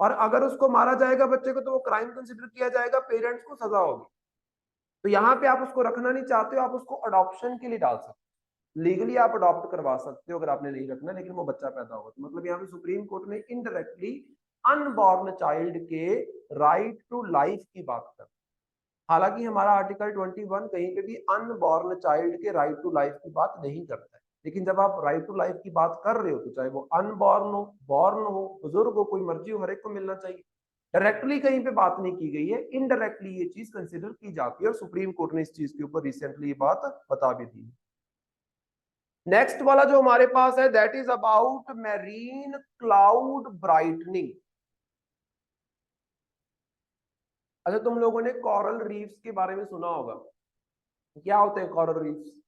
और अगर उसको मारा जाएगा बच्चे को तो वो क्राइम कंसिडर किया जाएगा, पेरेंट्स को सजा होगी। तो यहाँ पे आप उसको रखना नहीं चाहते हो, आप उसको अडॉप्शन के लिए डाल सकते हो, लीगली आप अडॉप्ट करवा सकते हो अगर आपने नहीं रखना, लेकिन वो बच्चा पैदा होगा। तो मतलब यहाँ पे सुप्रीम कोर्ट ने इनडायरेक्टली अनबॉर्न चाइल्ड के राइट टू लाइफ की बात कर, हालांकि हमारा आर्टिकल 21 कहीं पे भी अनबॉर्न चाइल्ड के राइट टू लाइफ की बात नहीं करता है। लेकिन जब आप राइट टू लाइफ की बात कर रहे हो तो चाहे वो अनबॉर्न हो, बॉर्न हो, बुजुर्ग हो, कोई मर्जी हो, हर एक को मिलना चाहिए। डायरेक्टली कहीं पे बात नहीं की गई है, इनडायरेक्टली ये चीज कंसिडर की जाती है और सुप्रीम कोर्ट ने इस चीज के ऊपर रिसेंटली ये बात बता भी दी। नेक्स्ट वाला जो हमारे पास है that is about marine cloud brightening. अच्छा, तुम लोगों ने कोरल रीफ्स के बारे में सुना होगा, क्या होते हैं coral reefs?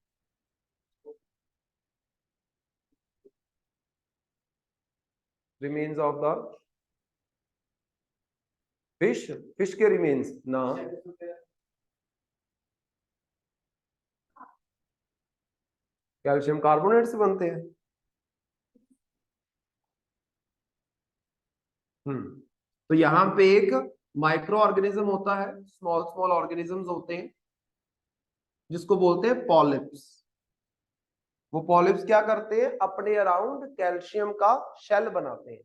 Remains of the fish, fish के रिमेन्स ना, कैल्शियम कार्बोनेट से बनते हैं। तो यहाँ पे एक माइक्रो ऑर्गेनिज्म होता है, स्मॉल स्मॉल ऑर्गेनिजम्स होते हैं जिसको बोलते हैं पॉलिप्स। वो पॉलिप्स क्या करते हैं, अपने अराउंड कैल्शियम का शेल बनाते हैं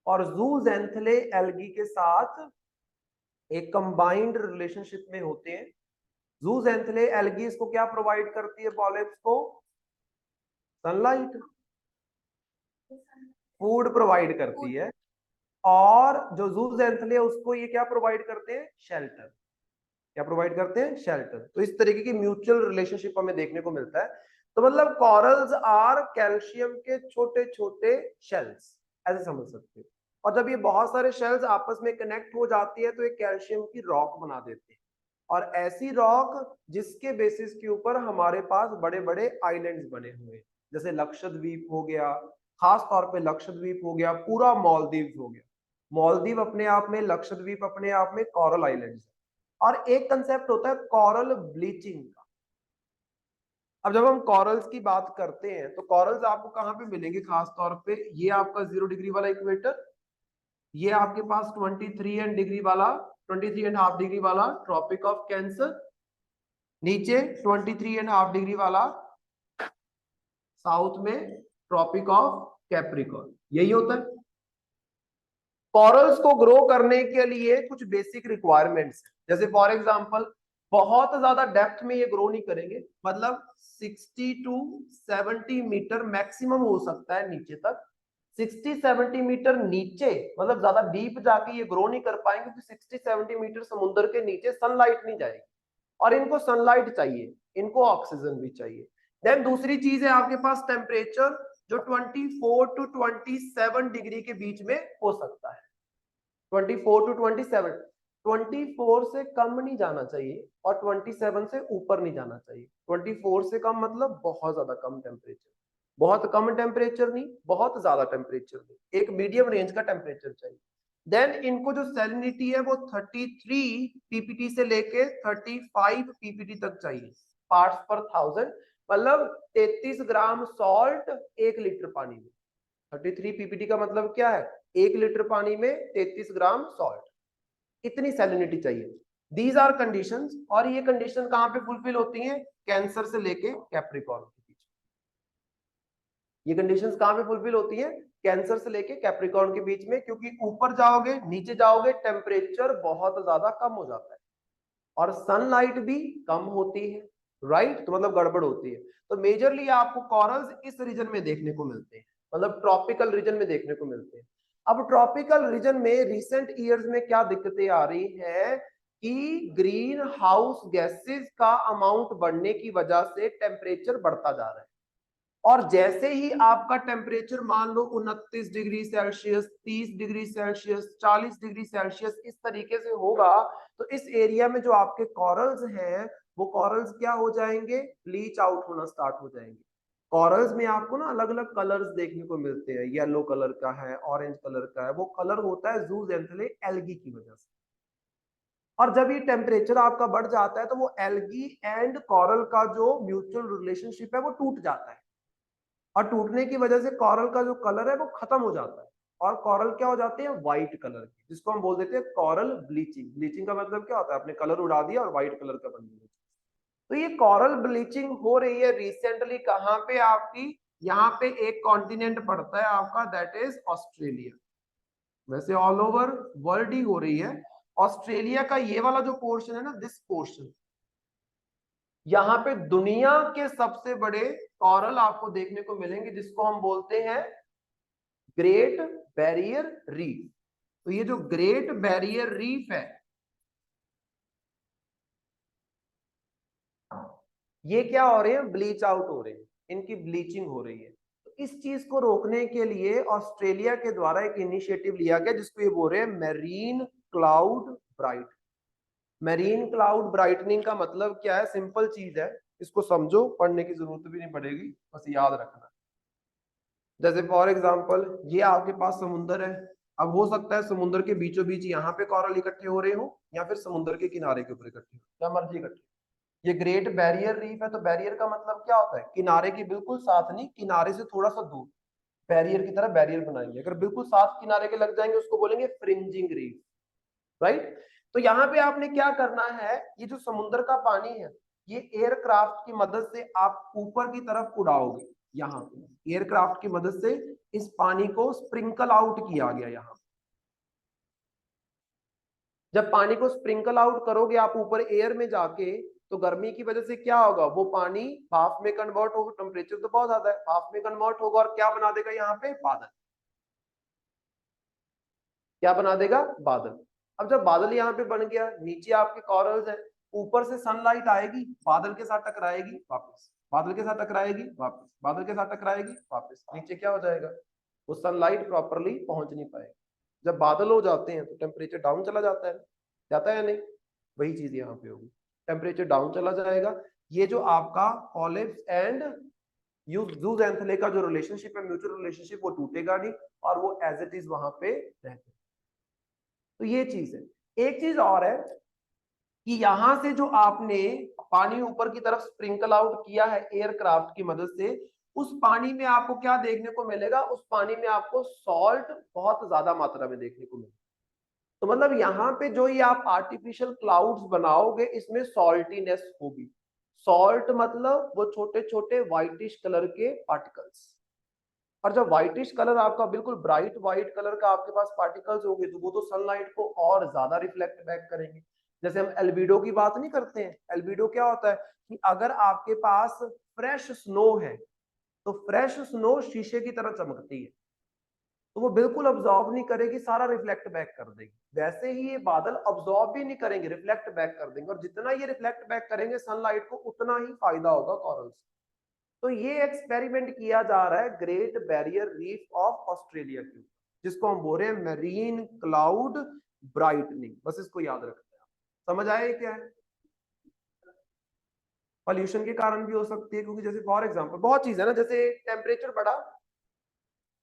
और जूजेंथले एल्गी के साथ एक कंबाइंड रिलेशनशिप में होते हैं। जूजेंथले एल्गी इसको क्या प्रोवाइड करती है, पॉलिप्स को सनलाइट, फूड प्रोवाइड करती है। और जो जूजेंथले उसको ये क्या प्रोवाइड करते हैं, शेल्टर। क्या प्रोवाइड करते हैं, शेल्टर। तो इस तरीके की म्यूचुअल रिलेशनशिप हमें देखने को मिलता है। तो मतलब कॉरल्स आर कैल्शियम के छोटे छोटे शेल्स, ऐसे समझ सकते हो। और जब ये बहुत सारे शेल्स आपस में कनेक्ट हो जाती है तो एक कैल्शियम की रॉक बना देते हैं। और ऐसी रॉक जिसके बेसिस के ऊपर हमारे पास बड़े बड़े आइलैंड्स बने हुए हैं, जैसे लक्षद्वीप हो गया, खास तौर पे लक्षद्वीप हो गया, पूरा मालदीव हो गया। मालदीव अपने आप में, लक्षद्वीप अपने आप में कॉरल आइलैंड्स है। और एक कंसेप्ट होता है कॉरल ब्लीचिंग का। अब जब हम कॉरल्स की बात करते हैं तो कॉरल्स आपको कहां पे मिलेंगे, खास तौर पे ये आपका 0 डिग्री वाला इक्वेटर, ये आपके पास 23 डिग्री वाला, 23.5 डिग्री वाला ट्रॉपिक ऑफ कैंसर, नीचे 23.5 डिग्री वाला साउथ में ट्रॉपिक ऑफ कैप्रिकॉर्न, यही होता है। कॉरल्स को ग्रो करने के लिए कुछ बेसिक रिक्वायरमेंट्स है, जैसे फॉर एग्जांपल बहुत ज्यादा डेप्थ में ये ग्रो नहीं करेंगे, मतलब 60 टू 70 मीटर मैक्सिमम हो सकता है नीचे तक। 60-70 मीटर नीचे मतलब ज्यादा डीप जाके ये ग्रो नहीं कर पाएंगे, क्योंकि 60-70 मीटर समुद्र के नीचे सनलाइट नहीं जाएगी और इनको सनलाइट चाहिए, इनको ऑक्सीजन भी चाहिए। देन दूसरी चीज है आपके पास टेम्परेचर, जो 24 टू 27 डिग्री के बीच में हो सकता है। 24 टू 27, 24 से कम नहीं जाना चाहिए और 27 से ऊपर नहीं जाना चाहिए। 24 से कम मतलब बहुत ज्यादा कम टेम्परेचर, बहुत कम टेम्परेचर नहीं, बहुत ज्यादा टेम्परेचर नहीं, एक मीडियम रेंज का टेम्परेचर चाहिए। देन इनको जो सैलिनिटी है वो 33 पीपीटी से लेके 35 पीपीटी तक चाहिए, पार्ट्स पर 1000, मतलब 33 ग्राम सॉल्ट 1 लीटर पानी में। 33 पीपीटी का मतलब क्या है, 1 लीटर पानी में 33 ग्राम सॉल्ट, इतनी सैलिनिटी चाहिए। दीज आर कंडीशंस, और ये कंडीशन कहां पे फुलफिल होती हैं, कैंसर से लेके कैप्रिकॉर्न के बीच। ये कंडीशंस कहां पे फुलफिल होती हैं, कैंसर से लेके कैप्रिकॉर्न के बीच में, क्योंकि ऊपर जाओगे नीचे जाओगे टेम्परेचर बहुत ज्यादा कम हो जाता है और सनलाइट भी कम होती है, राइट, तो मतलब गड़बड़ होती है। तो मेजरली आपको कॉरल्स इस रीजन में देखने को मिलते हैं, मतलब ट्रॉपिकल रीजन में देखने को मिलते हैं। अब ट्रॉपिकल रीजन में रिसेंट ईयर्स में क्या दिक्कतें आ रही है कि ग्रीन हाउस गैसेस का अमाउंट बढ़ने की वजह से टेम्परेचर बढ़ता जा रहा है, और जैसे ही आपका टेम्परेचर मान लो 29 degree Celsius, 30 degree Celsius, 40 degree Celsius इस तरीके से होगा, तो इस एरिया में जो आपके कॉरल्स हैं वो कॉरल्स क्या हो जाएंगे, ब्लीच आउट होना स्टार्ट हो जाएंगे। कॉरल्स में आपको ना अलग अलग कलर्स देखने को मिलते हैं, येलो कलर का है, ऑरेंज कलर का है, वो कलर होता है जूजेंथले एल्गी की वजह से। और जब ये टेम्परेचर आपका बढ़ जाता है तो वो एल्गी एंड कॉरल का जो म्यूचुअल रिलेशनशिप है वो टूट जाता है, और टूटने की वजह से कॉरल का जो कलर है वो खत्म हो जाता है, और कॉरल क्या हो जाते हैं, व्हाइट कलर की, जिसको हम बोल देते हैं कॉरल ब्लीचिंग। ब्लीचिंग का मतलब क्या होता है, आपने कलर उड़ा दिया और व्हाइट कलर का बन गया। तो ये कॉरल ब्लीचिंग हो रही है रिसेंटली कहां पे आपकी, यहाँ पे एक कॉन्टिनेंट पड़ता है आपका, दैट इज ऑस्ट्रेलिया। वैसे ऑल ओवर वर्ल्ड ही हो रही है। ऑस्ट्रेलिया का ये वाला जो पोर्शन है ना, दिस पोर्शन, यहाँ पे दुनिया के सबसे बड़े कॉरल आपको देखने को मिलेंगे, जिसको हम बोलते हैं ग्रेट बैरियर रीफ। तो ये जो ग्रेट बैरियर रीफ है, ये क्या हो रहे हैं, ब्लीच आउट हो रहे हैं, इनकी ब्लीचिंग हो रही है। तो इस चीज को रोकने के लिए ऑस्ट्रेलिया के द्वारा एक इनिशिएटिव लिया गया, जिसको ये बोल रहे हैं marine cloud bright. Marine cloud brightening का मतलब क्या है, सिंपल चीज है, इसको समझो, पढ़ने की जरूरत भी नहीं पड़ेगी, बस याद रखना। जैसे फॉर एग्जांपल ये आपके पास समुंदर है, अब हो सकता है समुद्र के बीचों बीच यहाँ पे कॉरल इकट्ठे हो रहे हो, या फिर समुद्र के किनारे के ऊपर इकट्ठे हो, क्या मर्जी इकट्ठे। ये ग्रेट बैरियर रीफ है, तो बैरियर का मतलब क्या होता है, किनारे के बिल्कुल साथ नहीं, किनारे से थोड़ा सा दूर, बैरियर की तरह बैरियर बनाएंगे। अगर बिल्कुल साथ किनारे के लग जाएंगे उसको बोलेंगे फ्रिंजिंग रीफ, राइट। तो यहाँ पे आपने क्या करना है, ये जो समुद्र का पानी है ये एयरक्राफ्ट की मदद से आप ऊपर की तरफ उड़ाओगे। यहाँ पे एयरक्राफ्ट की मदद से इस पानी को स्प्रिंकल आउट किया गया। यहाँ जब पानी को स्प्रिंकल आउट करोगे आप ऊपर एयर में जाके, तो गर्मी की वजह से क्या होगा, वो पानी भाप में कन्वर्ट होगा, टेम्परेचर तो बहुत ज्यादा है, भाप में कन्वर्ट होगा और क्या बना देगा, यहाँ पे बादल। क्या बना देगा, बादल। अब जब बादल यहाँ पे बन गया, नीचे आपके कॉरल्स है, ऊपर से सनलाइट आएगी, बादल के साथ टकराएगी, वापस बादल के साथ टकराएगी, वापस बादल के साथ टकराएगी, वापस नीचे क्या हो जाएगा, वो सनलाइट प्रॉपरली पहुंच नहीं पाएगी। जब बादल हो जाते हैं तो टेम्परेचर डाउन चला जाता है या नहीं, वही चीज यहाँ पे होगी, टेम्परेचर डाउन चला जाएगा। ये जो आपका ऑलिव्स एंड ज़ूज़ैंथले का जो रिलेशनशिप है, म्यूचुअल रिलेशनशिप, वो टूटेगा नहीं, और वो एज इट इज वहां पे रहते। तो ये चीज है। एक चीज और है कि यहां से जो आपने पानी ऊपर की तरफ स्प्रिंकल आउट किया है एयरक्राफ्ट की मदद से, उस पानी में आपको क्या देखने को मिलेगा, उस पानी में आपको सॉल्ट बहुत ज्यादा मात्रा में देखने को मिलेगा। तो मतलब यहाँ पे जो ये आप आर्टिफिशियल क्लाउड्स बनाओगे, इसमें सॉल्टीनेस होगी। सॉल्ट मतलब वो छोटे छोटे व्हाइटिश कलर के पार्टिकल्स, और जब व्हाइटिश कलर आपका बिल्कुल ब्राइट व्हाइट कलर का आपके पास पार्टिकल्स होंगे, तो वो तो सनलाइट को और ज्यादा रिफ्लेक्ट बैक करेंगे। जैसे हम एल्बिडो की बात नहीं करते हैं, एल्बिडो क्या होता है कि अगर आपके पास फ्रेश स्नो है, तो फ्रेश स्नो शीशे की तरह चमकती है, तो वो बिल्कुल अब्सॉर्ब नहीं करेगी, सारा रिफ्लेक्ट बैक कर देगी। वैसे ही ये बादल अब्सॉर्ब भी नहीं करेंगे, रिफ्लेक्ट बैक कर देंगे, और जितना ये रिफ्लेक्ट बैक करेंगे सनलाइट को, उतना ही फायदा होगा कॉरल्स। तो ये एक्सपेरिमेंट किया जा रहा है great barrier reef of Australia के, जिसको हम बोल रहे हैं मैरीन क्लाउड ब्राइटनिंग। बस इसको याद रखते हैं। समझ आए क्या है, पॉल्यूशन के कारण भी हो सकती है, क्योंकि जैसे फॉर एग्जांपल बहुत चीज है ना, जैसे टेम्परेचर बढ़ा,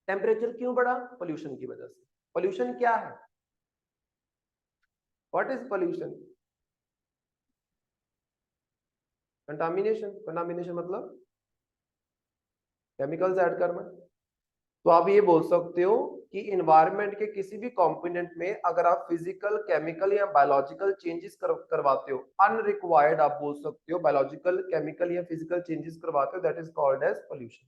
टेम्परेचर क्यों बढ़ा, पोल्यूशन की वजह से। पोल्यूशन क्या है, what is pollution? Contamination. Contamination मतलब केमिकल्स ऐड करना। तो आप ये बोल सकते हो कि इन्वायरमेंट के किसी भी कंपोनेंट में अगर आप फिजिकल, केमिकल या बायोलॉजिकल चेंजेस करवाते हो, अनरिक्वायर्ड आप बोल सकते हो, बायोलॉजिकल, केमिकल या फिजिकल चेंजेस करवाते हो, that is called as pollution.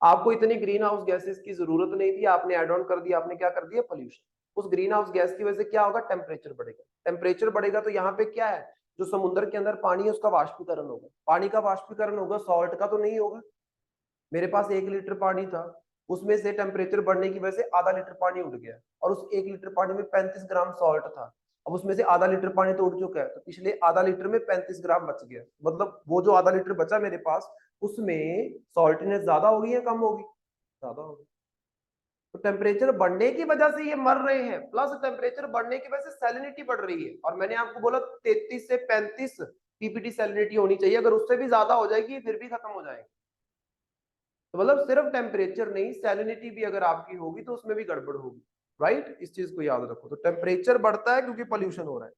आपको इतनी ग्रीन हाउस गैसेस की जरूरत नहीं थी, आपने एड ऑन कर दिया, आपने क्या कर दिया? पोल्यूशन। उस ग्रीन हाउस गैस की वजह से क्या होगा? टेम्परेचर बढ़ेगा। टेम्परेचर बढ़ेगा तो यहाँ पे क्या है, जो समुद्र के अंदर पानी है उसका वाष्पीकरण होगा। पानी का वाष्पीकरण होगा, सॉल्ट का तो नहीं होगा। मेरे पास 1 लीटर पानी था, उसमें से टेम्परेचर बढ़ने की वजह से आधा लीटर पानी उड़ गया, और उस 1 लीटर पानी में 35 ग्राम सॉल्ट था। अब उसमें से आधा लीटर पानी तो उड़ चुका है, तो पिछले आधा लीटर में 35 ग्राम बच गया। मतलब वो जो आधा लीटर बचा मेरे पास, उसमें सॉल्टनेस ज्यादा होगी या कम होगी? ज्यादा होगी। तो टेम्परेचर बढ़ने की वजह से ये मर रहे हैं, प्लस टेम्परेचर बढ़ने की वजह से सैलिनिटी बढ़ रही है। और मैंने आपको बोला 33 से 35 पीपीटी सैलिनिटी होनी चाहिए, अगर उससे भी ज्यादा हो जाएगी फिर भी खत्म हो जाएगी। तो मतलब सिर्फ टेम्परेचर नहीं, सैलिनिटी भी अगर आपकी होगी तो उसमें भी गड़बड़ होगी, राइट? इस चीज को याद रखो। तो टेम्परेचर बढ़ता है क्योंकि पोल्यूशन हो रहा है।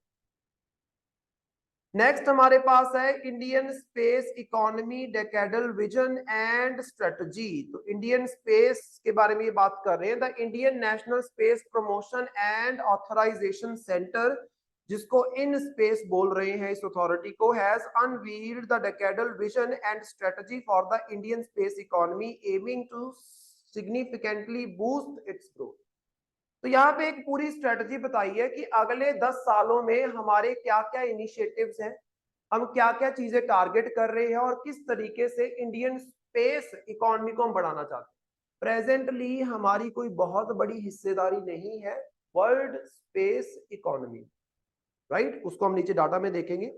नेक्स्ट हमारे पास है Indian space economy decadal vision and strategy. तो इंडियन स्पेस के बारे में ये बात कर रहे हैं। The Indian National Space Promotion and Authorisation Centre, जिसको इन स्पेस बोल रहे हैं इस अथॉरिटी को, has unveiled the decadal vision and strategy for the Indian space economy aiming to significantly boost its growth. तो यहाँ पे एक पूरी स्ट्रेटजी बताई है कि अगले 10 सालों में हमारे क्या क्या इनिशिएटिव्स हैं, हम क्या क्या चीजें टारगेट कर रहे हैं, और किस तरीके से इंडियन स्पेस इकोनॉमी को हम बढ़ाना चाहते हैं। प्रेजेंटली हमारी कोई बहुत बड़ी हिस्सेदारी नहीं है वर्ल्ड स्पेस इकोनॉमी, राइट? उसको हम नीचे डाटा में देखेंगे।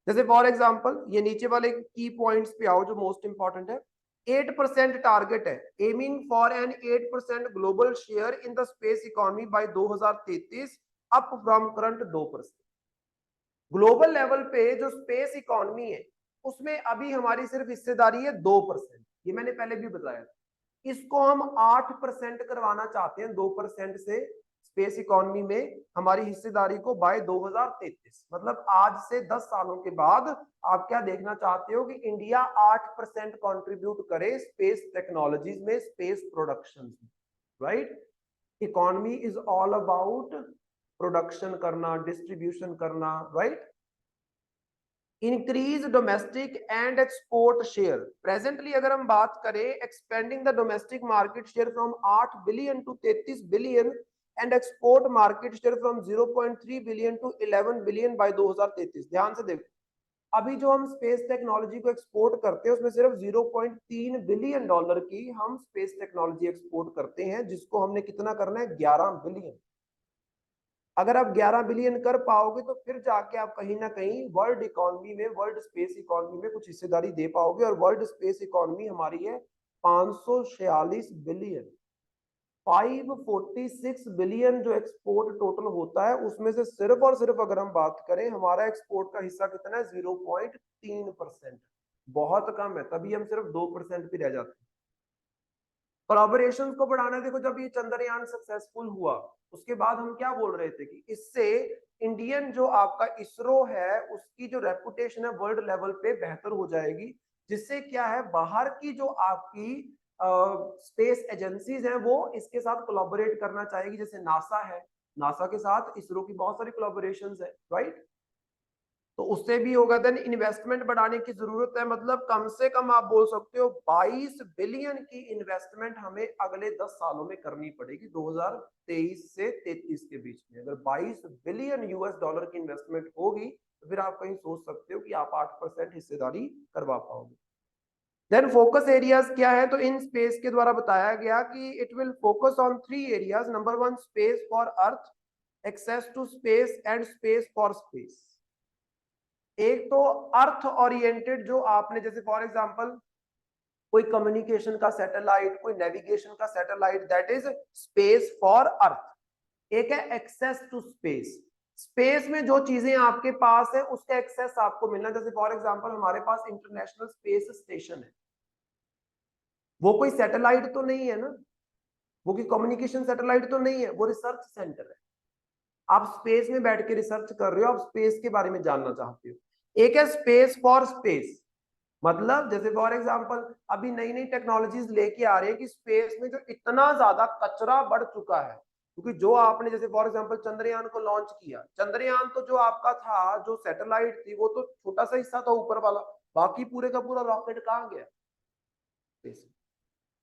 जैसे फॉर एग्जांपल ये नीचे वाले की पॉइंट्स पे आओ जो मोस्ट इंपॉर्टेंट है। 8% टारगेट है, aiming for an 8% global share in the space economy by 2033, up from current 2%। Global level पे जो स्पेस इकोनॉमी है उसमें अभी हमारी सिर्फ हिस्सेदारी है 2%। ये मैंने पहले भी बताया, इसको हम 8% करवाना चाहते हैं। 2% से स्पेस इकोनॉमी में हमारी हिस्सेदारी को बाय 2033, मतलब आज से 10 सालों के बाद आप क्या देखना चाहते हो कि इंडिया 8% कंट्रीब्यूट करे स्पेस टेक्नोलॉजीज में, स्पेस प्रोडक्शन में, right? Economy is all about production करना, डिस्ट्रीब्यूशन करना, right? Increase domestic and export share. Presently अगर हम बात करें, expending the domestic market share from 8 billion to 33 billion and export market share from 0.3 billion to 11 billion by 2033। ध्यान से देखो, अभी जो हम स्पेस टेक्नोलॉजी को एक्सपोर्ट करते हैं उसमें सिर्फ 0.3 बिलियन डॉलर की हम स्पेस टेक्नोलॉजी एक्सपोर्ट करते हैं, जिसको हमने कितना करना है? 11 बिलियन। अगर आप 11 बिलियन कर पाओगे तो फिर जाके आप कहीं ना कहीं वर्ल्ड इकोनॉमी में, वर्ल्ड स्पेस इकोनॉमी में कुछ हिस्सेदारी दे पाओगे। और वर्ल्ड स्पेस इकोनॉमी हमारी है 546 बिलियन। 546 बिलियन जो एक्सपोर्ट टोटल होता है, उसमें से सिर्फ और सिर्फ अगर हम बात करें, हमारा एक्सपोर्ट का हिस्सा कितना है? 0.3%। बहुत कम है, तभी हम सिर्फ 2% पे रह जाते हैं। कोलैबोरेशन को बढ़ाना, देखो जब ये चंद्रयान सक्सेसफुल हुआ उसके बाद हम क्या बोल रहे थे कि इससे इंडियन जो आपका इसरो है उसकी जो रेपुटेशन है वर्ल्ड लेवल पे बेहतर हो जाएगी, जिससे क्या है, बाहर की जो आपकी स्पेस एजेंसीज हैं वो इसके साथ कोलैबोरेट करना चाहेगी। जैसे नासा है, नासा के साथ इसरो की बहुत सारी कोलैबोरेशंस है, राइट? तो उससे भी होगा। देन इन्वेस्टमेंट बढ़ाने की जरूरत है, मतलब कम से कम आप बोल सकते हो 22 बिलियन की इन्वेस्टमेंट हमें अगले 10 सालों में करनी पड़ेगी, 2023 से 33 के बीच में। अगर 22 बिलियन यूएस डॉलर की इन्वेस्टमेंट होगी तो फिर आप कहीं सोच सकते हो कि आप 8% हिस्सेदारी करवा पाओगे। देन फोकस एरियाज क्या है? तो इन स्पेस के द्वारा बताया गया कि it will focus on 3 areas. Number 1, space for earth, access to space and space for space. एक तो अर्थ ओरिएंटेड, जो आपने जैसे फॉर एग्जांपल कोई कम्युनिकेशन का सैटेलाइट, कोई नेविगेशन का satellite, that is space for earth. एक है एक्सेस टू स्पेस, स्पेस में जो चीजें आपके पास है उसका एक्सेस आपको मिलना। जैसे फॉर एग्जांपल हमारे पास इंटरनेशनल स्पेस स्टेशन है, वो कोई सैटेलाइट तो नहीं है ना, वो कोई कम्युनिकेशन सैटेलाइट तो नहीं है, वो रिसर्च सेंटर है। आप स्पेस में बैठ के रिसर्च कर रहे हो, आप स्पेस के बारे में जानना चाहते हो। एक है स्पेस फॉर स्पेस, मतलब जैसे फॉर एग्जांपल अभी नई नई टेक्नोलॉजीज लेके आ रही है कि स्पेस में जो इतना ज्यादा कचरा बढ़ चुका है, क्योंकि जो आपने जैसे फॉर एग्जांपल चंद्रयान को लॉन्च किया, चंद्रयान तो जो आपका था, जो सैटेलाइट थी, वो तो छोटा सा हिस्सा था ऊपर वाला, बाकी पूरे का पूरा रॉकेट कहाँ गया? स्पेस।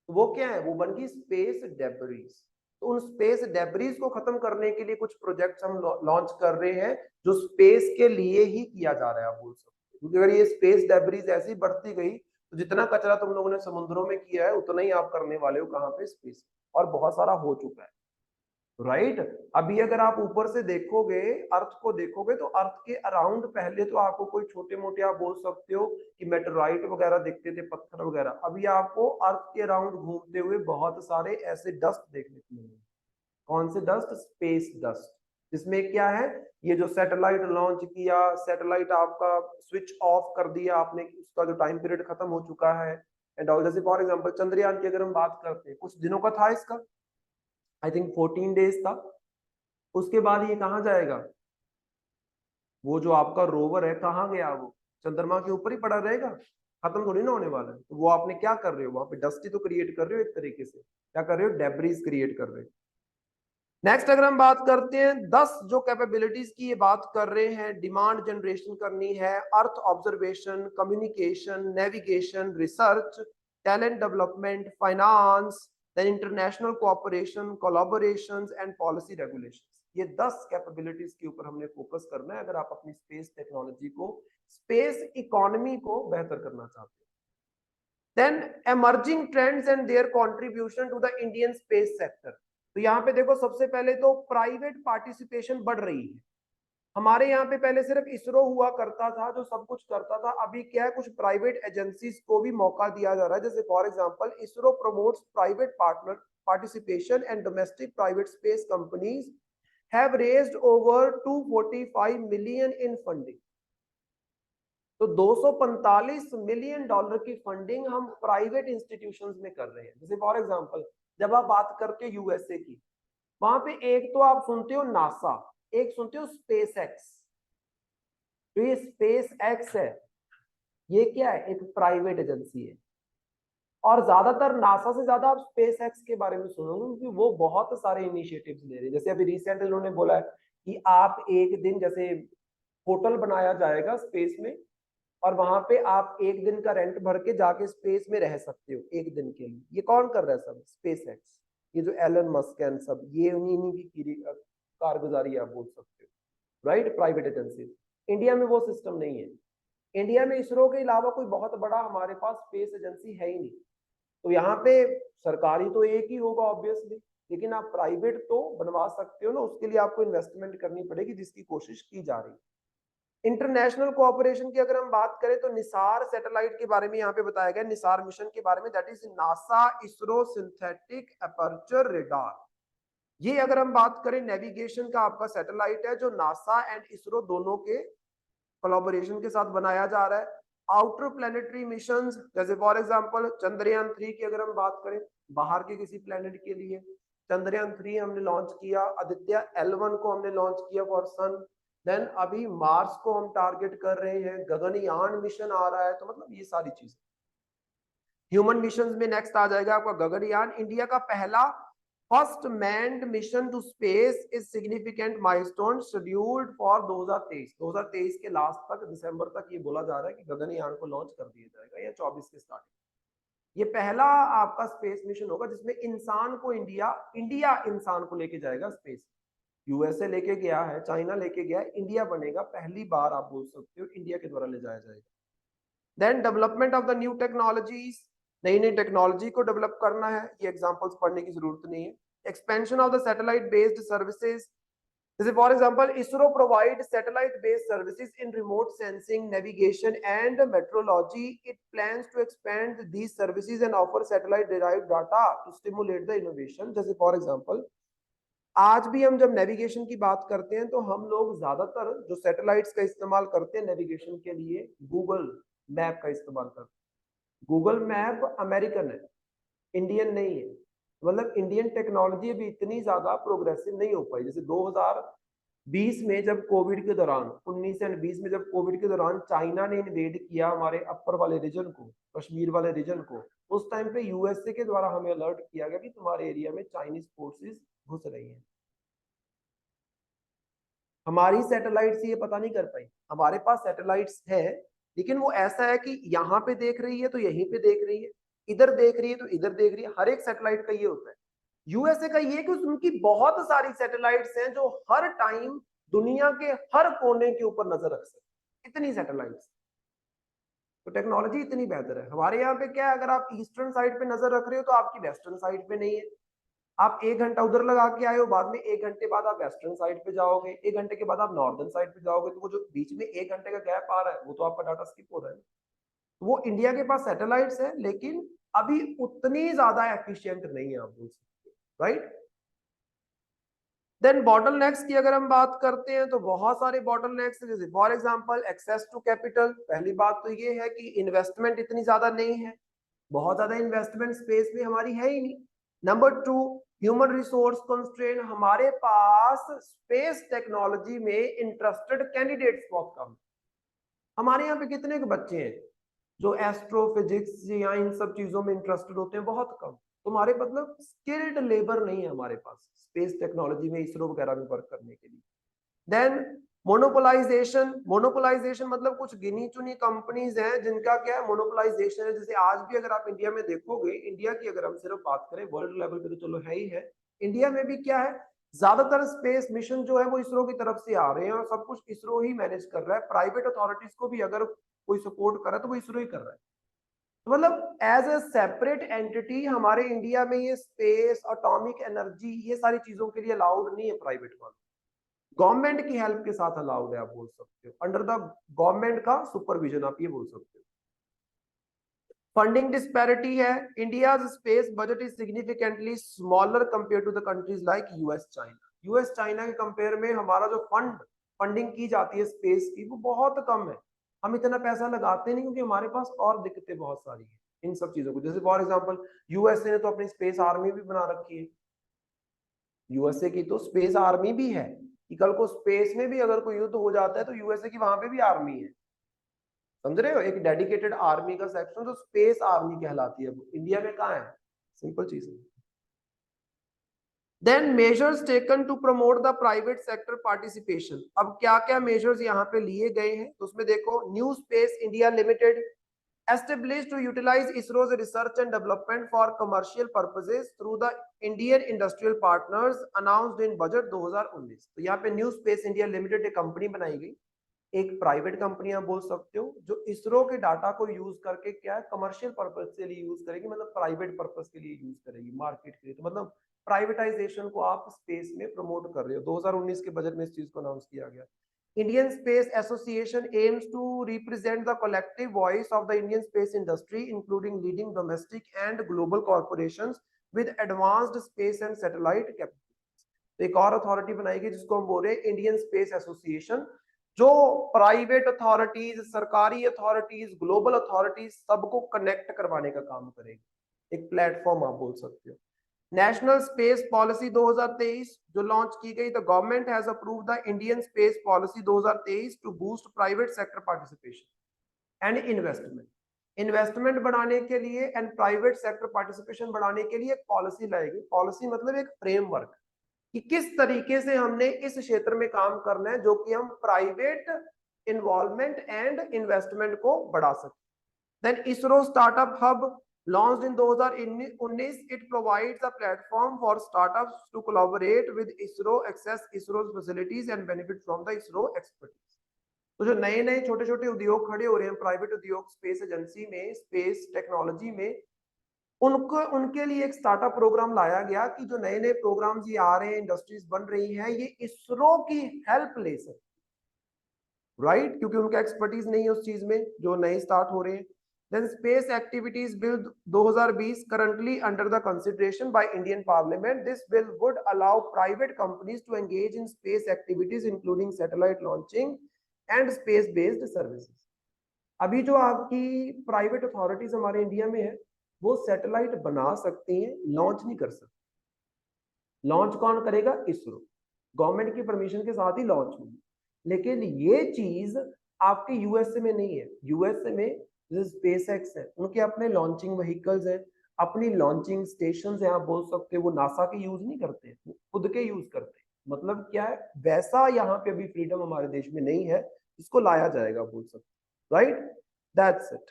तो वो क्या है? वो बन गई स्पेस डेब्रीज। तो उन स्पेस डेब्रीज को खत्म करने के लिए कुछ प्रोजेक्ट्स हम लॉन्च कर रहे हैं, जो स्पेस के लिए ही किया जा रहा है, आप बोल सकते हैं। क्योंकि अगर ये स्पेस डेब्रीज ऐसी बढ़ती गई तो जितना कचरा तुम लोगों ने समुद्रों में किया है उतना ही आप करने वाले हो कहाँ पे? स्पेस। और बहुत सारा हो चुका है, राइट। अभी अगर आप ऊपर से देखोगे, अर्थ को देखोगे, तो अर्थ के अराउंड पहले तो आपको कोई छोटे मोटे, आप बोल सकते हो कि मेटेराइट वगैरह दिखते थे, पत्थर वगैरह। अभी आपको अर्थ के अराउंड घूमते हुए बहुत सारे ऐसे डस्ट देखने को मिलेंगे। कौन से डस्ट? Space dust. जिसमें क्या है, ये जो सैटेलाइट लॉन्च किया, सैटेलाइट आपका स्विच ऑफ कर दिया आपने, उसका जो टाइम पीरियड खत्म हो चुका है एंड ऑल। जैसे फॉर एग्जांपल चंद्रयान की अगर हम बात करते हैं, कुछ दिनों का था इसका, आई थिंक 14 डेज था। उसके बाद ये कहाँ जाएगा? वो जो आपका रोवर है कहाँ गया? वो चंद्रमा के ऊपर ही पड़ा रहेगा, खत्म थोड़ी ना होने वाला है। तो वो आपने क्या कर रहे हो वहां पे? डस्ट ही तो क्रिएट कर रहे हो, एक तरीके से क्या कर रहे हो? डेब्रीज क्रिएट कर रहे हो। नेक्स्ट अगर हम बात करते हैं 10 जो कैपेबिलिटीज की ये बात कर रहे हैं, डिमांड जनरेशन करनी है, earth observation, communication, navigation, research, talent development, finance, then international cooperation, collaborations and policy regulations. ये 10 कैपेबिलिटीज के ऊपर हमने फोकस करना है अगर आप अपनी स्पेस टेक्नोलॉजी को, स्पेस इकोनॉमी को बेहतर करना चाहते हैं। Then emerging trends and their contribution to the Indian space sector। तो यहाँ पे देखो, सबसे पहले तो प्राइवेट पार्टिसिपेशन बढ़ रही है। हमारे यहाँ पे पहले सिर्फ इसरो हुआ करता था जो सब कुछ करता था, अभी क्या है, कुछ प्राइवेट एजेंसीज को भी मौका दिया जा रहा है। जैसे for example ISRO promotes private partner participation and domestic private space companies have raised over 245 million in funding. तो 245 मिलियन डॉलर की फंडिंग हम प्राइवेट इंस्टीट्यूशंस में कर रहे हैं। जैसे फॉर एग्जांपल जब आप बात करते हो यूएसए की, वहां पे एक तो आप सुनते हो नासा, एक सुनते हो स्पेस एक्स। तो ये स्पेस एक्स है, ये क्या है? एक प्राइवेट एजेंसी है। और ज्यादातर नासा से ज्यादा आप स्पेस एक्स के बारे में सुनोगे, क्योंकि वो बहुत सारे इनिशिएटिव्स ले रहे हैं। जैसे अभी रिसेंट उन्होंने बोला है कि आप एक दिन, जैसे होटल बनाया जाएगा स्पेस में, और वहां पे आप एक दिन का रेंट भर के जाके स्पेस में रह सकते हो एक दिन के लिए। ये कौन कर रहा है? सब स्पेस एक्स। ये जो एलन मस्क है सब, ये उन्हीं की कारगुजारी आप बोल सकते हो, राइट। Private agency. इंडिया में वो सिस्टम नहीं है। इंडिया में इसरो के अलावा कोई बहुत बड़ा हमारे पास स्पेस एजेंसी है ही नहीं। तो यहाँ पे सरकारी तो एक ही होगा ऑब्वियसली, लेकिन आप प्राइवेट तो बनवा सकते हो ना, उसके लिए आपको इन्वेस्टमेंट करनी पड़ेगी, जिसकी कोशिश की जा रही है। इंटरनेशनल कोऑपरेशन की अगर हम बात करें तो निसार सैटेलाइट के बारे में यहाँ पे बताया गया, निसार मिशन के बारे में, that is NASA ISRO synthetic aperture radar. ये अगर हम बात करें नेविगेशन का, आपका सैटेलाइट है जो नासा एंड इसरो दोनों के कोलैबोरेशन के साथ बनाया जा रहा है। आउटर प्लेनेटरी मिशंस, जैसे फॉर एग्जांपल चंद्रयान 3 की अगर हम बात करें, बाहर के किसी प्लेनेट के लिए चंद्रयान 3 हमने लॉन्च किया, आदित्य L1 को हमने लॉन्च किया फॉर सन। देन अभी मार्स को हम टारगेट कर रहे हैं, गगनयान मिशन आ रहा है। तो मतलब ये सारी चीजें ह्यूमन मिशन में नेक्स्ट आ जाएगा आपका गगनयान। इंडिया का पहला first manned mission to space is significant milestone scheduled for 2023 के लास्ट तक, दिसंबर तक ये बोला जा रहा है कि गगनयान को लॉन्च कर दिया जाएगा, या 24 के स्टार्टिंग। ये पहला आपका स्पेस मिशन होगा जिसमें इंसान को इंडिया इंसान को लेके जाएगा स्पेस। यूएसए लेके गया है, चाइना लेके गया है, इंडिया बनेगा पहली बार, आप बोल सकते हो इंडिया के द्वारा ले जाया जाएगा। Then development of the new technologies, नई नई टेक्नोलॉजी को डेवलप करना है, ये एग्जांपल्स पढ़ने की जरूरत नहीं है। Expansion of the satellite based services, जैसे for example ISRO provide satellite based services in remote sensing, navigation and metrology. It plans to expand these services and offer satellite derived data to stimulate the innovation. जैसे फॉर एग्जांपल आज भी हम जब नेविगेशन की बात करते हैं तो हम लोग ज्यादातर जो सैटेलाइट्स का इस्तेमाल करते हैं नेविगेशन के लिए, गूगल मैप का इस्तेमाल करते हैं। गूगल मैप अमेरिकन है, इंडियन नहीं है। मतलब इंडियन टेक्नोलॉजी अभी इतनी ज्यादा प्रोग्रेसिव नहीं हो पाई। जैसे 20 में जब कोविड के दौरान 19 एंड 20 में जब कोविड के दौरान चाइना ने इन्वेड किया हमारे अपर वाले रीजन को, कश्मीर वाले रीजन को, उस टाइम पे यूएसए के द्वारा हमें अलर्ट किया गया कि तुम्हारे एरिया में चाइनीज फोर्सेस घुस रही हैं। हमारी सैटेलाइट्स ये पता नहीं कर पाई। हमारे पास सैटेलाइट्स है, लेकिन वो ऐसा है कि यहाँ पे देख रही है तो यहीं पे देख रही है, इधर देख रही है तो इधर देख रही है। हर एक सैटेलाइट का ये होता है। यूएसए का ये कि उनकी बहुत सारी सैटेलाइट्स हैं जो हर टाइम दुनिया के हर कोने के ऊपर नजर रख सकते, इतनी सैटेलाइट्स। तो टेक्नोलॉजी इतनी बेहतर है। हमारे यहाँ पे क्या है, अगर आप ईस्टर्न साइड पे नजर रख रहे हो तो आपकी वेस्टर्न साइड पे नहीं है। आप 1 घंटा उधर लगा के आए हो, बाद में 1 घंटे बाद आप वेस्टर्न साइड पे जाओगे, 1 घंटे के बाद आप नॉर्दर्न साइड पे जाओगे, तो वो जो बीच में 1 घंटे का गैप आ रहा है वो तो आपका डाटा स्किप हो रहा है। तो वो इंडिया के पास सैटेलाइट्स है, लेकिन अभी उतनी ज्यादा एफिशिएंट नहीं है, आप बोल सकते, राइट। देन बॉटलनेक्स की अगर हम बात करते हैं तो बहुत सारे बॉटलनेक्स, जैसे for example access to capital. पहली बात तो ये है कि इन्वेस्टमेंट इतनी ज्यादा नहीं है, बहुत ज्यादा इन्वेस्टमेंट स्पेस में हमारी है ही नहीं। Number 2, human resource constraint. हमारे पास स्पेस टेक्नोलॉजी में इंटरेस्टेड कैंडिडेट्स बहुत कम। हमारे यहाँ पे कितने के बच्चे हैं जो एस्ट्रोफिजिक्स या इन सब चीजों में इंटरेस्टेड होते हैं? बहुत कम। तुम्हारे मतलब स्किल्ड लेबर नहीं है हमारे पास स्पेस टेक्नोलॉजी में, इसरो वगैरह में वर्क करने के लिए। Then monopolisation. मोनोपोलाइजेशन मतलब कुछ गिनी चुनी कंपनीज हैं जिनका क्या है, मोनोपोलाइजेशन है। जैसे आज भी अगर आप इंडिया में देखोगे, इंडिया की अगर हम सिर्फ बात करें, वर्ल्ड लेवल पे तो चलो है ही है, इंडिया में भी क्या है, ज्यादातर स्पेस मिशन जो है वो इसरो की तरफ से आ रहे हैं और सब कुछ इसरो ही मैनेज कर रहा है। प्राइवेट अथॉरिटीज को भी अगर कोई सपोर्ट कर रहा है तो वो इसरो ही कर रहा है। तो मतलब एज ए सेपरेट एंटिटी हमारे इंडिया में ये स्पेस, एटॉमिक एनर्जी, ये सारी चीजों के लिए अलाउड नहीं है प्राइवेट वाले। गवर्नमेंट की हेल्प के साथ अलाउड है, आप बोल सकते हो, अंडर द गवर्नमेंट का सुपरविजन, आप ये बोल सकते हो। फंडिंग डिस्पैरिटी है। India space budget is significantly smaller compare to the countries like US China. US China के कंपेयर में हमारा जो फंडिंग की जाती है स्पेस की, वो बहुत कम है। हम इतना पैसा लगाते नहीं क्योंकि हमारे पास और दिक्कतें बहुत सारी हैं इन सब चीजों को। जैसे फॉर एग्जांपल यूएसए ने तो अपनी स्पेस आर्मी भी बना रखी है। यूएसए की तो स्पेस आर्मी भी है कि कल को स्पेस में भी अगर कोई युद्ध हो जाता है तो यूएसए की वहां पे भी आर्मी है। समझ रहे हो, एक डेडिकेटेड आर्मी का सेक्शन जो स्पेस आर्मी कहलाती है, वो इंडिया में कहाँ है? सिंपल चीज है। Then measures taken to promote the private sector participation. अब क्या क्या मेजर्स यहाँ पे लिए गए हैं तो उसमें देखो, new space India limited established to utilize ISRO's research and development for commercial purposes through the Indian Industrial Partners announced in budget 2019। तो यहाँ पे न्यू स्पेस इंडिया लिमिटेड एक कंपनी बनाई गई, एक प्राइवेट कंपनी आप बोल सकते हो, जो इसरो के डाटा को यूज करके क्या है, कमर्शियल पर्पज के लिए यूज करेगी, मतलब प्राइवेट पर्पज के लिए यूज करेगी, मार्केट के लिए। तो मतलब प्राइवेटाइजेशन को आप स्पेस में प्रमोट कर रहे हो। 2019 के बजट में इस चीज को अनाउंस किया गया। Indian Space Association aims to represent the collective voice of the Indian space industry, including leading domestic and global corporations with advanced space and satellite capabilities। तो एक और अथॉरिटी बनाएगी जिसको हम बोल रहे हैं इंडियन स्पेस एसोसिएशन, जो प्राइवेट अथॉरिटीज, सरकारी अथॉरिटीज, ग्लोबल अथॉरिटीज सबको कनेक्ट करवाने का काम करेगी। एक प्लेटफॉर्म आप बोल सकते हो। नेशनल स्पेस पॉलिसी 2023 जो लॉन्च की गई, the government has approved the Indian space policy 2023 to boost private sector participation and investment. Investment बढ़ाने के लिए एंड प्राइवेट सेक्टर पार्टिसिपेशन बढ़ाने के लिए एक पॉलिसी लाएगी। पॉलिसी मतलब एक फ्रेमवर्क कि किस तरीके से हमने इस क्षेत्र में काम करना है जो कि हम प्राइवेट इन्वॉल्वमेंट एंड इन्वेस्टमेंट को बढ़ा सके। Then ISRO startup hub launched in 2019, it provides a platform for startups to collaborate with ISRO, access ISRO's facilities and benefit from the ISRO expertise। तो जो नए नए छोटे छोटे उद्योग खड़े हो रहे हैं, प्राइवेट उद्योग स्पेस एजेंसी में, स्पेस टेक्नोलॉजी में, उनको उनके लिए एक स्टार्टअप प्रोग्राम लाया गया कि जो नए नए प्रोग्राम्स ये आ रहे हैं, इंडस्ट्रीज बन रही हैं, ये इसरो की हेल्प ले सकती, राइट, क्योंकि उनका एक्सपर्टीज नहीं है उस चीज में जो नए स्टार्ट हो रहे हैं। Then Space Activities Bill 2020 currently under the consideration by Indian Parliament. This bill would allow private companies to engage in space activities including satellite launching and space-based services। अभी जो आपकी प्राइवेट अथॉरिटीज हमारे इंडिया में है, वो सैटेलाइट बना सकती हैं, लॉन्च नहीं कर सकती। लॉन्च कौन करेगा? इसरो। गवर्नमेंट की परमिशन के साथ ही लॉन्च हुई। लेकिन ये चीज आपके यूएसए में नहीं है। यूएसए में जो स्पेसएक्स है उनके अपने लॉन्चिंग व्हीकल्स हैं, अपनी लॉन्चिंग स्टेशन है, आप बोल सकते हो वो नासा के यूज नहीं करते, वो खुद के यूज करते हैं। मतलब क्या है, वैसा यहाँ पे अभी फ्रीडम हमारे देश में नहीं है, इसको लाया जाएगा बोल सकते, राइट। दैट्स इट,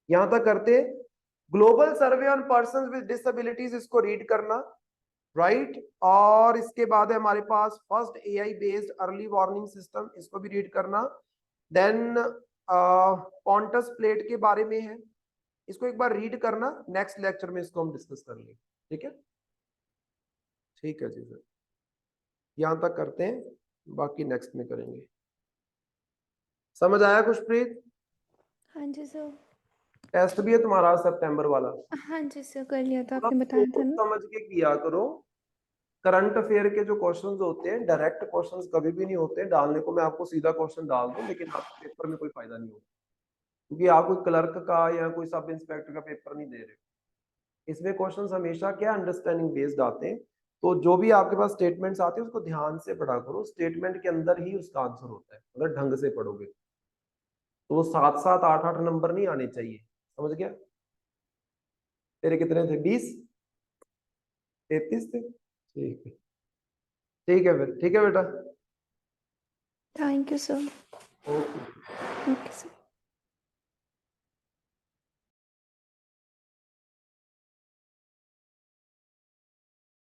यहां तक करते हैं। Global survey on person with disabilities, इसको रीड करना, राइट और इसके बाद है हमारे पास first AI based early warning system, इसको भी रीड करना। देन पॉन्टस प्लेट के बारे में है, इसको एक बार रीड करना, नेक्स्ट लेक्चर में इसको हम डिस्कस कर लेंगे, ठीक है। ठीक है जी सर, यहां तक करते हैं, बाकी नेक्स्ट में करेंगे। समझ आया खुशप्रीत? हाँ जी सर। टेस्ट भी है तुम्हारा सितंबर वाला, हाँ जी सर, कर लिया था, थोड़ा आपने बताया था सोच ना। समझ के किया करो। करंट अफेयर के जो क्वेश्चंस होते हैं डायरेक्ट क्वेश्चंस कभी भी नहीं होते, डालने को मैं आपको सीधा क्वेश्चन डाल दूं लेकिन आपको पेपर में कोई फायदा नहीं होगा, क्योंकि आप कोई क्लर्क का या कोई सब इंस्पेक्टर का पेपर नहीं दे रहे। इसमें क्वेश्चंस हमेशा क्या अंडरस्टैंडिंग बेस्ड आते हैं। तो जो भी आपके पास स्टेटमेंट्स आते हैं उसको ध्यान से पढ़ा करो, स्टेटमेंट के अंदर ही उसका आंसर होता है, अगर ढंग से पढ़ोगे तो वो 7-7 8-8 नंबर नहीं आने चाहिए। समझ गया? तेरे कितने थे? 20? 33 थे? ठीक है, ठीक है फिर, ठीक है बेटा, thank you sir. Okay. Okay sir.